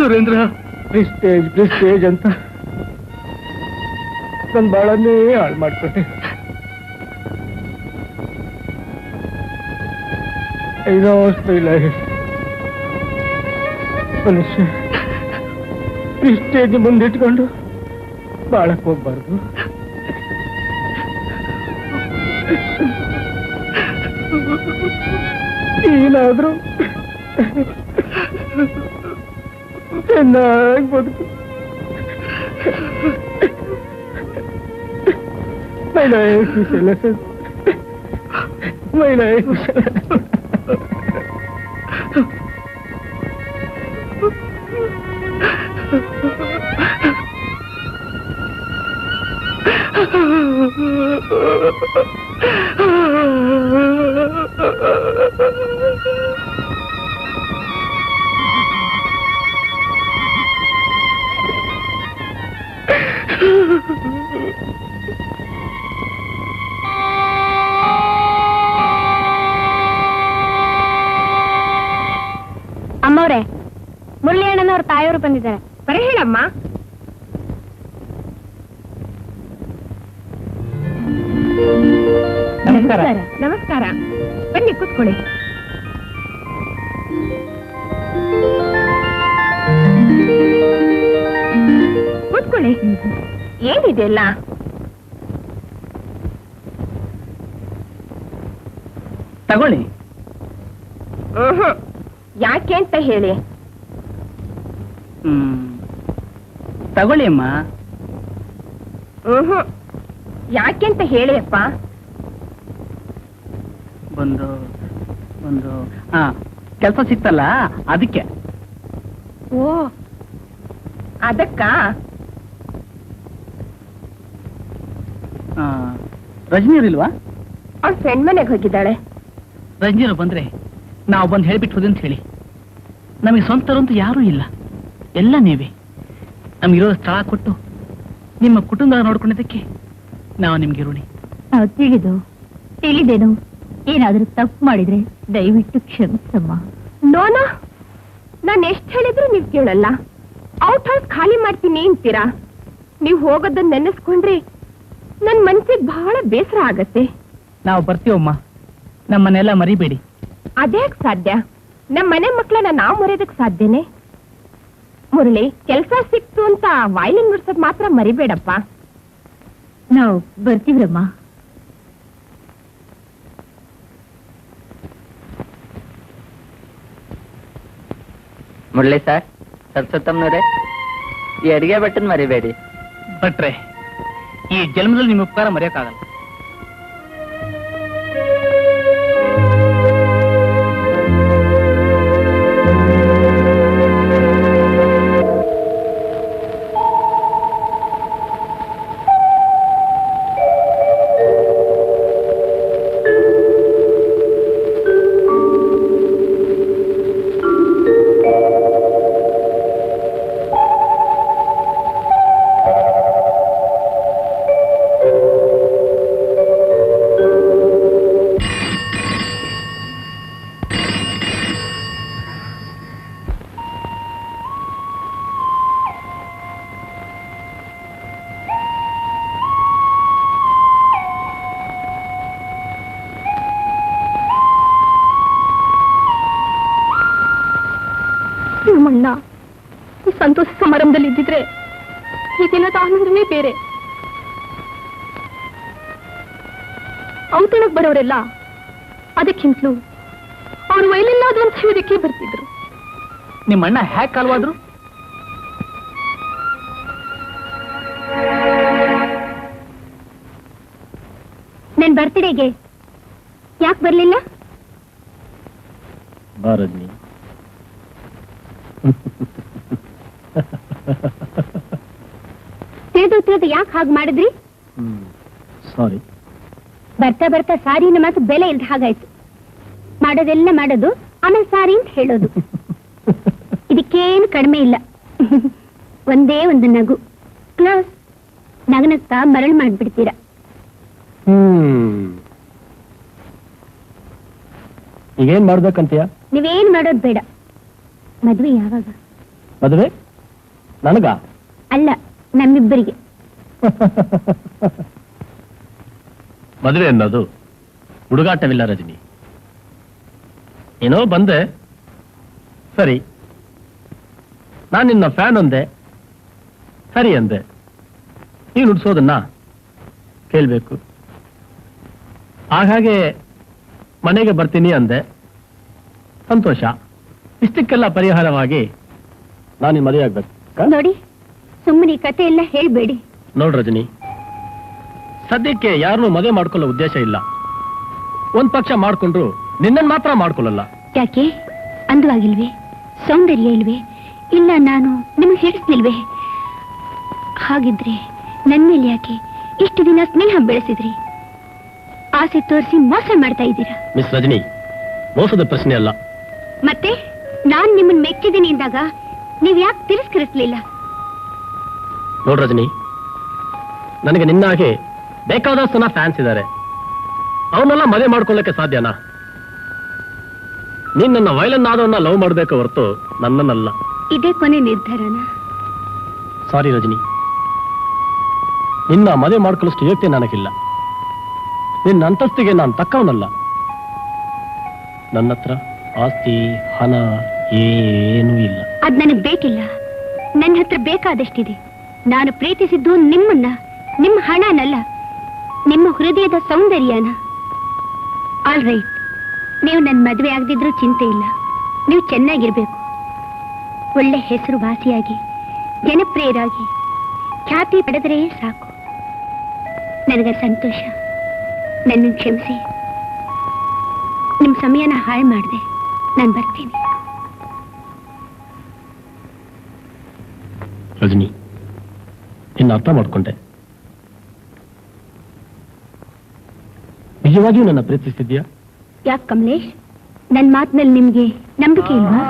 ಸುರೇಂದ್ರ ಪ್ರಿಸ್ಟೇಜ್ ಅಂತ ನನ್ನ ಬಾಳನ್ನೇ ಹಾಳು ಮಾಡ್ಕೊಂಡೆ. ಮನುಷ್ಯ ಪ್ರಿಸ್ಟೇಜ್ ಮುಂದಿಟ್ಕೊಂಡು ಬಾಳಕ್ ಹೋಗ್ಬಾರ್ದು. ಏನಾದ್ರೂ ಚೆನ್ನಾಗಿ ಬದುಕು. My life is a lesson. My life is a lesson. ಅಮ್ಮವ್ರೆ, Murali ಅಣ್ಣನವ್ರ ತಾಯಿಯವರು ಬಂದಿದ್ದಾರೆ. ಬರೀ ಹೇಳಮ್ಮ. ನಮಸ್ಕಾರ. ಬನ್ನಿ ಕೂತ್ಕೊಳ್ಳಿ. ಕೂತ್ಕೊಳ್ಳಿ. ಏನಿದೆಲ್ಲ? ತಗೊಳ್ಳಿ. ಯಾಕೆ ಅಂತ ಹೇಳಿ. ತಗೊಳ್ಳಿ ಅಮ್ಮ. ಯಾಕೆ ಅಂತ ಹೇಳಿ ಅಪ್ಪ. ಒಂದು ಕೆಲಸ ಸಿಕ್ತಲ್ಲ ಅದಕ್ಕೆ. ಓ, ಅದಕ್ಕ? ರಜನಿಯರಿಲ್ವಾ? ಅವ್ಳ ಫ್ರೆಂಡ್ ಮನೆಗೆ ಹೋಗಿದ್ದಾಳೆ. ರಜನಿಯರು ಬಂದ್ರೆ ನಾವು ಬಂದು ಹೇಳ್ಬಿಟ್ಟು ಹೋದೆ ಅಂತ ಹೇಳಿ. ನಮಗೆ ಸ್ವಂತರಂತೂ ಯಾರೂ ಇಲ್ಲ, ಎಲ್ಲ ನೀವೇ. ನಮಗಿರೋ ಸ್ಥಳ ಕೊಟ್ಟು ನಿಮ್ಮ ಕುಟುಂಬ ನೋಡ್ಕೊಂಡಿದ್ದಕ್ಕೆ ನಾವು ನಿಮ್ಗೆ ಋಣಿ. ತಿಳಿದೇನು ಏನಾದ್ರೂ ತಪ್ಪು ಮಾಡಿದ್ರೆ ದಯವಿಟ್ಟು ಕ್ಷಮಿಸಮ್ಮ. ನೋನಾ, ನಾನು ಎಷ್ಟು ಹೇಳಿದ್ರು ನೀವು ಕೇಳಲ್ಲ. ಔಟ್ ಹೌಸ್ ಖಾಲಿ ಮಾಡ್ತೀನಿ ಅಂತೀರಾ. ನೀವು ಹೋಗೋದನ್ನ ನೆನೆಸ್ಕೊಂಡ್ರೆ ನನ್ ಮನ್ಸಿಗೆ ಬಹಳ ಬೇಸರ ಆಗತ್ತೆ. ನಾವು ಬರ್ತೀವಮ್ಮ, ನಮ್ಮನ್ನೆಲ್ಲ ಮರಿಬೇಡಿ. ಅದೇಕ್ ಸಾಧ್ಯ? ನಮ್ಮ ಮನೆ ಮಕ್ಕಳನ್ನ ನಾವು ಮರೆಯೋದಕ್ ಸಾಧ್ಯನೇ? ಮುರಳಿ, ಕೆಲ್ಸ ಸಿಕ್ತು ಅಂತ ವಾಯ್ಲಿನ್ ನುಡ್ಸೋದ್ ಮಾತ್ರ ಮರಿಬೇಡಪ್ಪ. ನಾವು ಬರ್ತೀವ್ರಮ್ಮ. ಮುರಳಿ ಸರ್, ಸರಸ್ವತಮ್ಮನವರೇ, ಈ ಅಡಿಗೆ ಬಟ್ಟನ್ ಮರಿಬೇಡಿ. ಭಟ್ರೆ, ಈ ಜನ್ಮದಲ್ಲಿ ನಿಮ್ಮ ಉಪಕಾರ ಮರೆಯೋಕ್ಕಾಗಲ್ಲ. ನಮ್ಮಣ್ಣ ಈ ಸಂತೋಷ ಸಮಾರಂಭದಲ್ಲಿ ಇದ್ದಿದ್ರೆ ಈ ದಿನದ ಆನಂದವೇ ಬೇರೆ. ಔತಣಕ್ಕೆ ಬರೋರೆಲ್ಲ ಅದಕ್ಕಿಂತಲೂ ಅವ್ರು ವೈಲಿಲ್ಲ ಅಂತ ಹೇಳೋದಕ್ಕೆ ಬರ್ತಿದ್ರು. ನಿಮ್ಮಣ್ಣ ಹ್ಯಾಕ್ ಕಾಲ್ವಾದ್ರು? ನನ್ ಬರ್ತ್ಡೇಗೆ ಯಾಕೆ ಬರ್ಲಿಲ್ಲ? ಬಾರಜ್ನಿ. ತಿಳಿದು ಯಾಕೆ ಹಾಗೆ ಮಾಡಿದ್ರಿ? ಸಾರಿ. ಬರ್ತಾ ಬರ್ತಾ ಸಾರಿನ ಮಾತು ಬೆಲೆ ಇಲ್ದ ಹಾಗಾಯ್ತು. ಮಾಡೋದೆಲ್ಲ ಮಾಡೋದು, ಆಮೇಲೆ ಸಾರಿ ಅಂತ ಹೇಳೋದು. ಇದಕ್ಕೇನು ಕಡಿಮೆ ಇಲ್ಲ. ಒಂದೇ ಒಂದು ನಗು, ಕ್ಲೋಸ್. ನಗನಗ್ತಾ ಮರಳು ಮಾಡ್ಬಿಡ್ತೀರಾ. ಈಗೇನ್ ಮಾಡ್ಬೇಕಂತೀಯ? ನೀವೇನ್ ಮಾಡೋದು ಬೇಡ. ಮದ್ವೆ ಯಾವಾಗ? ಮದುವೆ ನನಗ ಅಲ್ಲ, ನಮ್ಮಿಬ್ಬರಿಗೆ. ಮದುವೆ ಅನ್ನೋದು ಹುಡುಗಾಟವಿಲ್ಲ ರಜನಿ. ಏನೋ ಬಂದೆ, ಸರಿ. ನಾನು ನಿನ್ನ ಫ್ಯಾನ್ ಅಂದೆ, ಸರಿ ಅಂದೆ. ನೀನು ನುಡ್ಸೋದನ್ನ ಕೇಳ್ಬೇಕು. ಹಾಗಾಗಿ ಮನೆಗೆ ಬರ್ತೀನಿ ಅಂದೆ, ಸಂತೋಷ. ಇಷ್ಟಕ್ಕೆಲ್ಲ ಪರಿಹಾರವಾಗಿ ನಾನು ನಿನ್ನ ಮದುವೆ ಆಗ್ಬೇಕು. ನೋಡಿ, ಸುಮ್ಮನೆ ಕತೆ ಎಲ್ಲ ಹೇಳ್ಬೇಡಿ. ನೋಡ್ ರಜನಿ, ಸದ್ಯಕ್ಕೆ ಯಾರನ್ನೂ ಮದುವೆ ಮಾಡ್ಕೊಳ್ಳೋ ಉದ್ದೇಶ ಇಲ್ಲ. ಒಂದ್ ಪಕ್ಷ ಮಾಡ್ಕೊಂಡ್ರು ನಿನ್ನನ್ ಮಾತ್ರ ಮಾಡ್ಕೊಳ್ಳಲ್ಲ. ಯಾಕೆ? ಅಂದವಾಗಿಲ್ವೇ? ಸೌಂದರ್ಯ ಇಲ್ವೇ? ಇಲ್ಲ ನಾನು ನಿಮಗೆ ಹಿಡಿಸ್ಲಿಲ್ವೇ? ಹಾಗಿದ್ರೆ ನನ್ನ ಮೇಲೆ ಯಾಕೆ ಇಷ್ಟು ದಿನ ಸ್ನೇಹ ಬೆಳೆಸಿದ್ರಿ? ಆಸೆ ತೋರಿಸಿ ಮೋಸ ಮಾಡ್ತಾ ಇದ್ದೀರಾ. ಮಿಸ್ ರಜನಿ, ಮೋಸದ ಪ್ರಶ್ನೆ ಅಲ್ಲ. ಮತ್ತೆ ನಾನ್ ನಿಮ್ಮನ್ನ ಮೆಚ್ಚಿದ್ದೀನಿ ಅಂದಾಗ ನೀವ್ ಯಾಕೆ ತಿರಸ್ಕರಿಸ್ಲಿಲ್ಲ? ನೋಡ್ ರಜನಿ, ನನಗೆ ನಿನ್ನ ಹಾಗೆ ಬೇಕಾದಷ್ಟು ಜನ ಫ್ಯಾನ್ಸ್ ಇದ್ದಾರೆ. ಅವನ್ನೆಲ್ಲ ಮದುವೆ ಮಾಡ್ಕೊಳ್ಳಕ್ಕೆ ಸಾಧ್ಯನಾ? ನೀನ್ ನನ್ನ ವೈಲನ್ ಆದವನ್ನ ಲವ್ ಮಾಡ್ಬೇಕು ಹೊರತು ನನ್ನನ್ನಲ್ಲ. ಇದೇ ಕೊನೆ ನಿರ್ಧಾರನ? ಸಾರಿ ರಜನಿ, ನಿನ್ನ ಮದುವೆ ಮಾಡ್ಕೊಳ್ಳಷ್ಟು ಯೋಗ್ಯತೆ ನನಗಿಲ್ಲ. ನಿನ್ನ ಅಂತಸ್ತಿಗೆ ನಾನು ತಕ್ಕವನಲ್ಲ. ನನ್ನ ಹತ್ರ ಆಸ್ತಿ ಹಣ ಏನೂ ಇಲ್ಲ. ಅದ್ ನನಗ್ ಬೇಕಿಲ್ಲ. ನನ್ನ ಹತ್ರ ಬೇಕಾದಷ್ಟಿದೆ. ನಾನು ಪ್ರೀತಿಸಿದ್ದು ನಿಮ್ಮನ್ನ, ನಿಮ್ಮ ಹಣನಲ್ಲ, ನಿಮ್ಮ ಹೃದಯದ ಸೌಂದರ್ಯನ. ಆಲ್ ರೈಟ್, ನೀವು ನನ್ನ ಮದುವೆ ಆಗದಿದ್ರೂ ಚಿಂತೆ ಇಲ್ಲ. ನೀವು ಚೆನ್ನಾಗಿರ್ಬೇಕು, ಒಳ್ಳೆ ಹೆಸರು ವಾಸಿಯಾಗಿ ಜನಪ್ರಿಯರಾಗಿ ಖ್ಯಾತಿ ಪಡೆದರೆ ಸಾಕು. ನನಗೆ ಸಂತೋಷ. ನನ್ನ ಕ್ಷಮಿಸಿ. ನಿಮ್ಮ ಸಮಯನ ಹಾಳು ಮಾಡಿದೆ. ನಾನು ಬರ್ತೀನಿ. ರಜನಿ, ನಿನ್ನ ಅರ್ಥ ಮಾಡ್ಕೊಂಡೆ. ನಿಜವಾಗಿಯೂ ನನ್ನ ಪ್ರೀತಿಸ್ತಿದ್ಯಾ? ಯಾಕೆ ಕಮಲೇಶ್, ನನ್ನ ಮಾತಿನಲ್ಲಿ ನಿಮ್ಗೆ ನಂಬಿಕೆ ಇಲ್ವಾ?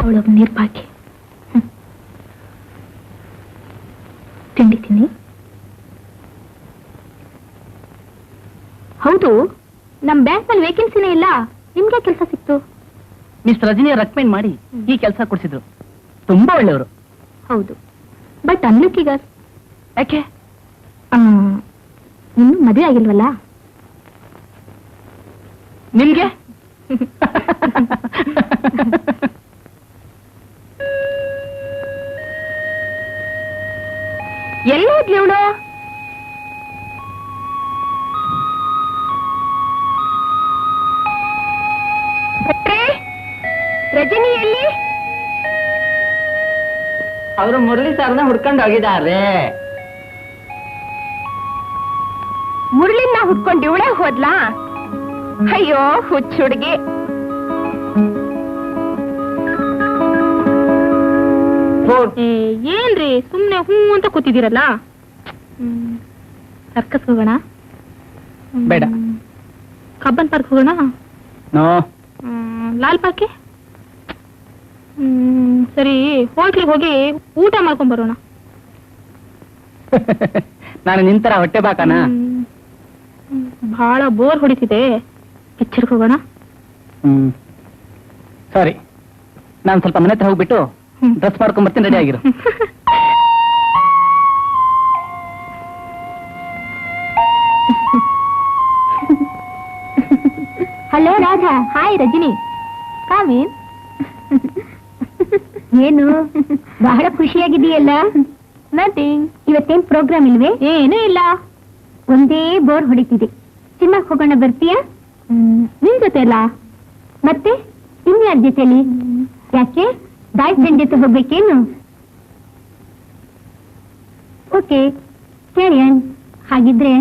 ಅವಳೊಬ್ಬ ನಿರ್ಭಾಗ್ಯ. ತಿಂಡಿ ತಿನ್ನಿ. ಹೌದು, ನಮ್ ಬ್ಯಾಂಕ್ ನಲ್ಲಿ ವೇಕೆನ್ಸಿನೇ ಇಲ್ಲ. ನಿಮ್ಗೆ ಕೆಲಸ ಸಿಕ್ತು? ಮಿಸ್ ರಜನಿಯ ರೆಕಮೆಂಡ್ ಮಾಡಿ ಈ ಕೆಲಸ ಕೊಡಿಸಿದ್ರು. ತುಂಬಾ ಒಳ್ಳೆಯವರು. ಹೌದು, ಬಟ್ ಅನ್ನಕ್ಕೀಗ ಯಾಕೆ? ಇನ್ನು ಮದುವೆ ಆಗಿಲ್ವಲ್ಲ? ನಿಮ್ಗೆ ಎಲ್ಲೋದ್ಲಿ ಅವಳು? ರಜನಿ ಎಲ್ಲಿ? ಅವರು ಮುರಳಿ ಸರ್ನ ಹುಡ್ಕೊಂಡು ಹೋಗಿದ್ದಾರೆ. ಮುರಳಿನ ಹುಡ್ಕೊಂಡು ಇವಳೇ ಹೋದ್ಲಾ? ಅಯ್ಯೋ ಹುಚ್ಚ ಹುಡುಗಿ. ಏನ್ರಿ ಸುಮ್ನೆ ಹೂ ಅಂತ ಕೂತಿದ್ದೀರಲ್ಲ? ಸರ್ಕಸ್ ಹೋಗೋಣ? ಬೇಡ. ಕಬ್ಬನ್ ಪಾರ್ಕ್ ಹೋಗೋಣ? ನೋ. ಲಾಲ್ ಪಾರ್ಕೆ? ಸರಿ, ಹೋಟ್ಲಿಗೆ ಹೋಗಿ ಊಟ ಮಾಡ್ಕೊಂಡ್ ಬರೋಣ. ನಾನು ನಿಂತರ ಹೊಟ್ಟೆ ಬಾಕನ? ಬಹಳ ಬೋರ್ ಹೊಡಿತಿದೆ, ಪಿಕ್ಚರ್ಗೆ ಹೋಗೋಣ. ಸರಿ, ನಾನು ಸ್ವಲ್ಪ ಮನೆ ಹತ್ರ ಹೋಗ್ಬಿಟ್ಟು ಡ್ರೆಸ್ ಮಾಡ್ಕೊಂಡ್ ಬರ್ತೀನಿ, ರೆಡಿ ಆಗಿರು. Hello Radha. Hi Rajani. Come in. ಏನು ಬಹಳ ಖುಷಿಯಾಗಿದೆಯಲ್ಲ? ನಥಿಂಗ್. ಇವತ್ತೇನ್ ಪ್ರೋಗ್ರಾಮ್ ಇಲ್ವೇ? ಏನೂ ಇಲ್ಲ, ಒಂದೇ ಬೋರ್ ಹೊಡಿತಿದೆ. ಸಿನಿಮಾಕ್ಕೆ ಹೋಗೋಣ, ಬರ್ತೀಯಾ? ನಿನ್ ಜೊತೆ ಅಲ್ಲ, ಮತ್ತೆ ಇನ್ಯಾರ ಜೊತೆಲಿ? ಯಾಕೆ ಬಾಯ್ ಫ್ರೆಂಡ್ ಜೊತೆ ಹೋಗ್ಬೇಕೇನು? Okay carry on. ಹಾಗಿದ್ರೆ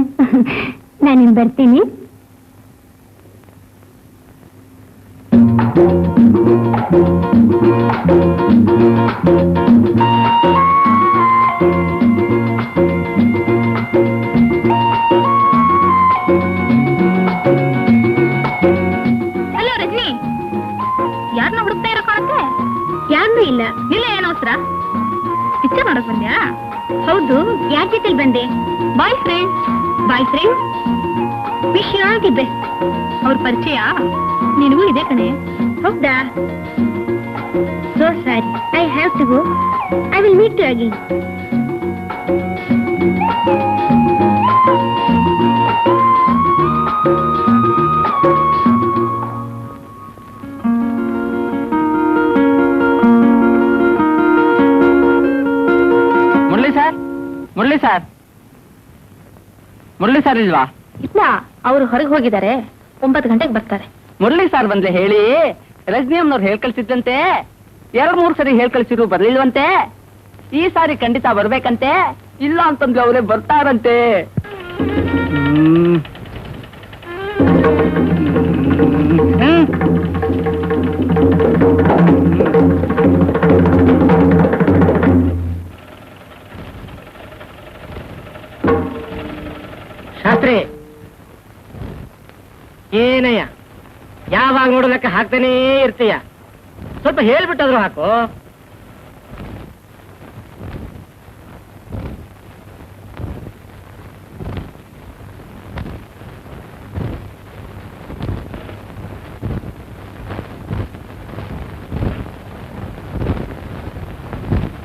ನಾನಿನ್ ಬರ್ತೀನಿ. ಹಲೋ ರಜನಿ, ಯಾರನ್ನ ಹುಡುಕ್ತಾ ಇರೋ ಕಾಣುತ್ತೆ? ಯಾರನ್ನೂ ಇಲ್ಲ. ಇಲ್ಲ, ಏನೋ ಅವಸರ? ಪಿಕ್ಚರ್ ನೋಡಕ್ ಬಂದ್ಯಾ? ಹೌದು. ಯಾರ ಜೊತೆಲಿ ಬಂದೆ? Boy friend. ಬಾಯ್ ಫ್ರೆಂಡ್ ವಿಷಯ ಆಗಿದೆ. ಅವ್ರ ಪರಿಚಯ ನಿನಗೂ ಇದೆ ಕಣೆ. ಹೌದಾ? So sorry, I have to go. I will meet you again. Murali sir ಇಲ್ವಾ? ಇಲ್ಲ, ಅವರು ಹೊರಗೆ ಹೋಗಿದ್ದಾರೆ. 9 ಗಂಟೆಗೆ ಬರ್ತಾರೆ. ಮುರಳಿ ಸರ್ ಬಂದ್ರೆ ಹೇಳಿ, ರಜನಿ ಅಮ್ಮನವ್ರು ಹೇಳ್ ಕಳ್ಸಿದ್ದಂತೆ. 2-3 ಸರಿ ಹೇಳ್ ಕಳ್ಸಿದ್ರು, ಬರ್ಲಿಲ್ವಂತೆ. ಈ ಸಾರಿ ಖಂಡಿತ ಬರ್ಬೇಕಂತೆ. ಇಲ್ಲ ಅಂತಂದ್ರೆ ಅವರೇ ಬರ್ತಾರಂತೆ. ಶಾಸ್ತ್ರಿ, ಏನಯ್ಯ ಯಾವಾಗ ನೋಡೋ ಲೆಕ್ಕ ಹಾಕ್ತಾನೇ ಇರ್ತೀಯ? ಸ್ವಲ್ಪ ಹೇಳ್ಬಿಟ್ಟಾದ್ರು ಹಾಕು.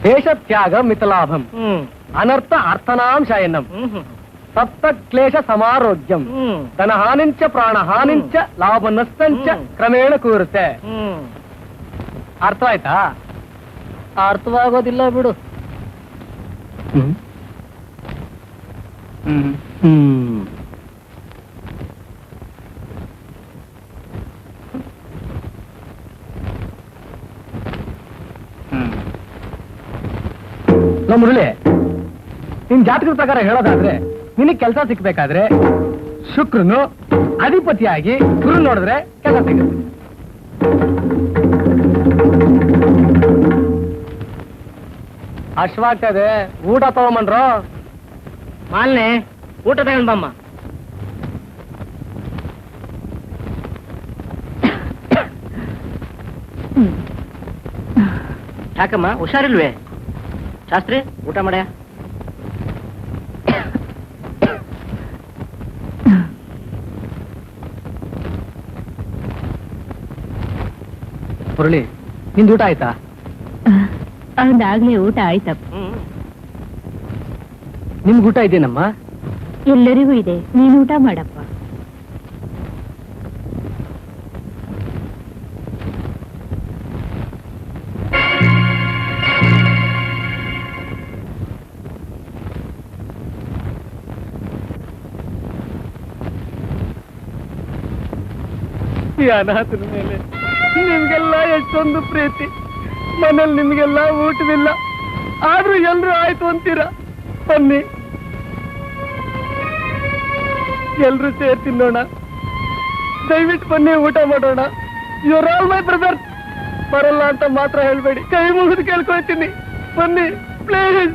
ದೇಶ ತ್ಯಾಗ ಮಿತಲಾಭಂ, ಅನರ್ಥ ಅರ್ಥನಾಂಶಯನಂ, ಸಪ್ತ ಕ್ಲೇಶ ಸಮಾರೋಗ್ಯಂ, ಧನಹಾನಿಂಚ ಪ್ರಾಣಹಾನಿಂಚ ಲಾಭ ನಷ್ಟಂಚ ಕ್ರಮೇಣ ಕೂರುತ್ತೆ. ಅರ್ಥವಾಯ್ತಾ? ಅರ್ಥವಾಗೋದಿಲ್ಲ ಬಿಡು. ಮುರಳಿ, ನಿನ್ ಜಾತಕದ ಪ್ರಕಾರ ಹೇಳೋದಾದ್ರೆ ನಿನಗ್ ಕೆಲಸ ಸಿಕ್ಬೇಕಾದ್ರೆ ಶುಕ್ರನು ಅಧಿಪತಿಯಾಗಿ ಗುರು ನೋಡಿದ್ರೆ ಕೆಲಸ ಸಿಗುತ್ತೆ. ಅಶ್ವಾಗ್ತದೆ, ಊಟ ತಗೊಂಬನ್ರು. ಮಾಲ್ನೆ, ಊಟ ತಗೊಂಡ್ ಬಮ್ಮ. ಯಾಕಮ್ಮ, ಹುಷಾರಿಲ್ವೇ? ಶಾಸ್ತ್ರಿ, ಊಟ ಮಾಡ್ಯಾ? ಮುರಳಿ, ನಿಂದು ಊಟ ಆಯ್ತಾ? ಅವಂದಾಗ್ಲೇ ಊಟ ಆಯ್ತಪ್ಪ. ನಿಮ್ಗೆ ಊಟ ಇದೆಯೇನಮ್ಮ? ಎಲ್ಲರಿಗೂ ಇದೆ, ನೀನು ಊಟ ಮಾಡಪ್ಪ. ಈ ಅನಾಥನ ಮೇಲೆ ನಿಮ್ಗೆಲ್ಲ ಎಷ್ಟೊಂದು ಪ್ರೀತಿ, ಮನೇಲಿ ನಿಮ್ಗೆಲ್ಲ ಊಟವಿಲ್ಲ, ಆದ್ರೂ ಎಲ್ರು ಆಯ್ತು ಅಂತೀರಾ. ಬನ್ನಿ, ಎಲ್ರು ಸೇರ್ ತಿನ್ನೋಣ. ದಯವಿಟ್ಟು ಬನ್ನಿ, ಊಟ ಮಾಡೋಣ. Your all my brother. ಬರಲ್ಲ ಅಂತ ಮಾತ್ರ ಹೇಳ್ಬೇಡಿ, ಕೈ ಮುಗಿದು ಕೇಳ್ಕೊಳ್ತೀನಿ. ಬನ್ನಿ ಪ್ಲೀಸ್.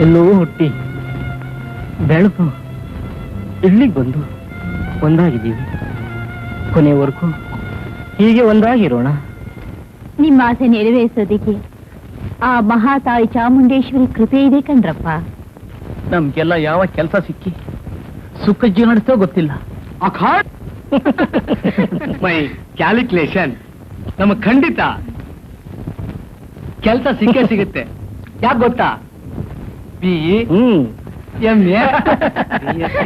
ಎಲ್ಲೋ ಹುಟ್ಟಿ ಬೆಳೆದು ಇಲ್ಲಿಗೆ ಬಂದು ಒಂದಾಗಿದ್ದೀವಿ. ಕೊನೆವರೆಗೂ ಹೀಗೆ ಒಂದಾಗಿರೋಣ. ನಿಮ್ಮ ಆಸೆ ನೆರವೇರಿಸೋದಕ್ಕೆ ಆ ಮಹಾತಾಯಿ ಚಾಮುಂಡೇಶ್ವರಿ ಕೃಪೆ ಇದೆ ಕಣ್ರಪ್ಪ. ನಮ್ಗೆಲ್ಲ ಯಾವ ಕೆಲಸ ಸಿಕ್ಕಿ ಸುಖ ಜೀವನ ನಡೆಸೋ ಗೊತ್ತಿಲ್ಲ. ಮೈ ಕ್ಯಾಲ್ಕುಲೇಷನ್ ನಮಗ್ ಖಂಡಿತ ಕೆಲಸ ಸಿಕ್ಕೇ ಸಿಗುತ್ತೆ. ಯಾಕೆ ಗೊತ್ತಾ? BE, MA, BSc.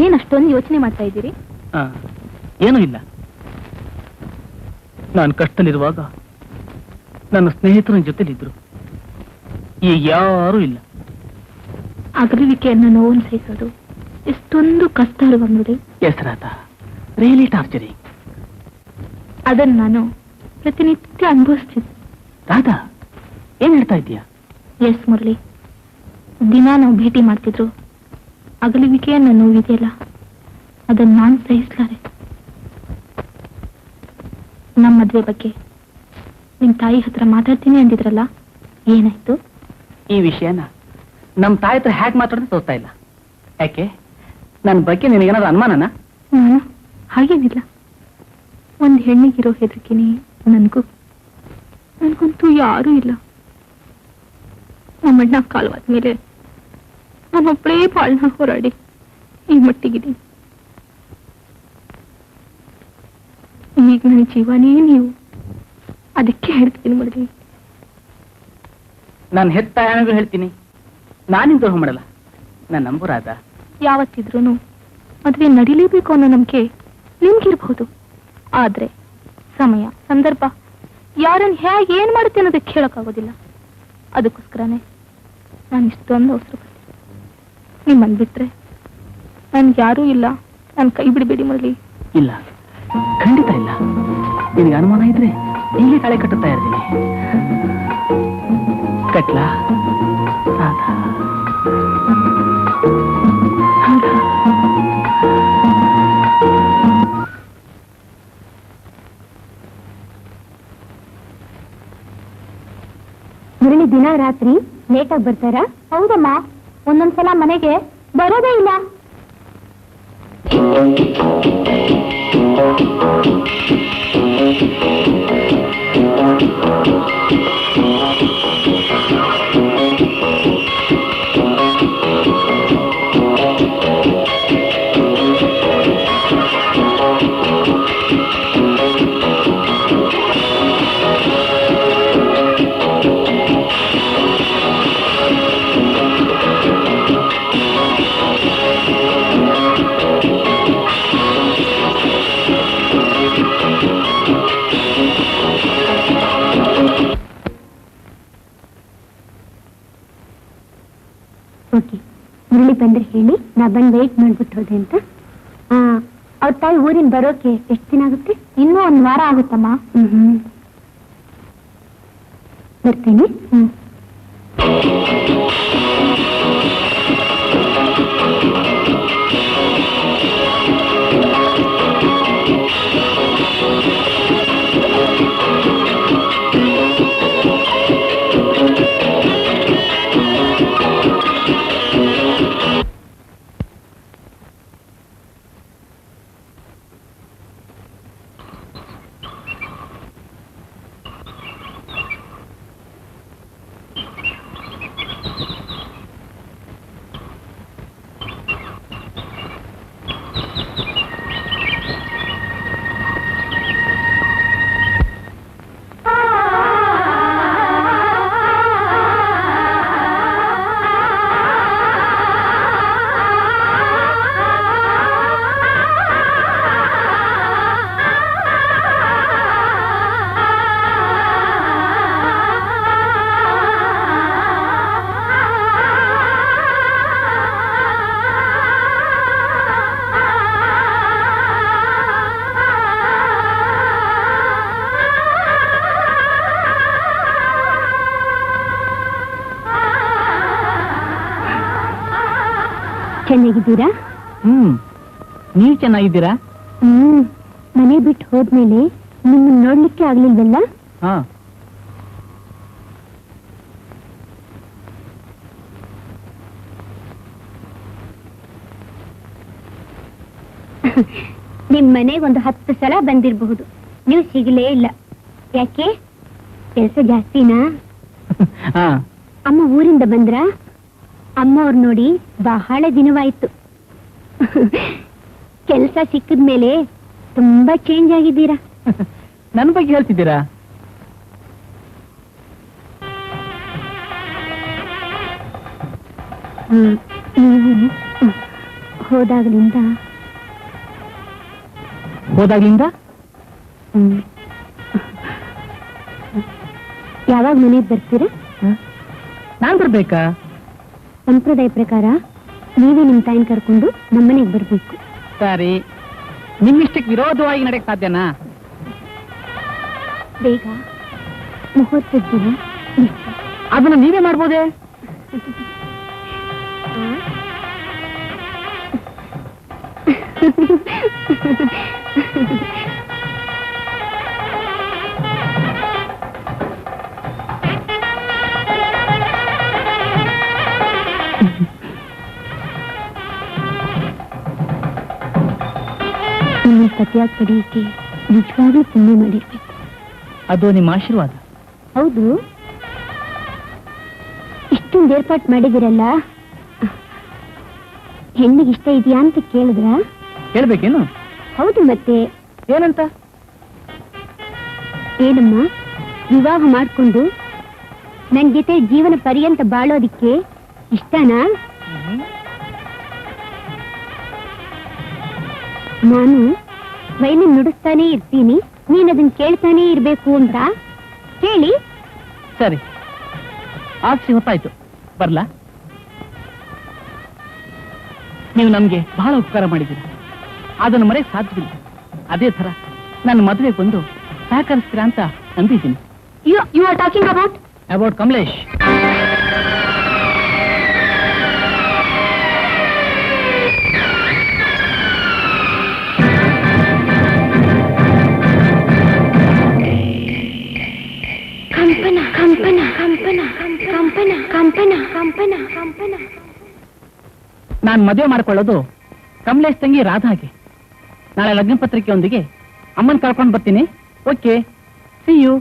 ಏನಷ್ಟೊಂದು ಯೋಚನೆ ಮಾಡ್ತಾ ಇದ್ದೀರಿ? ಏನೂ ಇಲ್ಲ. ನಾನು ಕಷ್ಟದಲ್ಲಿರುವಾಗ ನನ್ನ ಸ್ನೇಹಿತರ ಜೊತೆಲಿದ್ರು. ಈಗ ಯಾರೂ ಇಲ್ಲ. ಅಗಲಿಕೆಯನ್ನು ನೋವನ್ನು ಸಹಿಸೋದು ಎಷ್ಟೊಂದು ಕಷ್ಟ ಅಲ್ವಾ ನೋಡಿ. ಹೆಸರಾತ ರಿಯಲಿ ಟಾರ್ಚರಿಂಗ್. ಅದನ್ನು ನಾನು ಪ್ರತಿನಿತ್ಯ ಅನುಭವಿಸ್ತಿದ್ದೆ. ರಾಧಾ, ಏನ್ ಹೇಳ್ತಾ ಇದೀಯಾ? ಎಸ್ ಮುರಳಿ, ದಿನ ನಾವು ಭೇಟಿ ಮಾಡ್ತಿದ್ರು. ಅಗಲುವಿಕೆಯನ್ನು ನೋವಿದೆಯಲ್ಲ, ಅದನ್ನು ನಾನು ಸಹಿಸಲಾರೆ. ನಮ್ಮ ಮದುವೆ ಬಗ್ಗೆ ನಿಮ್ ತಾಯಿ ಹತ್ರ ಮಾತಾಡ್ತೀನಿ ಅಂದಿದ್ರಲ್ಲ, ಏನಾಯ್ತು? ಈ ವಿಷಯನ ನಮ್ಮ ತಾಯಿ ಹತ್ರ ಹ್ಯಾಕ್ ಮಾತಾಡೋದು ತೋರ್ತಾ ಇಲ್ಲ. ಯಾಕೆ? ನನ್ನ ಬಗ್ಗೆ ನಿನಗೇನಾದ್ರು ಅನುಮಾನನಾ? ನಾನು ಹಾಗೇನಿಲ್ಲ. ಒಂದು ಹೆಣ್ಣಿಗಿರೋ ಹೆದರಿಕೆನೇ ನನಗಂತೂ ಯಾರೂ ಇಲ್ಲ. ನಮ್ಮಣ್ಣ ಕಾಲವಾದ ಮೇಲೆ ನಾನೊಬ್ಬಳೇ ಬಾಳ್ನ ಹೋರಾಡಿ ಈ ಮಟ್ಟಿಗಿದ್ದೀನಿ. ಈಗ ನನ್ನ ಜೀವನೇ ನೀವು. ಅದಕ್ಕೆ ಹೇಳ್ತೀನಿ ಮುರಳಿ. ನಾನು ಹೆತ್ತ ಯಾರಿಗೂ ಹೇಳ್ತೀನಿ, ನಾನಿಂದ ದ್ರೋಹ ಮಾಡಲ್ಲ. ನನ್ನ ನಂಬುರಾದ ಯಾವತ್ತಿದ್ರೂ ಮದುವೆ ನಡೀಲೇಬೇಕು ಅನ್ನೋ ನಂಬಿಕೆ ನಿಮ್ಗಿರ್ಬಹುದು. ಆದ್ರೆ ಸಮಯ, ಸಂದರ್ಭ ಯಾರನ್ನು ಹೇಗೆ ಏನ್ ಮಾಡುತ್ತೆ ಅನ್ನೋದಕ್ಕೆ ಹೇಳಕ್ಕಾಗೋದಿಲ್ಲ. ಅದಕ್ಕೋಸ್ಕರನೇ ನಾನು ಇಷ್ಟೊಂದು ಅವಸರ ಪಡ್ತೀನಿ. ನಿಮ್ಮನ್ನು ಬಿಟ್ರೆ ನನ್ಗೆ ಯಾರೂ ಇಲ್ಲ. ನನ್ನ ಕೈ ಬಿಡಬೇಡಿ ಮುರಳಿ. ಇಲ್ಲ, ಖಂಡಿತ ಇಲ್ಲ. ನಿನಗೆ ಅನುಮಾನ ಇದ್ರೆ ಹೀಗೆ ಕಳೆ ಕಟ್ಟುತ್ತಾ ಇರ್ತೀನಿ. ಕಟ್ಲಾ? ರಾಧಾ, ಮುರಳಿ ದಿನ ರಾತ್ರಿ ಲೇಟಾಗಿ ಬರ್ತಾರಾ? ಹೌದಮ್ಮ, ಒಂದೊಂದ್ಸಲ ಮನೆಗೆ ಬರೋದೇ ಇಲ್ಲ. ಓಕೆ, ಮುರಳಿ ಬಂದ್ರೆ ಹೇಳಿ, ನಾ ಬಂದು ವೇಟ್ ಮಾಡ್ಬಿಟ್ಟು ಹೋದೆ ಅಂತ. ಅವ್ರ ತಾಯಿ ಊರಿನ ಬರೋಕೆ ಎಷ್ಟು ದಿನ ಆಗುತ್ತೆ? ಇನ್ನೂ 1 ವಾರ ಆಗುತ್ತಮ್ಮ. ಬರ್ತೀನಿ. ಚೆನ್ನಾಗಿದ್ದೀರಾ? ನೀವ್ ಚೆನ್ನಾಗಿದ್ದೀರಾ? ಮನೆ ಬಿಟ್ಟು ಹೋದ್ಮೇಲೆ ನಿಮ್ಮನ್ನ ನೋಡ್ಲಿಕ್ಕೆ ಆಗ್ಲಿಲ್ವಲ್ಲ? ಹಾ. ನಿಮ್ ಮನೆಗೆ ಒಂದು 10 ಸಲ ಬಂದಿರಬಹುದು, ನೀವು ಸಿಗಲೇ ಇಲ್ಲ. ಯಾಕೆ? ಕೆಲಸ ಜಾಸ್ತಿನಾ? ಅಮ್ಮ ಊರಿಂದ ಬಂದ್ರ? ಅಮ್ಮ ಅವ್ರು ನೋಡಿ ಬಹಳ ದಿನವಾಯ್ತು. ಕೆಲಸ ಸಿಕ್ಕಿದ್ಮೇಲೆ ತುಂಬಾ ಚೇಂಜ್ ಆಗಿದ್ದೀರಾ. ನನ್ನ ಬಗ್ಗೆ ಹೇಳ್ತಿದ್ದೀರಾ? ನೀವು ಹೋದಾಗ್ಲಿಂದ ಯಾವಾಗ ಮನೆಗೆ ಬರ್ತೀರಾ? ನಾನ್ ಬರ್ಬೇಕಾ? ಸಂಪ್ರದಾಯ ಪ್ರಕಾರ ನೀವೇ ನಿಮ್ ತಾಯಿನ ಕರ್ಕೊಂಡು ನಮ್ಮನೆಗೆ ಬರ್ಬೇಕು. ಸರಿ, ನಿಮ್ಮಿಷ್ಟಕ್ಕೆ ವಿರೋಧವಾಗಿ ನಡೆಯಕ್ ಸಾಧ್ಯನಾ? ಬೇಗ ಮುಹೂರ್ತದ ದಿನ ಅದನ್ನ ನೀವೇ ಮಾಡ್ಬೋದೇ? ನಿಮ್ಮ ಸತ್ಯಾಗ ಪಡೆಯಕ್ಕೆ ನಿಜವಾಗ್ಲೂ ಪುಣ್ಯ ಮಾಡಿರ್ಬೇಕು. ಅದು ನಿಮ್ಮ ಆಶೀರ್ವಾದ. ಹೌದು, ಇಷ್ಟೊಂದು ಏರ್ಪಾಟ್ ಮಾಡಿದಿರಲ್ಲ, ಹೆಣ್ಣಿಗೆ ಇಷ್ಟ ಇದೆಯಾ ಅಂತ ಕೇಳಿದ್ರ? ಹೇಳ್ಬೇಕೇನು? ಹೌದು, ಮತ್ತೆ ಏನಂತ? ಏನಮ್ಮ, ವಿವಾಹ ಮಾಡ್ಕೊಂಡು ನನ್ ಜೊತೆ ಜೀವನ ಪರ್ಯಂತ ಬಾಳೋದಿಕ್ಕೆ ಇಷ್ಟನಾ? ನಾನು ವೈನ ನುಡಿಸ್ತಾನೇ ಇರ್ತೀನಿ, ನೀನ್ ಅದನ್ನ ಕೇಳ್ತಾನೇ ಇರ್ಬೇಕು ಅಂತ ಹೇಳಿ. ಸರಿ, ಆಕ್ಷಿ ಹೊತ್ತಾಯ್ತು, ಬರ್ಲಾ? ನೀವು ನಮ್ಗೆ ಬಹಳ ಉಪಕಾರ ಮಾಡಿದ್ದೀರಿ, ಅದನ್ನು ಮರೆಯಕ್ ಸಾಧ್ಯವಿಲ್ಲ. ಅದೇ ತರ ನನ್ನ ಮದುವೆಗೆ ಬಂದು ಸಹಕರಿಸ್ತೀರಾ ಅಂತ ನಂಬಿದ್ದೀನಿ. You are talking about Kamlesh. ಕಂಪನ ಕಂಪನ ಕಂಪನ ಕಂಪನ ಕಂಪನ ಕಂಪನ ಕಂಪನ. ನಾನು ಮದುವೆ ಮಾಡ್ಕೊಳ್ಳೋದು ಕಮಲೇಶ್ ತಂಗಿ ರಾಧಾಗೆ. ನಾಳೆ ಲಗ್ನ ಪತ್ರಿಕೆಯೊಂದಿಗೆ ಅಮ್ಮನ್ ಕರ್ಕೊಂಡು ಬರ್ತೀನಿ. Okay, see you.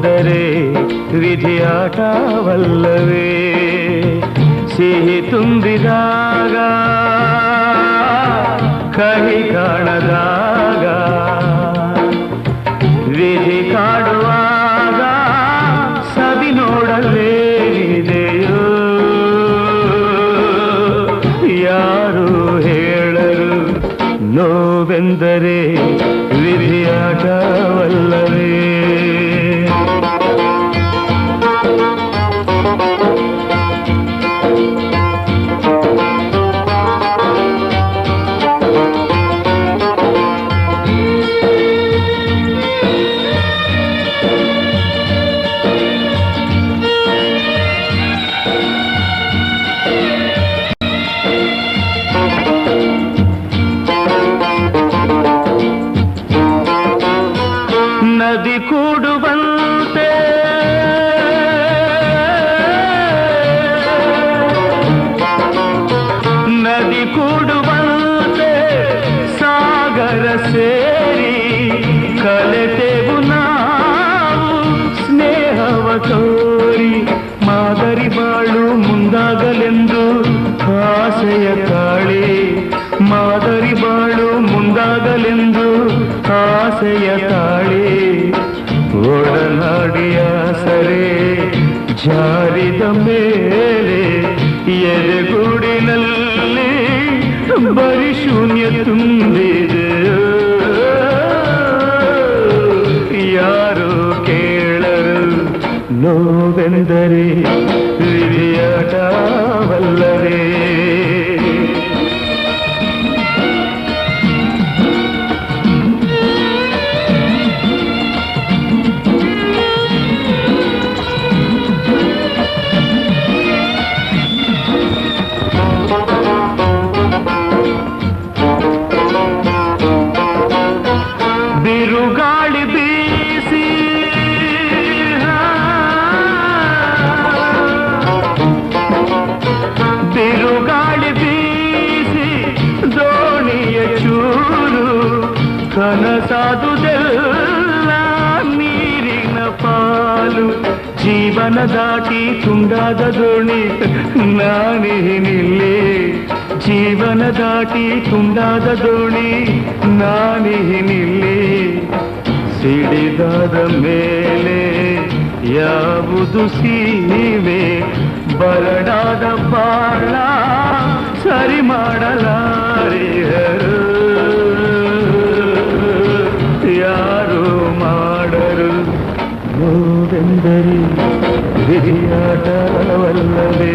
ನೋವೆಂದರೆ ವಿಧಿಯಾಟವಲ್ಲವೇ ಸಿಹಿ ತುಂಬಿದಾಗ ಕಹಿ ಕಾಣದಾಗ ವಿಧಿ ಕಾಡುವಾಗ ಸವಿ ನೋಡಲೇನಿದೆಯೋ ಯಾರು ಹೇಳರು ನೋವೆಂದರೆ ವಿಧಿಯಾಟವಲ್ಲವೇ ನದಿ ಕೂಡುವಂತೆ ನದಿ ಕೂಡುವಂತೆ ಸಾಗರ ಸೇರಿ ಕಲೆತೆವು ನಾವು ಸ್ನೇಹವ ತೋರಿ ಮಾದರಿ ಬಾಳು ಮುಂದಾಗಲೆಂದು ಆಸೆಯ ತಾಳಿ ಮಾದರಿ ಬಾಳು ಮುಂದಾಗಲೆಂದು ಆಸೆಯ ತಾಳಿ ಒಡನಾಡಿಯ ಸರೆ ಜಾರಿದ ಮೇಲೆ ಎದೆಗೂಡಿನಲ್ಲಿ ಬರಿ ಶೂನ್ಯ ತುಂಬಿದೆ ಯಾರು ಕೇಳರು ನೋವೆಂದರೆ ವಿಧಿಯಾಟವಲ್ಲವೇ ಬಿರುಗಾಳಿ ಬೀಸಿ ಬಿರುಗಾಳಿ ಬೀಸಿ ದೋಣಿಯ ಚೂರು ಕನಸಾದುದೆಲ್ಲ ನೀರಿನ ಪಾಲು ಜೀವನ ದಾಟಿ ತುಂಡಾದ ದೋಣಿ ನಾನಿಲ್ಲಿ ಜೀವನ ದಾಟಿ ತುಂಡಾದ ದೋಣಿ ನಾನಿಲ್ಲಿ ಸಿಡಿದಾದ ಮೇಲೆ ಯಾವುದು ಸೀಮೆ ಬರಡಾದ ಬಾಳ ಸರಿ ಮಾಡಲಾರಿಯರು ಯಾರು ಮಾಡರು ನೋವೆಂದರೆ ವಿಧಿಯಾಟವಲ್ಲವೇ